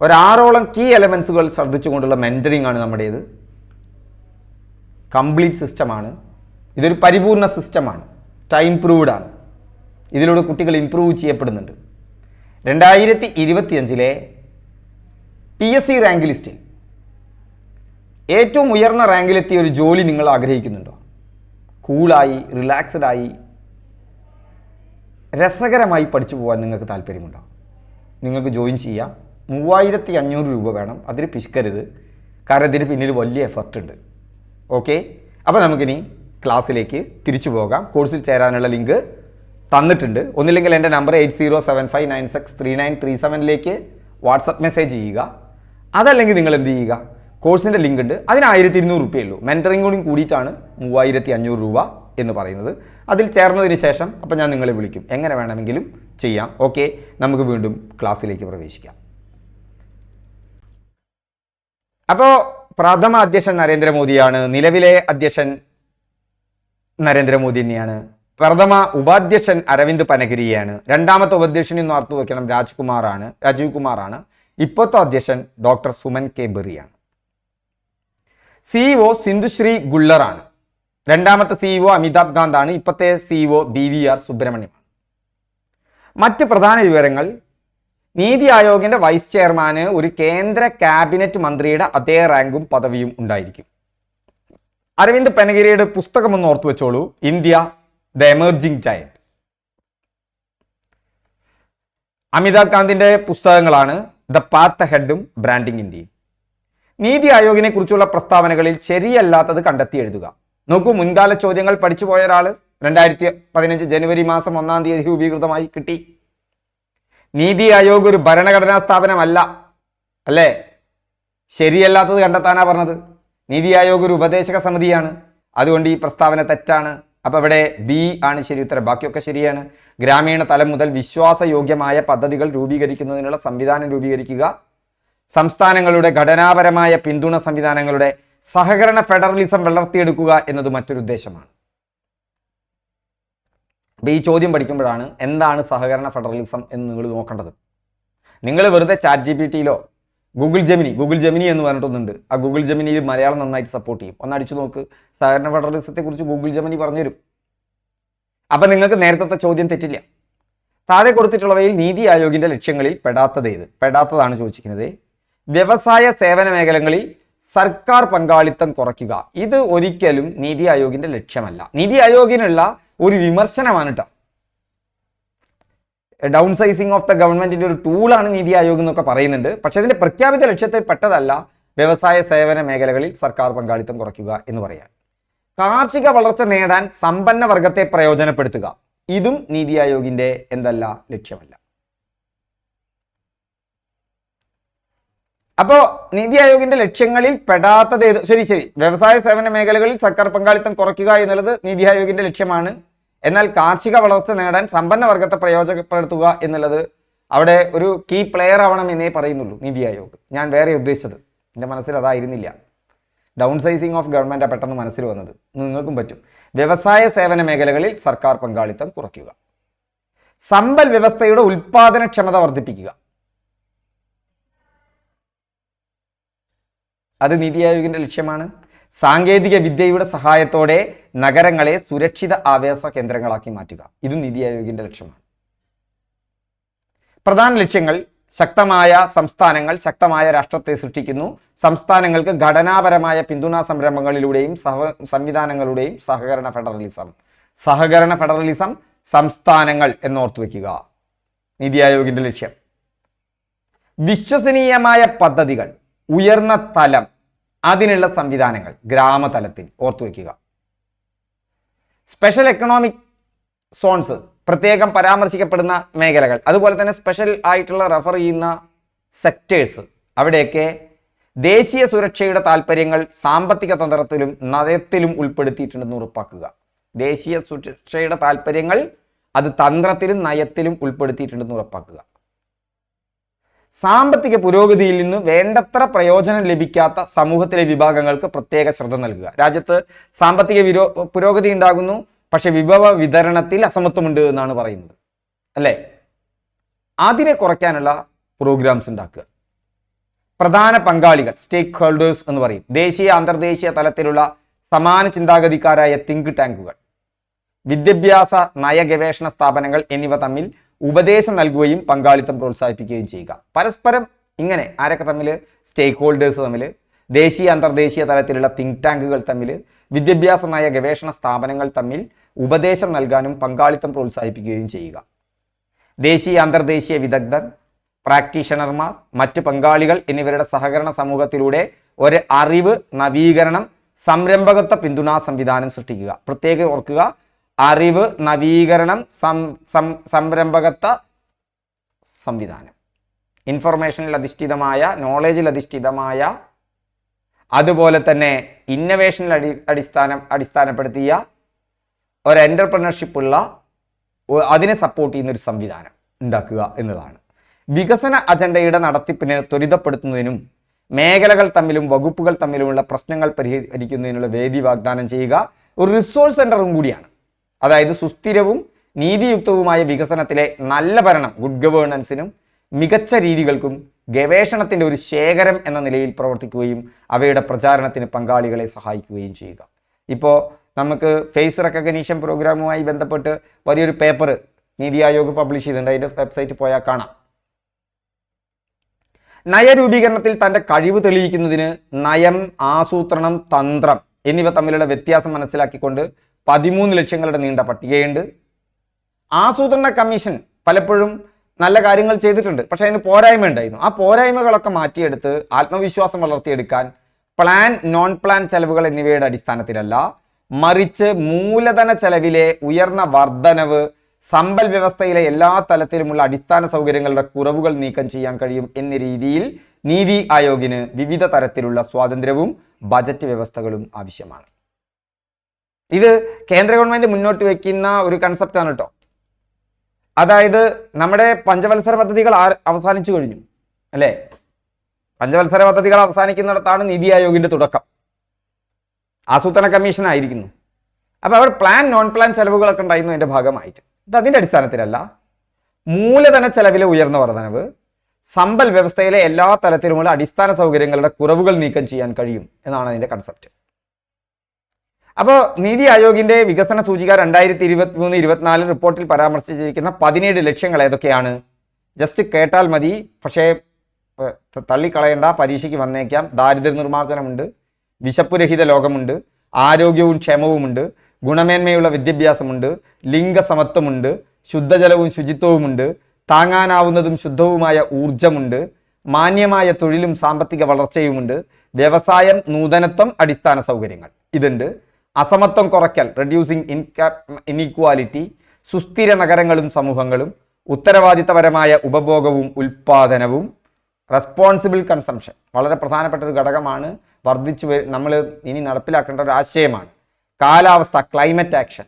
ഒരു 6ഓളം കീ എലമെൻസുകൾ ശ്രദ്ധിച്ചുകൊണ്ടുള്ള മെൻറ്ററിംഗ് ആണ് നമ്മുടേത്. കംപ്ലീറ്റ് സിസ്റ്റമാണ്. ഇതൊരു പരിപൂർണ സിസ്റ്റമാണ്. ടൈം പ്രൂവ്ഡ് ആണ്. ഇതിലൂടെ കുട്ടികൾ ഇംപ്രൂവ് ചെയ്യപ്പെടുന്നുണ്ട്. 2025 PSC റാങ്ക് ലിസ്റ്റിൽ ഏറ്റവും ഉയർന്ന റാങ്കിലെത്തിയ ഒരു ജോലി നിങ്ങൾ ആഗ്രഹിക്കുന്നുണ്ടോ? കൂളായി, റിലാക്സ്ഡായി, രസകരമായി പഠിച്ചു പോകാൻ നിങ്ങൾക്ക് താല്പര്യമുണ്ടോ? നിങ്ങൾക്ക് ജോയിൻ ചെയ്യാം. 3500 രൂപ വേണം. അതിന് പിശുക്കരുത്, കാരണം ഇതിന് പിന്നിൽ വലിയ എഫർട്ട് ഉണ്ട്. ഓക്കെ. അപ്പോൾ നമുക്കിനി ക്ലാസ്സിലേക്ക് തിരിച്ചു പോകാം. കോഴ്സിൽ ചേരാനുള്ള ലിങ്ക് തന്നിട്ടുണ്ട്. ഒന്നില്ലെങ്കിൽ എൻ്റെ നമ്പർ 8075963937 വാട്സപ്പ് മെസ്സേജ് ചെയ്യുക. അതല്ലെങ്കിൽ നിങ്ങൾ എന്ത് ചെയ്യുക, കോഴ്സിൻ്റെ ലിങ്ക് ഉണ്ട്, അതിന് 1200 രൂപയുള്ളൂ. മെൻറ്ററിംഗ് കൂടി കൂടിയിട്ടാണ് 3500 രൂപ എന്ന് പറയുന്നത്. അതിൽ ചേർന്നതിന് ശേഷം അപ്പോൾ ഞാൻ നിങ്ങളെ വിളിക്കും. എങ്ങനെ വേണമെങ്കിലും ചെയ്യാം. ഓക്കെ. നമുക്ക് വീണ്ടും ക്ലാസ്സിലേക്ക് പ്രവേശിക്കാം. അപ്പോൾ പ്രഥമ അധ്യക്ഷൻ നരേന്ദ്രമോദിയാണ്. നിലവിലെ അധ്യക്ഷൻ നരേന്ദ്രമോദി തന്നെയാണ്. പ്രഥമ ഉപാധ്യക്ഷൻ അരവിന്ദ് പനഗിരിയാണ്. രണ്ടാമത്തെ ഉപാധ്യക്ഷൻ എന്ന് ഓർത്തു വെക്കണം, രാജീവ് കുമാറാണ്. ഇപ്പോഴത്തെ അധ്യക്ഷൻ ഡോക്ടർ സുമൻ കെ ബെറിയാണ്. CEO സിന്ധുശ്രീ ഗുള്ളറാണ്. രണ്ടാമത്തെ CEO അമിതാഭ് കാന്താണ്. ഇപ്പോഴത്തെ CEO BVR സുബ്രഹ്മണ്യമാണ്. മറ്റ് പ്രധാന വിവരങ്ങൾ: നീതി ആയോഗിന്റെ വൈസ് ചെയർമാന് ഒരു കേന്ദ്ര ക്യാബിനറ്റ് മന്ത്രിയുടെ അതേ റാങ്കും പദവിയും ഉണ്ടായിരിക്കും. അരവിന്ദ് പനഗിരിയുടെ പുസ്തകം ഒന്ന് ഓർത്തു വെച്ചോളൂ, India the emerging giant. Amitabh കാന്തിന്റെ പുസ്തകങ്ങളാണ് ദ പാത്ത് ഹെഡും ബ്രാൻഡിംഗ് ഇന്ത്യയും. നീതി ആയോഗിനെ കുറിച്ചുള്ള പ്രസ്താവനകളിൽ ശരിയല്ലാത്തത് കണ്ടെത്തി എഴുതുക. നോക്കൂ, മുൻകാല ചോദ്യങ്ങൾ പഠിച്ചു പോയ ഒരാൾ 2015 ജനുവരി മാസം 1-ാം തീയതി രൂപീകൃതമായി കിട്ടി. നീതി ആയോഗ് ഒരു ഭരണഘടനാ സ്ഥാപനമല്ല, അല്ലേ? ശരിയല്ലാത്തത് കണ്ടെത്താനാ പറഞ്ഞത്. നീതി ആയോഗ് ഒരു ഉപദേശക സമിതിയാണ്. അതുകൊണ്ട് ഈ പ്രസ്താവന തെറ്റാണ്. അപ്പോൾ ഇവിടെ B ആണ് ശരി ഉത്തരം, ബാക്കിയൊക്കെ ശരിയാണ്. ഗ്രാമീണ തലം മുതൽ വിശ്വാസയോഗ്യമായ പദ്ധതികൾ രൂപീകരിക്കുന്നതിനുള്ള സംവിധാനം രൂപീകരിക്കുക, സംസ്ഥാനങ്ങളുടെ ഘടനാപരമായ പിന്തുണ സംവിധാനങ്ങളുടെ സഹകരണ ഫെഡറലിസം വളർത്തിയെടുക്കുക എന്നത് മറ്റൊരു ഉദ്ദേശമാണ്. അപ്പോൾ ഈ ചോദ്യം പഠിക്കുമ്പോഴാണ് എന്താണ് സഹകരണ ഫെഡറലിസം എന്ന് നിങ്ങൾ നോക്കേണ്ടത്. നിങ്ങൾ വെറുതെ ChatGPTയിലോ ഗൂഗിൾ ജെമിനി എന്ന് പറഞ്ഞിട്ടൊന്നുണ്ട്. ആ ഗൂഗിൾ ജെമിനിയിൽ മലയാളം നന്നായിട്ട് സപ്പോർട്ട് ചെയ്യും. ഒന്ന് അടിച്ചു നോക്ക്, സഹകരണ ഫെഡറലിസത്തെ കുറിച്ച് ഗൂഗിൾ ജെമിനി പറഞ്ഞുതരും. അപ്പം നിങ്ങൾക്ക് നേരത്തെ ചോദ്യം തെറ്റില്ല. താഴെ കൊടുത്തിട്ടുള്ളവയിൽ നീതി ആയോഗിന്റെ ലക്ഷ്യങ്ങളിൽ പെടാത്തതാണ് ചോദിച്ചിരിക്കുന്നത്. വ്യവസായ സേവന മേഖലകളിൽ സർക്കാർ പങ്കാളിത്തം കുറയ്ക്കുക. ഇത് ഒരിക്കലും നീതി ആയോഗിന്റെ ലക്ഷ്യമല്ല. നീതി ആയോഗിനുള്ള ഒരു വിമർശനമാണ് കേട്ടോ. ഡൗൺ സൈസിങ് ഓഫ് ദ ഗവൺമെന്റിന്റെ ഒരു ടൂളാണ് നീതി ആയോഗ് എന്നൊക്കെ പറയുന്നുണ്ട്. പക്ഷെ അതിന്റെ പ്രഖ്യാപിത ലക്ഷ്യത്തിൽ പെട്ടതല്ല വ്യവസായ സേവന മേഖലകളിൽ സർക്കാർ പങ്കാളിത്തം കുറയ്ക്കുക എന്ന് പറയാൻ. കാർഷിക വളർച്ച നേടാൻ സമ്പന്ന വർഗത്തെ പ്രയോജനപ്പെടുത്തുക, ഇതും നീതി ആയോഗിന്റെ ലക്ഷ്യമല്ല. അപ്പോൾ നീതി ആയോഗിന്റെ ലക്ഷ്യങ്ങളിൽ പെടാത്തത് ഏത്? ശരി, വ്യവസായ സേവന മേഖലകളിൽ സർക്കാർ പങ്കാളിത്തം കുറയ്ക്കുക എന്നുള്ളത് നീതി ആയോഗിന്റെ ലക്ഷ്യമാണ്. എന്നാൽ കാർഷിക വളർച്ച നേടാൻ സമ്പന്ന വർഗത്തെ പ്രയോജനപ്പെടുത്തുക എന്നുള്ളത് അവിടെ ഒരു കീ പ്ലെയർ ആവണം എന്നേ പറയുന്നുള്ളൂ നീതി ആയോഗ്. ഞാൻ വേറെ ഉദ്ദേശിച്ചത്, എൻ്റെ മനസ്സിൽ അതായിരുന്നില്ല. ഡൗൺ സൈസിങ് ഓഫ് ഗവൺമെൻറ്റാണ് പെട്ടെന്ന് മനസ്സിൽ വന്നത്. നിങ്ങൾക്കും പറ്റും. വ്യവസായ സേവന മേഖലകളിൽ സർക്കാർ പങ്കാളിത്തം കുറയ്ക്കുക, സമ്പൽ വ്യവസ്ഥയുടെ ഉൽപാദനക്ഷമത വർദ്ധിപ്പിക്കുക, അത് നീതി ആയോഗിന്റെ ലക്ഷ്യമാണ്. സാങ്കേതിക വിദ്യയുടെ സഹായത്തോടെ നഗരങ്ങളെ സുരക്ഷിത ആവാസ കേന്ദ്രങ്ങളാക്കി മാറ്റുക, ഇത് നീതി ആയോഗിന്റെ ലക്ഷ്യമാണ്. പ്രധാന ലക്ഷ്യങ്ങൾ: ശക്തമായ സംസ്ഥാനങ്ങൾ ശക്തമായ രാഷ്ട്രത്തെ സൃഷ്ടിക്കുന്നു. സംസ്ഥാനങ്ങൾക്ക് ഘടനാപരമായ പിന്തുണാ സംരംഭങ്ങളിലൂടെയും സംവിധാനങ്ങളുടെയും സഹകരണ ഫെഡറലിസം സംസ്ഥാനങ്ങൾ എന്നോർത്തു വയ്ക്കുക, നീതി ആയോഗിന്റെ ലക്ഷ്യം. വിശ്വസനീയമായ പദ്ധതികൾ, ഉയർന്ന തലം, അതിനുള്ള സംവിധാനങ്ങൾ ഗ്രാമതലത്തിൽ ഓർത്തു വയ്ക്കുക. സ്പെഷ്യൽ എക്കണോമിക് സോൺസ്, പ്രത്യേകം പരാമർശിക്കപ്പെടുന്ന മേഖലകൾ, അതുപോലെ തന്നെ സ്പെഷ്യൽ ആയിട്ടുള്ള റെഫർ ചെയ്യുന്ന സെക്ടേഴ്സ്, അവിടെയൊക്കെ ദേശീയ സുരക്ഷയുടെ താല്പര്യങ്ങൾ സാമ്പത്തിക തന്ത്രത്തിലും നയത്തിലും ഉൾപ്പെടുത്തിയിട്ടുണ്ടെന്ന് ഉറപ്പാക്കുക. ദേശീയ സുരക്ഷയുടെ താല്പര്യങ്ങൾ അത് തന്ത്രത്തിലും നയത്തിലും ഉൾപ്പെടുത്തിയിട്ടുണ്ടെന്ന് ഉറപ്പാക്കുക. സാമ്പത്തിക പുരോഗതിയിൽ നിന്ന് വേണ്ടത്ര പ്രയോജനം ലഭിക്കാത്ത സമൂഹത്തിലെ വിഭാഗങ്ങൾക്ക് പ്രത്യേക ശ്രദ്ധ നൽകുക. രാജ്യത്ത് സാമ്പത്തിക പുരോഗതി ഉണ്ടാകുന്നു, പക്ഷെ വിഭവ വിതരണത്തിൽ അസമത്വമുണ്ട് എന്നാണ് പറയുന്നത്, അല്ലേ? അതിനെ കുറയ്ക്കാനുള്ള പ്രോഗ്രാംസ് ഉണ്ടാക്കുക. പ്രധാന പങ്കാളികൾ, സ്റ്റേക്ക് ഹോൾഡേഴ്സ് എന്ന് പറയും. ദേശീയ അന്തർദേശീയ തലത്തിലുള്ള സമാന ചിന്താഗതിക്കാരായ തിങ്ക് ടാങ്കുകൾ, വിദ്യാഭ്യാസ നയ ഗവേഷണ സ്ഥാപനങ്ങൾ എന്നിവ തമ്മിൽ ഉപദേശം നൽകുകയും പങ്കാളിത്തം പ്രോത്സാഹിപ്പിക്കുകയും ചെയ്യുക. പരസ്പരം ഇങ്ങനെ ആരൊക്കെ തമ്മിൽ? സ്റ്റേക്ക് ഹോൾഡേഴ്സ് തമ്മിൽ, ദേശീയ അന്തർദേശീയ തലത്തിലുള്ള തിങ്ക് ടാങ്കുകൾ തമ്മിൽ, വിദ്യാഭ്യാസ നയ ഗവേഷണ സ്ഥാപനങ്ങൾ തമ്മിൽ ഉപദേശം നൽകാനും പങ്കാളിത്തം പ്രോത്സാഹിപ്പിക്കുകയും ചെയ്യുക. ദേശീയ അന്തർദേശീയ വിദഗ്ധർ, പ്രാക്ടീഷണർമാർ, മറ്റ് പങ്കാളികൾ എന്നിവരുടെ സഹകരണ സമൂഹത്തിലൂടെ ഒരു അറിവ്, നവീകരണം, സംരംഭകത്വ പിന്തുണാ സംവിധാനം സൃഷ്ടിക്കുക. പ്രത്യേകം ഓർക്കുക, അറിവ്, നവീകരണം, സംരംഭകത്വ സംവിധാനം, ഇൻഫർമേഷനിൽ അധിഷ്ഠിതമായ, നോളേജിൽ അധിഷ്ഠിതമായ, അതുപോലെ തന്നെ ഇന്നവേഷനിൽ അടിസ്ഥാനപ്പെടുത്തിയ ഒരു എൻ്റർപ്രണർഷിപ്പ് ഉള്ള, അതിനെ സപ്പോർട്ട് ചെയ്യുന്ന ഒരു സംവിധാനം ഉണ്ടാക്കുക എന്നതാണ്. വികസന അജണ്ടയുടെ നടത്തിപ്പിന് ത്വരിതപ്പെടുത്തുന്നതിനും മേഖലകൾ തമ്മിലും വകുപ്പുകൾ തമ്മിലുമുള്ള പ്രശ്നങ്ങൾ പരിഹരിക്കുന്നതിനുള്ള വേദി വാഗ്ദാനം ചെയ്യുക ഒരു റിസോഴ്സ് സെൻ്ററും കൂടിയാണ്. അതായത് സുസ്ഥിരവും നീതിയുക്തവുമായ വികസനത്തിലെ നല്ല ഭരണം, ഗുഡ് ഗവേണൻസിനും മികച്ച രീതികൾക്കും ഗവേഷണത്തിൻ്റെ ഒരു ശേഖരം എന്ന നിലയിൽ പ്രവർത്തിക്കുകയും അവയുടെ പ്രചാരണത്തിന് പങ്കാളികളെ സഹായിക്കുകയും ചെയ്യുക. ഇപ്പോൾ നമുക്ക് ഫേസ് റെക്കഗ്നീഷൻ പ്രോഗ്രാമുമായി ബന്ധപ്പെട്ട് വലിയൊരു പേപ്പർ നീതി ആയോഗ് പബ്ലിഷ് ചെയ്തിട്ടുണ്ട്. അതിൻ്റെ വെബ്സൈറ്റ് പോയാൽ കാണാം. നയരൂപീകരണത്തിൽ തൻ്റെ കഴിവ് തെളിയിക്കുന്നതിന് നയം, ആസൂത്രണം, തന്ത്രം എന്നിവ തമ്മിലുള്ള വ്യത്യാസം മനസ്സിലാക്കിക്കൊണ്ട് 13 ലക്ഷ്യങ്ങളുടെ നീണ്ട പട്ടികയുണ്ട്. ആസൂത്രണ കമ്മീഷൻ പലപ്പോഴും നല്ല കാര്യങ്ങൾ ചെയ്തിട്ടുണ്ട്, പക്ഷെ അതിന് പോരായ്മ ഉണ്ടായിരുന്നു. ആ പോരായ്മകളൊക്കെ മാറ്റിയെടുത്ത് ആത്മവിശ്വാസം വളർത്തിയെടുക്കാൻ പ്ലാൻ, നോൺ പ്ലാൻ ചെലവുകൾ എന്നിവയുടെ അടിസ്ഥാനത്തിലല്ല, മറിച്ച് മൂലധന ചെലവിലെ ഉയർന്ന വർധനവ്, സമ്പൽ വ്യവസ്ഥയിലെ എല്ലാ തലത്തിലുമുള്ള അടിസ്ഥാന സൗകര്യങ്ങളുടെ കുറവുകൾ നീക്കം ചെയ്യാൻ കഴിയും എന്ന രീതിയിൽ നീതി ആയോഗിന് വിവിധ തരത്തിലുള്ള സ്വാതന്ത്ര്യവും ബജറ്റ് വ്യവസ്ഥകളും ആവശ്യമാണ്. ഇത് കേന്ദ്ര ഗവൺമെന്റ് മുന്നോട്ട് വയ്ക്കുന്ന ഒരു കൺസെപ്റ്റാണ് കേട്ടോ. അതായത് നമ്മുടെ പഞ്ചവത്സര പദ്ധതികൾ അവസാനിച്ചു കഴിഞ്ഞു, അല്ലേ? പഞ്ചവത്സര പദ്ധതികൾ അവസാനിക്കുന്നിടത്താണ് നീതി ആയോഗിന്റെ തുടക്കം. ആസൂത്രണ കമ്മീഷൻ ആയിരിക്കുന്നു. അപ്പോൾ അവർ പ്ലാൻ, നോൺ പ്ലാൻ ചെലവുകളൊക്കെ ഉണ്ടായിരുന്നു അതിൻ്റെ ഭാഗമായിട്ട്. ഇത് അതിൻ്റെ അടിസ്ഥാനത്തിലല്ല, മൂലധന ചെലവിലെ ഉയർന്ന വർധനവ്, സമ്പൽ വ്യവസ്ഥയിലെ എല്ലാ തലത്തിലുമുള്ള അടിസ്ഥാന സൗകര്യങ്ങളുടെ കുറവുകൾ നീക്കം ചെയ്യാൻ കഴിയും എന്നാണ് അതിൻ്റെ കൺസെപ്റ്റ്. അപ്പോൾ നീതി ആയോഗിന്റെ വികസന സൂചിക 2023-24 റിപ്പോർട്ടിൽ പരാമർശിച്ചിരിക്കുന്ന 17 ലക്ഷ്യങ്ങൾ ഏതൊക്കെയാണ്? ജസ്റ്റ് കേട്ടാൽ മതി, പക്ഷേ തള്ളിക്കളയേണ്ട, പരീക്ഷയ്ക്ക് വന്നേക്കാം. ദാരിദ്ര്യ നിർമ്മാർജ്ജനമുണ്ട്, വിശപ്പുരഹിത ലോകമുണ്ട്, ആരോഗ്യവും ക്ഷേമവുമുണ്ട്, ഗുണമേന്മയുള്ള വിദ്യാഭ്യാസമുണ്ട്, ലിംഗസമത്വമുണ്ട്, ശുദ്ധജലവും ശുചിത്വവുമുണ്ട്, താങ്ങാനാവുന്നതും ശുദ്ധവുമായ ഊർജമുണ്ട്, മാന്യമായ തൊഴിലും സാമ്പത്തിക വളർച്ചയുമുണ്ട്, വ്യവസായം, നൂതനത്വം, അടിസ്ഥാന സൗകര്യങ്ങൾ ഇതുണ്ട്, അസമത്വം കുറയ്ക്കൽ, റെഡ്യൂസിങ് ഇനീക്വാലിറ്റി, സുസ്ഥിര നഗരങ്ങളും സമൂഹങ്ങളും, ഉത്തരവാദിത്തപരമായ ഉപഭോഗവും ഉൽപാദനവും, റെസ്പോൺസിബിൾ കൺസംഷൻ വളരെ പ്രധാനപ്പെട്ട ഒരു ഘടകമാണ്. നമ്മൾ ഇനി നടപ്പിലാക്കേണ്ട ഒരു ആശയമാണ്. കാലാവസ്ഥ, ക്ലൈമറ്റ് ആക്ഷൻ.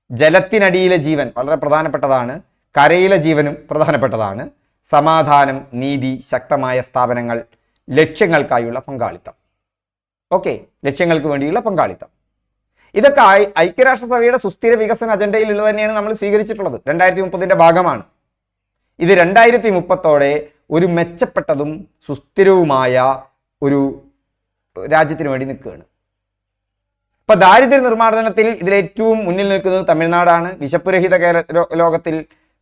ജലത്തിനടിയിലെ ജീവൻ വളരെ പ്രധാനപ്പെട്ടതാണ്. കരയിലെ ജീവനും പ്രധാനപ്പെട്ടതാണ്. സമാധാനം, നീതി, ശക്തമായ സ്ഥാപനങ്ങൾ, ലക്ഷ്യങ്ങൾക്കായുള്ള പങ്കാളിത്തം. ഓക്കെ, ലക്ഷ്യങ്ങൾക്ക് വേണ്ടിയുള്ള പങ്കാളിത്തം. ഇതൊക്കെ ഐക്യരാഷ്ട്രസഭയുടെ സുസ്ഥിര വികസന അജണ്ടയിലുള്ളത് തന്നെയാണ് നമ്മൾ സ്വീകരിച്ചിട്ടുള്ളത്. 2030 ഭാഗമാണ് ഇത്. 2030 ഒരു മെച്ചപ്പെട്ടതും സുസ്ഥിരവുമായ ഒരു രാജ്യത്തിന് വേണ്ടി നിൽക്കുകയാണ്. ഇപ്പൊ ദാരിദ്ര്യ നിർമ്മാർജ്ജനത്തിൽ ഇതിലേറ്റവും മുന്നിൽ നിൽക്കുന്നത് തമിഴ്നാടാണ്. വിശപ്പുരഹിത ലോകത്തിൽ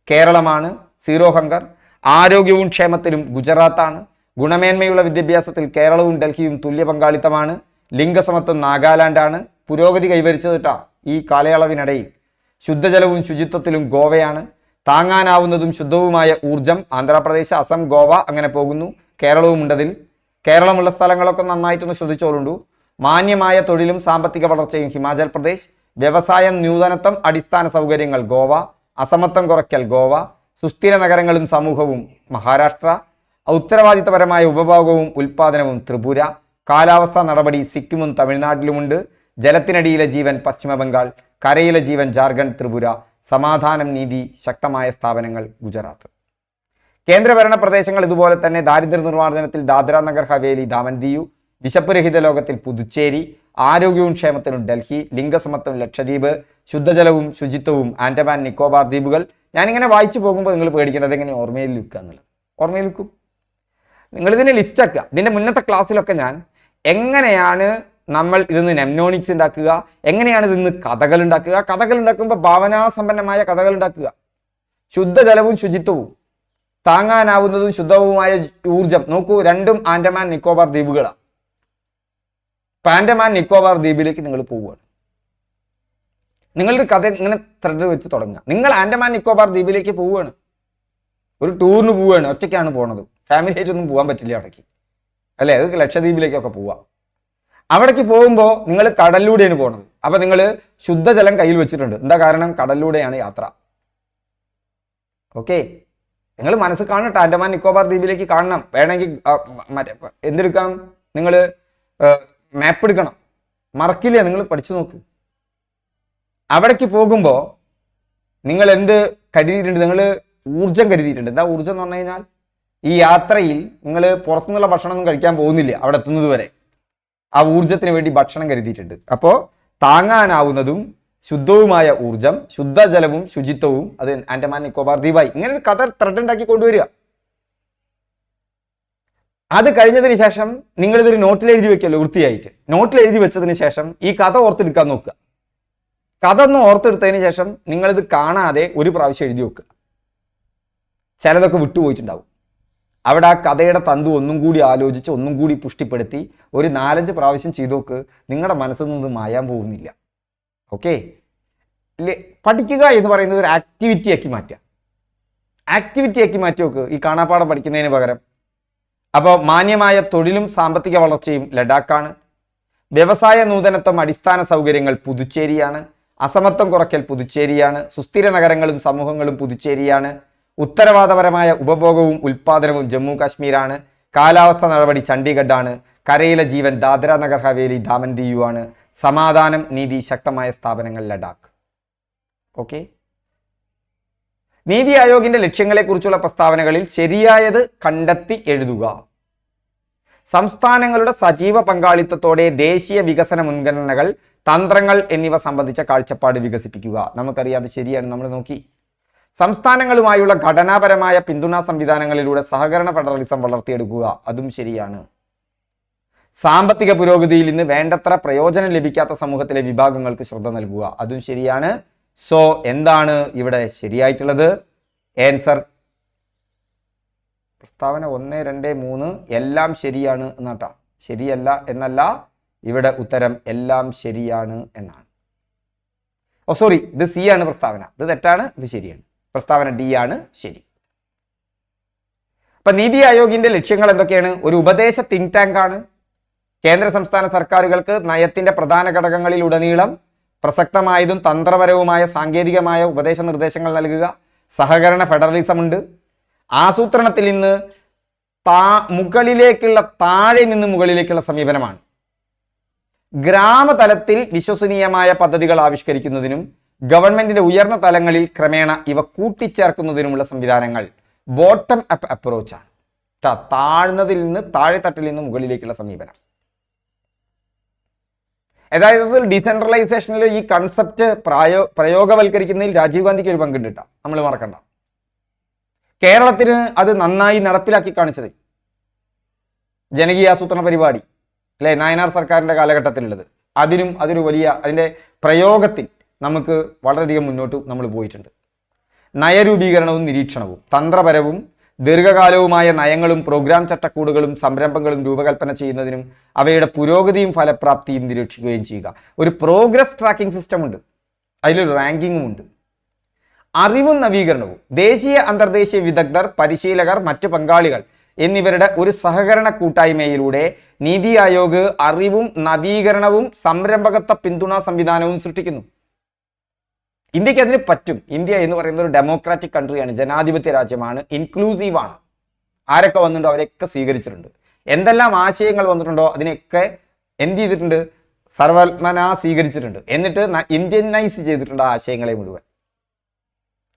കേരളമാണ്. Zero hunger. ആരോഗ്യവും ക്ഷേമത്തിലും ഗുജറാത്താണ്. ഗുണമേന്മയുള്ള വിദ്യാഭ്യാസത്തിൽ കേരളവും ഡൽഹിയും തുല്യ പങ്കാളിത്തമാണ്. ലിംഗസമത്വം നാഗാലാൻഡാണ്. പുരോഗതി കൈവരിച്ചത് കേട്ടാ ഈ കാലയളവിനിടയിൽ. ശുദ്ധജലവും ശുചിത്വത്തിലും ഗോവയാണ്. താങ്ങാനാവുന്നതും ശുദ്ധവുമായ ഊർജം ആന്ധ്രാപ്രദേശ്, അസം, ഗോവ, അങ്ങനെ പോകുന്നു. കേരളവും ഉണ്ടതിൽ. കേരളമുള്ള സ്ഥലങ്ങളൊക്കെ നന്നായിട്ടൊന്ന് ശ്രദ്ധിച്ചോളുണ്ടു. മാന്യമായ തൊഴിലും സാമ്പത്തിക വളർച്ചയും ഹിമാചൽ പ്രദേശ്. വ്യവസായം, നൂതനത്വം, അടിസ്ഥാന സൗകര്യങ്ങൾ ഗോവ. അസമത്വം കുറയ്ക്കൽ ഗോവ. സുസ്ഥിര നഗരങ്ങളും സമൂഹവും മഹാരാഷ്ട്ര. ഉത്തരവാദിത്തപരമായ ഉപഭോഗവും ഉൽപാദനവും ത്രിപുര. കാലാവസ്ഥാ നടപടി സിക്കിമും തമിഴ്നാട്ടിലുമുണ്ട്. ജലത്തിനടിയിലെ ജീവൻ പശ്ചിമ ബംഗാൾ. കരയിലെ ജീവൻ ജാർഖണ്ഡ്, ത്രിപുര. സമാധാനം, നീതി, ശക്തമായ സ്ഥാപനങ്ങൾ ഗുജറാത്ത്. കേന്ദ്രഭരണ പ്രദേശങ്ങൾ ഇതുപോലെ തന്നെ. ദാരിദ്ര്യ നിർമ്മാർജ്ജനത്തിൽ ദാദ്ര നഗർ ഹവേലി, ദാമൻ ദിയു. വിശപ്പുരഹിത ലോകത്തിൽ പുതുച്ചേരി. ആരോഗ്യവും ക്ഷേമത്തിനും ഡൽഹി. ലിംഗസമത്വം ലക്ഷദ്വീപ്. ശുദ്ധജലവും ശുചിത്വവും ആൻഡമാൻ നിക്കോബാർ ദ്വീപുകൾ. ഞാനിങ്ങനെ വായിച്ചു പോകുമ്പോൾ നിങ്ങൾ പേടിക്കേണ്ടത് എങ്ങനെ ഓർമ്മയിൽ വെക്കുക എന്നുള്ളത്. ഓർമ്മയിൽ വെക്കും. നിങ്ങളിതിനെ ലിസ്റ്റാക്കുക. ഇതിൻ്റെ മുന്നത്തെ ക്ലാസ്സിലൊക്കെ ഞാൻ എങ്ങനെയാണ് നമ്മൾ ഇതിന്ന് നെംനോണിക്സ് ഉണ്ടാക്കുക, എങ്ങനെയാണ് ഇതിന്ന് കഥകൾ ഉണ്ടാക്കുക, കഥകൾ ഉണ്ടാക്കുമ്പോൾ ഭാവനാസമ്പന്നമായ കഥകൾ ഉണ്ടാക്കുക. ശുദ്ധജലവും ശുചിത്വവും താങ്ങാനാവുന്നതും ശുദ്ധവുമായ ഊർജം. നോക്കൂ, രണ്ടും ആൻഡമാൻ നിക്കോബാർ ദ്വീപുകളാണ്. ആൻഡമാൻ നിക്കോബാർ ദ്വീപിലേക്ക് നിങ്ങൾ പോവുകയാണ്. നിങ്ങളുടെ കഥ ഇങ്ങനെ ത്രെഡ് വെച്ച് തുടങ്ങുക. നിങ്ങൾ ആൻഡമാൻ നിക്കോബാർ ദ്വീപിലേക്ക് പോവുകയാണ്. ഒരു ടൂറിന് പോവുകയാണ്. ഒറ്റയ്ക്കാണ് പോണത്. ഫാമിലി ആയിട്ടൊന്നും പോകാൻ പറ്റില്ല അവിടേക്ക്, അല്ലേ? അത് ലക്ഷദ്വീപിലേക്കൊക്കെ പോവാം. അവിടേക്ക് പോകുമ്പോൾ നിങ്ങൾ കടലിലൂടെയാണ് പോണത്. അപ്പൊ നിങ്ങൾ ശുദ്ധജലം കയ്യിൽ വെച്ചിട്ടുണ്ട്. എന്താ കാരണം? കടലിലൂടെയാണ് യാത്ര. ഓക്കെ, നിങ്ങൾ മനസ്സ് കാണണം. ആൻഡമാൻ നിക്കോബാർ ദ്വീപിലേക്ക് കാണണം. വേണമെങ്കിൽ മറ്റേ എന്തെടുക്കണം, നിങ്ങൾ മാപ്പ് എടുക്കണം. മറക്കില്ല, നിങ്ങൾ പഠിച്ചു നോക്ക്. അവിടേക്ക് പോകുമ്പോൾ നിങ്ങൾ എന്ത് കരുതിയിട്ടുണ്ട്? നിങ്ങൾ ഊർജം കരുതിയിട്ടുണ്ട്. എന്താ ഊർജം എന്ന് പറഞ്ഞു കഴിഞ്ഞാൽ, ഈ യാത്രയിൽ നിങ്ങൾ പുറത്തുനിന്നുള്ള ഭക്ഷണമൊന്നും കഴിക്കാൻ പോകുന്നില്ല. അവിടെ എത്തുന്നത് വരെ ആ ഊർജത്തിന് വേണ്ടി ഭക്ഷണം കരുതിയിട്ടുണ്ട്. അപ്പോൾ താങ്ങാനാവുന്നതും ശുദ്ധവുമായ ഊർജം, ശുദ്ധജലവും ശുചിത്വവും, അത് ആൻഡമാൻ നിക്കോബാർ ദ്വീപായി. ഇങ്ങനെ ഒരു കഥ ത്രെഡ് ഉണ്ടാക്കി കൊണ്ടുവരിക. അത് കഴിഞ്ഞതിന് ശേഷം നിങ്ങളിതൊരു നോട്ടിൽ എഴുതി വെക്കല്ലോ വൃത്തിയായിട്ട്. നോട്ടിൽ എഴുതി വെച്ചതിന് ശേഷം ഈ കഥ ഓർത്തെടുക്കാൻ നോക്കുക. കഥ ഒന്ന് ഓർത്തെടുത്തതിന് ശേഷം നിങ്ങളിത് കാണാതെ ഒരു പ്രാവശ്യം എഴുതി വെക്കുക. ചിലതൊക്കെ വിട്ടുപോയിട്ടുണ്ടാവും. അവിടെ ആ കഥയുടെ തന്തു ഒന്നും കൂടി ആലോചിച്ച് ഒന്നും കൂടി പുഷ്ടിപ്പെടുത്തി ഒരു 4-5 പ്രാവശ്യം ചെയ്തു നോക്ക്. നിങ്ങളുടെ മനസ്സിൽ നിന്ന് മായാൻ പോകുന്നില്ല. ഓക്കെ, പഠിക്കുക എന്ന് പറയുന്നത് ഒരു ആക്ടിവിറ്റി ആക്കി മാറ്റുക. ആക്ടിവിറ്റി ആക്കി മാറ്റി നോക്ക് ഈ കാണാപ്പാടം പഠിക്കുന്നതിന് പകരം. അപ്പോൾ മാന്യമായ തൊഴിലും സാമ്പത്തിക വളർച്ചയും ലഡാക്കാണ്. വ്യവസായ നൂതനത്വം, അടിസ്ഥാന സൗകര്യങ്ങൾ പുതുച്ചേരിയാണ്. അസമത്വം കുറയ്ക്കൽ പുതുച്ചേരിയാണ്. സുസ്ഥിര നഗരങ്ങളും സമൂഹങ്ങളും പുതുച്ചേരിയാണ്. ഉത്തരവാദപരമായ ഉപഭോഗവും ഉൽപാദനവും ജമ്മു കാശ്മീരാണ്. കാലാവസ്ഥ നടപടി ചണ്ഡീഗഡാണ്. കരയിലെ ജീവൻ ദാദ്ര നഗർ ഹവേലി, ദാമൻ ദിയു ആണ്. സമാധാനം, നീതി, ശക്തമായ സ്ഥാപനങ്ങൾ ലഡാക്ക്. ഓക്കെ, നീതി ആയോഗിന്റെ ലക്ഷ്യങ്ങളെക്കുറിച്ചുള്ള പ്രസ്താവനകളിൽ ശരിയായത് കണ്ടെത്തി എഴുതുക. സംസ്ഥാനങ്ങളുടെ സജീവ പങ്കാളിത്തത്തോടെ ദേശീയ വികസന മുൻഗണനകൾ, തന്ത്രങ്ങൾ എന്നിവ സംബന്ധിച്ച കാഴ്ചപ്പാട് വികസിപ്പിക്കുക. നമുക്കറിയാം, അത് ശരിയാണ്. നമ്മൾ നോക്കി, സംസ്ഥാനങ്ങളുമായുള്ള ഘടനാപരമായ പിന്തുണാ സംവിധാനങ്ങളിലൂടെ സഹകരണ ഫെഡറലിസം വളർത്തിയെടുക്കുക. അതും ശരിയാണ്. സാമ്പത്തിക പുരോഗതിയിൽ നിന്ന് വേണ്ടത്ര പ്രയോജനം ലഭിക്കാത്ത സമൂഹത്തിലെ വിഭാഗങ്ങൾക്ക് ശ്രദ്ധ നൽകുക. അതും ശരിയാണ്. സോ എന്താണ് ഇവിടെ ശരിയായിട്ടുള്ളത്? ആൻസർ പ്രസ്താവന 1, 2, 3 എല്ലാം ശരിയാണ് എന്നാട്ടാ. ശരിയല്ല എന്നല്ല, ഇവിടെ ഉത്തരം എല്ലാം ശരിയാണ് എന്നാണ്. ഓ സോറി, ഇത് സി ആണ് പ്രസ്താവന. ഇത് തെറ്റാണ്, ഇത് ശരിയാണ്. പ്രസ്താവന ഡി ആണ് ശരി. അപ്പൊ നീതി ആയോഗിന്റെ ലക്ഷ്യങ്ങൾ എന്തൊക്കെയാണ്? ഒരു ഉപദേശ തിങ്ക് ടാങ്ക് ആണ്. കേന്ദ്ര സംസ്ഥാന സർക്കാരുകൾക്ക് നയത്തിന്റെ പ്രധാന ഘടകങ്ങളിലുടനീളം പ്രസക്തമായതും തന്ത്രപരവുമായ സാങ്കേതികമായ ഉപദേശ നിർദ്ദേശങ്ങൾ നൽകുക. സഹകരണ ഫെഡറലിസം ഉണ്ട്. ആസൂത്രണത്തിൽ നിന്ന് മുകളിലേക്കുള്ള താഴെ നിന്ന് മുകളിലേക്കുള്ള സമീപനമാണ്. ഗ്രാമതലത്തിൽ വിശ്വസനീയമായ പദ്ധതികൾ ആവിഷ്കരിക്കുന്നതിനും ഗവൺമെന്റിന്റെ ഉയർന്ന തലങ്ങളിൽ ക്രമേണ ഇവ കൂട്ടിച്ചേർക്കുന്നതിനുമുള്ള സംവിധാനങ്ങൾ ബോട്ടം അപ്പ് അപ്രോച്ചാണ്. താഴ്ന്നതിൽ നിന്ന് താഴെത്തട്ടിൽ നിന്ന് മുകളിലേക്കുള്ള സമീപനം. അതായത് ഡീസെൻട്രലൈസേഷനിൽ ഈ കൺസെപ്റ്റ് പ്രയോഗവൽക്കരിക്കുന്നതിൽ രാജീവ് ഗാന്ധിക്ക് ഒരു പങ്കുണ്ട് കേട്ടോ, നമ്മൾ മറക്കണ്ട. കേരളത്തിന് അത് നന്നായി നടപ്പിലാക്കി കാണിച്ചത് ജനകീയാസൂത്രണ പരിപാടി അല്ലെ, നായനാർ സർക്കാരിന്റെ കാലഘട്ടത്തിലുള്ളത്, അതൊരു വലിയ അതിൻ്റെ പ്രയോഗത്തിൽ നമുക്ക് വളരെയധികം മുന്നോട്ട് നമ്മൾ പോയിട്ടുണ്ട്. നയരൂപീകരണവും നിരീക്ഷണവും തന്ത്രപരവും ദീർഘകാലവുമായ നയങ്ങളും പ്രോഗ്രാം ചട്ടക്കൂടുകളും സംരംഭങ്ങളും രൂപകൽപ്പന ചെയ്യുന്നതിനും അവയുടെ പുരോഗതിയും ഫലപ്രാപ്തിയും നിരീക്ഷിക്കുകയും ചെയ്യുക. ഒരു പ്രോഗ്രസ് ട്രാക്കിംഗ് സിസ്റ്റം ഉണ്ട്, അതിലൊരു റാങ്കിങ്ങും ഉണ്ട്. അറിവും നവീകരണവും ദേശീയ അന്തർദേശീയ വിദഗ്ധർ, പരിശീലകർ, മറ്റ് പങ്കാളികൾ എന്നിവരുടെ ഒരു സഹകരണ കൂട്ടായ്മയിലൂടെ നീതി ആയോഗ് അറിവും നവീകരണവും സംരംഭകത്വ പിന്തുണാ സംവിധാനവും സൃഷ്ടിക്കുന്നു. ഇന്ത്യക്ക് അതിന് പറ്റും. ഇന്ത്യ എന്ന് പറയുന്നത് ഒരു ഡെമോക്രാറ്റിക് കൺട്രിയാണ്, ജനാധിപത്യ രാജ്യമാണ്, ഇൻക്ലൂസീവാണ്. ആരൊക്കെ വന്നിട്ടുണ്ടോ അവരെയൊക്കെ സ്വീകരിച്ചിട്ടുണ്ട്. എന്തെല്ലാം ആശയങ്ങൾ വന്നിട്ടുണ്ടോ അതിനെയൊക്കെ എന്ത് ചെയ്തിട്ടുണ്ട്? സർവ്വനാ സ്വീകരിച്ചിട്ടുണ്ട്. എന്നിട്ട് ഇന്ത്യനൈസ് ചെയ്തിട്ടുണ്ട് ആ ആശയങ്ങളെ മുഴുവൻ.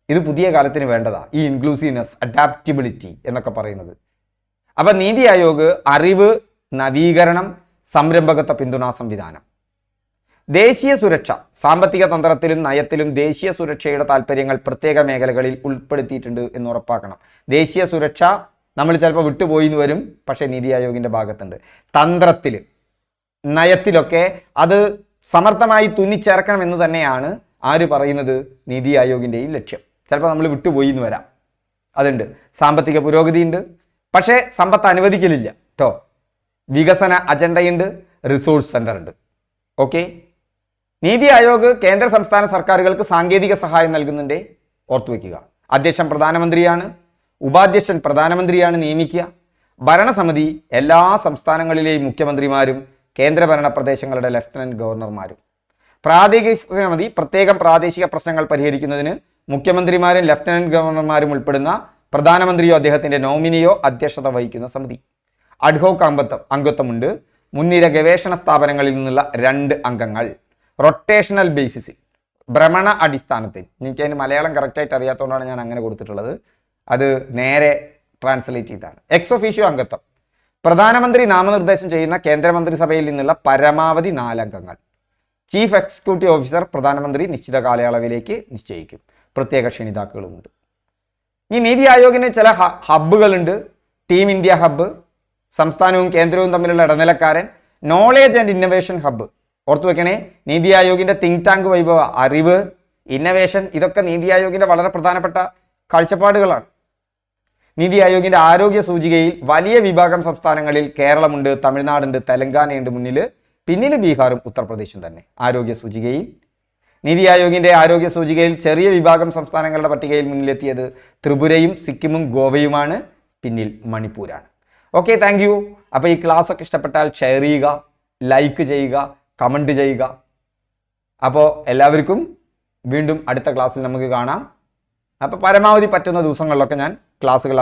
ഇത് പുതിയ കാലത്തിന് വേണ്ടതാ, ഈ ഇൻക്ലൂസീവ്നെസ്, അഡാപ്റ്റബിലിറ്റി എന്നൊക്കെ പറയുന്നത്. അപ്പൊ നീതി ആയോഗ് അറിവ്, നവീകരണം, സംരംഭകത്വ പിന്തുണാ സംവിധാനം. ദേശീയ സുരക്ഷ സാമ്പത്തിക തന്ത്രത്തിലും നയത്തിലും ദേശീയ സുരക്ഷയുടെ താല്പര്യങ്ങൾ പ്രത്യേക മേഖലകളിൽ ഉൾപ്പെടുത്തിയിട്ടുണ്ട് എന്ന് ഉറപ്പാക്കണം. ദേശീയ സുരക്ഷ നമ്മൾ ചിലപ്പോൾ വിട്ടുപോയി എന്ന് വരും, പക്ഷേ നീതി ആയോഗിന്റെ ഭാഗത്തുണ്ട്. തന്ത്രത്തിൽ, നയത്തിലൊക്കെ അത് സമർത്ഥമായി തുന്നിച്ചേർക്കണം എന്ന് തന്നെയാണ് ആര് പറയുന്നത്? നീതി ആയോഗിൻ്റെയും ലക്ഷ്യം. ചിലപ്പോൾ നമ്മൾ വിട്ടുപോയി എന്ന് വരാം, അതുണ്ട്. സാമ്പത്തിക പുരോഗതിയുണ്ട്, പക്ഷേ സമ്പത്ത് അനുവദിക്കലില്ല കേട്ടോ. വികസന അജണ്ടയുണ്ട്, റിസോഴ്സ് സെന്റർ ഉണ്ട്. ഓക്കെ. നീതി ആയോഗ് കേന്ദ്ര സംസ്ഥാന സർക്കാരുകൾക്ക് സാങ്കേതിക സഹായം നൽകുന്നുണ്ട്, ഓർത്തുവെക്കുക. അധ്യക്ഷൻ പ്രധാനമന്ത്രിയാണ്, ഉപാധ്യക്ഷൻ പ്രധാനമന്ത്രിയാണ് നിയമിക്കുക. ഭരണസമിതി എല്ലാ സംസ്ഥാനങ്ങളിലെയും മുഖ്യമന്ത്രിമാരും കേന്ദ്രഭരണ പ്രദേശങ്ങളുടെ ലഫ്റ്റനന്റ് ഗവർണർമാരും. പ്രാദേശിക സമിതി പ്രത്യേകം പ്രാദേശിക പ്രശ്നങ്ങൾ പരിഹരിക്കുന്നതിന് മുഖ്യമന്ത്രിമാരും ലഫ്റ്റനന്റ് ഗവർണർമാരും ഉൾപ്പെടുന്ന പ്രധാനമന്ത്രിയോ അദ്ദേഹത്തിന്റെ നോമിനിയോ അധ്യക്ഷത വഹിക്കുന്ന സമിതി. അഡ്ഹോക്ക് അംഗത്വമുണ്ട്. മുൻനിര ഗവേഷണ സ്ഥാപനങ്ങളിൽ നിന്നുള്ള 2 അംഗങ്ങൾ. റൊട്ടേഷണൽ ബേസിസിൽ, ഭ്രമണ അടിസ്ഥാനത്തിൽ. എനിക്ക് അതിന് മലയാളം കറക്റ്റായിട്ട് അറിയാത്തതുകൊണ്ടാണ് ഞാൻ അങ്ങനെ കൊടുത്തിട്ടുള്ളത്, അത് നേരെ ട്രാൻസ്ലേറ്റ് ചെയ്താണ്. എക്സ് ഒഫീഷ്യോ അംഗത്വം. പ്രധാനമന്ത്രി നാമനിർദ്ദേശം ചെയ്യുന്ന കേന്ദ്രമന്ത്രിസഭയിൽ നിന്നുള്ള പരമാവധി 4 അംഗങ്ങൾ. ചീഫ് എക്സിക്യൂട്ടീവ് ഓഫീസർ പ്രധാനമന്ത്രി നിശ്ചിത കാലയളവിലേക്ക് നിശ്ചയിക്കും. പ്രത്യേക ക്ഷണിതാക്കളുമുണ്ട്. ഈ നീതി ആയോഗിന് ചില ഹബ്ബുകളുണ്ട്. ടീം ഇന്ത്യ ഹബ്ബ്, സംസ്ഥാനവും കേന്ദ്രവും തമ്മിലുള്ള ഇടനിലക്കാരൻ, നോളേജ് ആൻഡ് ഇന്നൊവേഷൻ ഹബ്ബ്. ഓർത്തു വെക്കണേ, നീതി ആയോഗിന്റെ തിങ്ക് ടാങ്ക് വൈഭവ, അറിവ്, ഇന്നൊവേഷൻ, ഇതൊക്കെ നീതി ആയോഗിന്റെ വളരെ പ്രധാനപ്പെട്ട കാഴ്ചപ്പാടുകളാണ്. നീതി ആയോഗിന്റെ ആരോഗ്യ സൂചികയിൽ വലിയ വിഭാഗം സംസ്ഥാനങ്ങളിൽ കേരളമുണ്ട്, തമിഴ്നാടുണ്ട്, തെലങ്കാനയുണ്ട് മുന്നിൽ, പിന്നിൽ ബീഹാറും ഉത്തർപ്രദേശും തന്നെ ആരോഗ്യ സൂചികയിൽ. നീതി ആയോഗിന്റെ ആരോഗ്യ സൂചികയിൽ ചെറിയ വിഭാഗം സംസ്ഥാനങ്ങളുടെ പട്ടികയിൽ മുന്നിലെത്തിയത് ത്രിപുരയും സിക്കിമും ഗോവയുമാണ്, പിന്നിൽ മണിപ്പൂരാണ്. Okay, thank you. അപ്പോൾ ഈ ക്ലാസ് ഒക്കെ ഇഷ്ടപ്പെട്ടാൽ ഷെയർ ചെയ്യുക, ലൈക്ക് ചെയ്യുക, കമൻറ്റ് ചെയ്യുക. അപ്പോൾ എല്ലാവർക്കും വീണ്ടും അടുത്ത ക്ലാസ്സിൽ നമുക്ക് കാണാം. അപ്പോൾ പരമാവധി പറ്റുന്ന ദിവസങ്ങളിലൊക്കെ ഞാൻ ക്ലാസ്സുകൾ